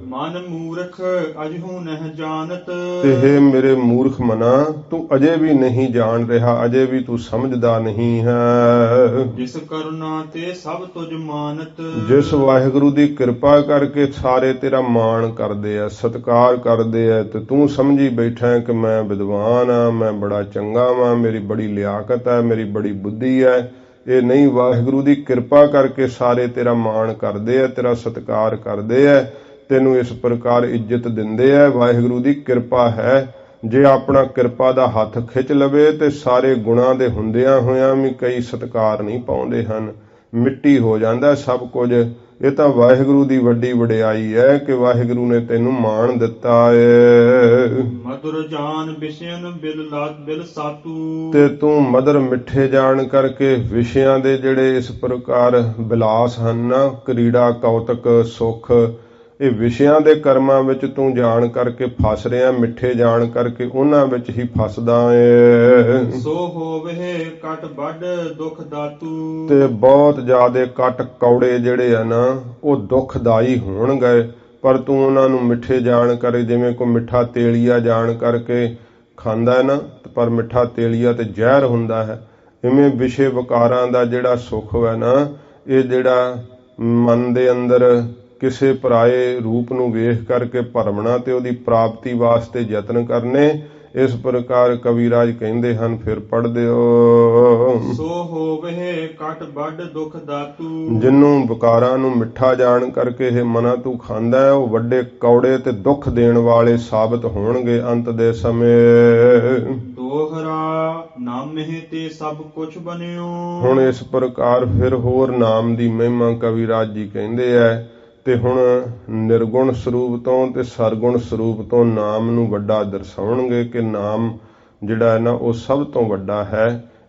ਮਨ ਮੂਰਖ ਅਜਹੂ ਨਹਿ ਜਾਣਤ। ਤੇ ਹੇ ਮੇਰੇ ਮੂਰਖ ਮਨਾ, ਤੂੰ ਅਜੇ ਵੀ ਨਹੀਂ ਜਾਣ ਰਿਹਾ, ਅਜੇ ਵੀ ਤੂੰ ਸਮਝਦਾ ਨਹੀਂ ਹੈ। ਜਿਸ ਕਰੁਣਾ ਤੇ ਸਭ ਤੁਝ ਮਾਨਤ। ਜਿਸ ਵਾਹਿਗੁਰੂ ਦੀ ਕਿਰਪਾ ਕਰਕੇ ਸਾਰੇ ਤੇਰਾ ਮਾਣ ਕਰਦੇ ਆ, ਸਤਿਕਾਰ ਕਰਦੇ ਆ, ਤੇ ਤੂੰ ਸਮਝੀ ਬੈਠਾ ਕਿ ਮੈਂ ਵਿਦਵਾਨ ਆ, ਮੈਂ ਬੜਾ ਚੰਗਾ ਵਾਂ, ਮੇਰੀ ਬੜੀ ਲਿਆਕਤ ਹੈ, ਮੇਰੀ ਬੜੀ ਬੁੱਧੀ ਹੈ। ਇਹ ਨਹੀਂ, ਵਾਹਿਗੁਰੂ ਦੀ ਕਿਰਪਾ ਕਰਕੇ ਸਾਰੇ ਤੇਰਾ ਮਾਣ ਕਰਦੇ ਆ, ਤੇਰਾ ਸਤਿਕਾਰ ਕਰਦੇ ਆ, ਤੈਨੂੰ ਇਸ ਪ੍ਰਕਾਰ ਇੱਜ਼ਤ ਦਿੰਦੇ ਆ। ਵਾਹਿਗੁਰੂ ਦੀ ਕਿਰਪਾ ਹੈ। ਜੇ ਆਪਣਾ ਕਿਰਪਾ ਦਾ ਹੱਥ ਖਿੱਚ ਲਵੇ ਤੇ ਸਾਰੇ ਗੁਣਾਂ ਦੇ ਹੁੰਦਿਆਂ ਹੋਇਆਂ ਵੀ ਕਈ ਸਤਿਕਾਰ ਨਹੀਂ ਪਾਉਂਦੇ ਹਨ, ਮਿੱਟੀ ਹੋ ਜਾਂਦਾ ਸਭ ਕੁਝ। ਇਹ ਤਾਂ ਵਾਹਿਗੁਰੂ ਦੀ ਵੱਡੀ ਵਡਿਆਈ ਹੈ ਕਿ ਵਾਹਿਗੁਰੂ ਨੇ ਤੈਨੂੰ ਮਾਣ ਦਿੱਤਾ ਏ। ਮਧੁਰ ਜਾਨ ਵਿਸ਼ਿਆਨ ਬਿਲ ਸਾਤੂ। ਤੇ ਤੂੰ ਮਦਰ ਮਿੱਠੇ ਜਾਣ ਕਰਕੇ ਵਿਸ਼ਿਆਂ ਦੇ ਜਿਹੜੇ ਇਸ ਪ੍ਰਕਾਰ ਬਿਲਾਸ ਹਨ ਨਾ, ਕਰੀੜਾ ਕੌਤਕ ਸੁੱਖ, ਇਹ ਵਿਸ਼ਿਆਂ ਦੇ ਕਰਮਾਂ ਵਿੱਚ ਤੂੰ ਜਾਣ ਕਰਕੇ ਫਸ ਰਿਹਾ, ਮਿੱਠੇ ਜਾਣ ਕਰਕੇ ਉਹਨਾਂ ਵਿੱਚ ਹੀ ਫਸਦਾ ਏ। ਸੋ ਹੋਵੇ ਕਟ ਵੱਡ ਦੁਖ ਦਾਤੂ। ਤੇ ਬਹੁਤ ਜ਼ਿਆਦੇ ਕੱਟ ਕੌੜੇ ਜਿਹੜੇ ਆ ਨਾ ਉਹ ਦੁਖਦਾਈ ਹੋਣਗੇ, ਪਰ ਤੂੰ ਉਹਨਾਂ ਨੂੰ ਮਿੱਠੇ ਜਾਣ ਕਰ, ਜਿਵੇਂ ਕੋਈ ਮਿੱਠਾ ਤੇਲੀਆ ਜਾਣ ਕਰਕੇ ਖਾਂਦਾ ਹੈ ਨਾ, ਪਰ ਮਿੱਠਾ ਤੇਲੀਆ ਤੇ ਜ਼ਹਿਰ ਹੁੰਦਾ ਹੈ। ਇਵੇਂ ਵਿਸ਼ੇ ਵਿਕਾਰਾਂ ਦਾ ਜਿਹੜਾ ਸੁੱਖ ਹੈ ਨਾ, ਇਹ ਜਿਹੜਾ ਮਨ ਦੇ ਅੰਦਰ ਕਿਸੇ ਪਰਾਏ ਰੂਪ ਨੂੰ ਵੇਖ ਕਰਕੇ ਭਰਮਣਾ ਤੇ ਉਹਦੀ ਪ੍ਰਾਪਤੀ ਵਾਸਤੇ ਯਤਨ ਕਰਨੇ, ਇਸ ਪ੍ਰਕਾਰ ਕਵੀਰਾਜ ਕਹਿੰਦੇ ਹਨ। ਫਿਰ ਪੜ੍ਹਦੇ ਹੋ। ਸੋ ਹੋਵੇ ਕਟ ਵੱਡ ਦੁਖ ਦਾਤੂ। ਜਿਹਨੂੰ ਵਿਕਾਰਾਂ ਨੂੰ ਮਿੱਠਾ ਜਾਣ ਕਰਕੇ ਇਹ ਮਨਾ ਤੂੰ ਖਾਂਦਾ ਹੈ, ਉਹ ਵੱਡੇ ਕੌੜੇ ਤੇ ਦੁੱਖ ਦੇਣ ਵਾਲੇ ਸਾਬਤ ਹੋਣਗੇ ਅੰਤ ਦੇ ਸਮੇਂ। ਦੋਹਰਾ ਨਾਮਹਿ ਤੇ ਸਭ ਕੁਛ ਬਨਿਓ। ਹੁਣ ਇਸ ਪ੍ਰਕਾਰ ਫਿਰ ਹੋਰ ਨਾਮ ਦੀ ਮਹਿਮਾ ਕਵੀਰਾਜ ਜੀ ਕਹਿੰਦੇ ਐ। ਤੇ ਹੁਣ ਨਿਰਗੁਣ ਸਰੂਪ ਤੋਂ ਤੇ ਸਰਗੁਣ ਸਰੂਪ ਤੋਂ ਨਾਮ ਨੂੰ ਵੱਡਾ ਦਰਸਾਉਣਗੇ ਕਿ ਨਾਮ ਜਿਹੜਾ ਹੈ ਨਾ ਉਹ ਸਭ ਤੋਂ ਵੱਡਾ ਹੈ।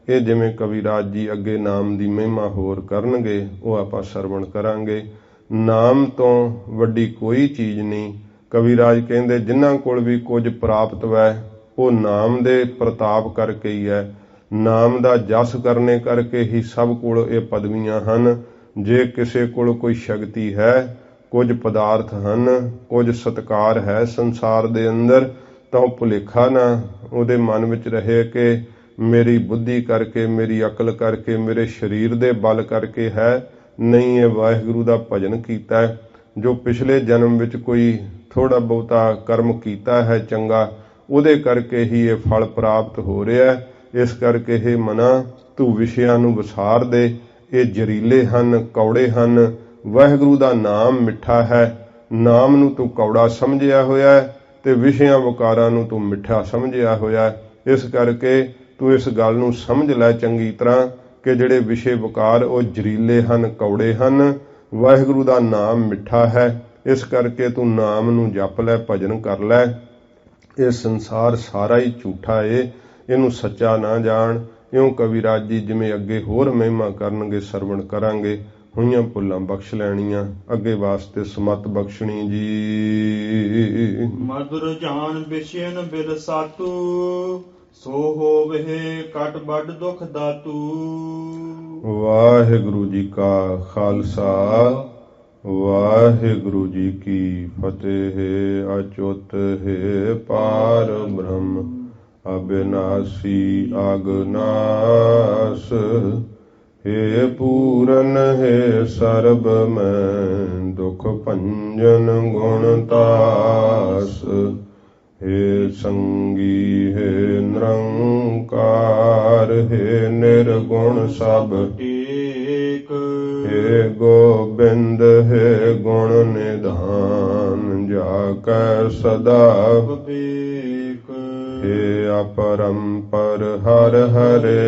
ਇਹ ਜਿਵੇਂ ਕਵੀਰਾਜ ਜੀ ਅੱਗੇ ਨਾਮ ਦੀ ਮਹਿਮਾ ਹੋਰ ਕਰਨਗੇ, ਉਹ ਆਪਾਂ ਸਰਵਣ ਕਰਾਂਗੇ। ਨਾਮ ਤੋਂ ਵੱਡੀ ਕੋਈ ਚੀਜ਼ ਨਹੀਂ। ਕਵੀਰਾਜ ਕਹਿੰਦੇ ਜਿਨ੍ਹਾਂ ਕੋਲ ਵੀ ਕੁਝ ਪ੍ਰਾਪਤ ਵੈ ਉਹ ਨਾਮ ਦੇ ਪ੍ਰਤਾਪ ਕਰਕੇ ਹੀ ਹੈ, ਨਾਮ ਦਾ ਜਸ ਕਰਨੇ ਕਰਕੇ ਹੀ ਸਭ ਕੋਲ ਇਹ ਪਦਵੀਆਂ ਹਨ। ਜੇ ਕਿਸੇ ਕੋਲ ਕੋਈ ਸ਼ਕਤੀ ਹੈ, ਕੁਝ ਪਦਾਰਥ ਹਨ, ਕੁਝ ਸਤਿਕਾਰ ਹੈ ਸੰਸਾਰ ਦੇ ਅੰਦਰ, ਤਾਂ ਉਹ ਭੁਲੇਖਾ ਨਾ ਉਹਦੇ ਮਨ ਵਿੱਚ ਰਹੇ ਕਿ ਮੇਰੀ ਬੁੱਧੀ ਕਰਕੇ, ਮੇਰੀ ਅਕਲ ਕਰਕੇ, ਮੇਰੇ ਸਰੀਰ ਦੇ ਬਲ ਕਰਕੇ ਹੈ। ਨਹੀਂ, ਇਹ ਵਾਹਿਗੁਰੂ ਦਾ ਭਜਨ ਕੀਤਾ ਹੈ। ਜੋ ਪਿਛਲੇ ਜਨਮ ਵਿੱਚ ਕੋਈ ਥੋੜਾ ਬਹੁਤਾ ਕਰਮ ਕੀਤਾ ਹੈ ਚੰਗਾ, ਉਹਦੇ ਕਰਕੇ ਹੀ ਇਹ ਫਲ ਪ੍ਰਾਪਤ ਹੋ ਰਿਹਾ ਹੈ। ਇਸ ਕਰਕੇ ਇਹ ਮਨਾ ਤੂੰ ਵਿਸ਼ਿਆਂ ਨੂੰ ਵਿਸਾਰ ਦੇ, ਇਹ ਜ਼ਹਿਰੀਲੇ ਹਨ, ਕੌੜੇ ਹਨ। ਵਾਹਿਗੁਰੂ ਦਾ ਨਾਮ ਮਿੱਠਾ ਹੈ, ਨਾਮ ਨੂੰ ਤੂੰ ਕੌੜਾ ਸਮਝਿਆ ਹੋਇਆ ਹੈ ਤੇ ਵਿਸ਼ਿਆਂ ਵਿਕਾਰਾਂ ਨੂੰ ਤੂੰ ਮਿੱਠਾ ਸਮਝਿਆ ਹੋਇਆ ਹੈ। ਇਸ ਕਰਕੇ ਤੂੰ ਇਸ ਗੱਲ ਨੂੰ ਸਮਝ ਲੈ ਚੰਗੀ ਤਰ੍ਹਾਂ ਕਿ ਜਿਹੜੇ ਵਿਸ਼ੇ ਵਿਕਾਰ ਉਹ ਜ਼ਹਿਰੀਲੇ ਹਨ, ਕੌੜੇ ਹਨ। ਵਾਹਿਗੁਰੂ ਦਾ ਨਾਮ ਮਿੱਠਾ ਹੈ, ਇਸ ਕਰਕੇ ਤੂੰ ਨਾਮ ਨੂੰ ਜਪ ਲੈ, ਭਜਨ ਕਰ ਲੈ। ਇਹ ਸੰਸਾਰ ਸਾਰਾ ਹੀ ਝੂਠਾ ਏ, ਇਹਨੂੰ ਸੱਚਾ ਨਾ ਜਾਣ। ਇਉਂ ਕਵੀਰਾਜ ਜੀ ਜਿਵੇਂ ਅੱਗੇ ਹੋਰ ਮਹਿਮਾ ਕਰਨਗੇ, ਸਰਵਣ ਕਰਾਂਗੇ। ਹੋਈਆਂ ਭੁੱਲਾਂ ਬਖਸ਼ ਲੈਣੀਆਂ, ਅੱਗੇ ਵਾਸਤੇ ਸਮਤ ਬਖਸ਼ਣੀ ਜੀ। ਮਧੁਰ ਜਾਨ ਵਿਸ਼ਿਆਨ ਬਿਲ ਸਾਤੂ। ਸੋ ਹੋਵੇ ਕਟ ਵੱਡ ਦੁਖ ਦਾਤੂ। ਵਾਹਿਗੁਰੂ ਜੀ ਕਾ ਖਾਲਸਾ, ਵਾਹਿਗੁਰੂ ਜੀ ਕੀ ਫਤਿਹ। ਅਚੁੱਤ ਹੈ ਪਾਰ ਬ੍ਰਹਮ अविनाशी आगनास हे पूरन हे सर्ब में दुख भंजन गुणतास हे संगी हे निरंकार हे निर्गुण सब टेक हे गोबिंद हे गुण निधान जाकै सदा विवेक हे अपरंपर हर हरे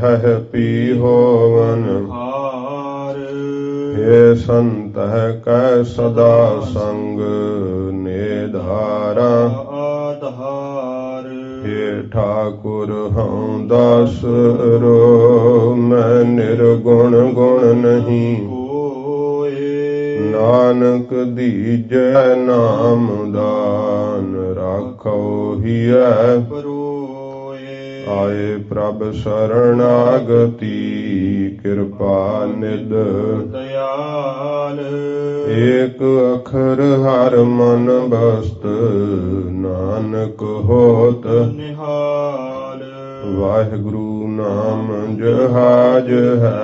हह पी होवन हार हे संत कै सदा संग निधारा आधार हे ठाकुर हूँ दास रो मैं निर्गुण गुण नहीं कोय नानक दीजै नाम दान राखो हियै परोए आए प्रभ शरणागति कृपा निध दयाल एक अखर हर मन बस्त नानक होत निहाल वाहिगुरु नाम जहाज है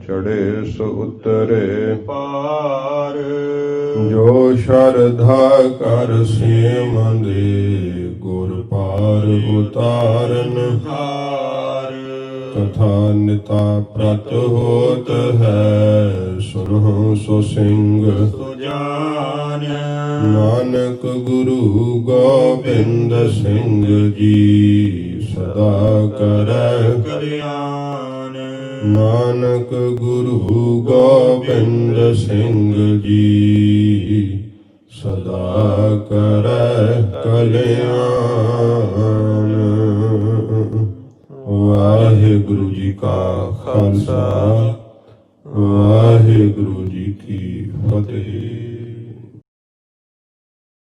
चढ़े सो उतरे पार जो श्रद्धा कर सेमंदे गुर पार उतारन हार कथा निता प्रत होत है सुनो सो सिंह सुजान नानक गुरु गोबिंद सिंह जी सदा करै कल्याण नानक गुरु गोबिंद सिंह जी सदा करै कल्याण वाहिगुरु जी का खालसा वाहिगुरु जी की फतेह।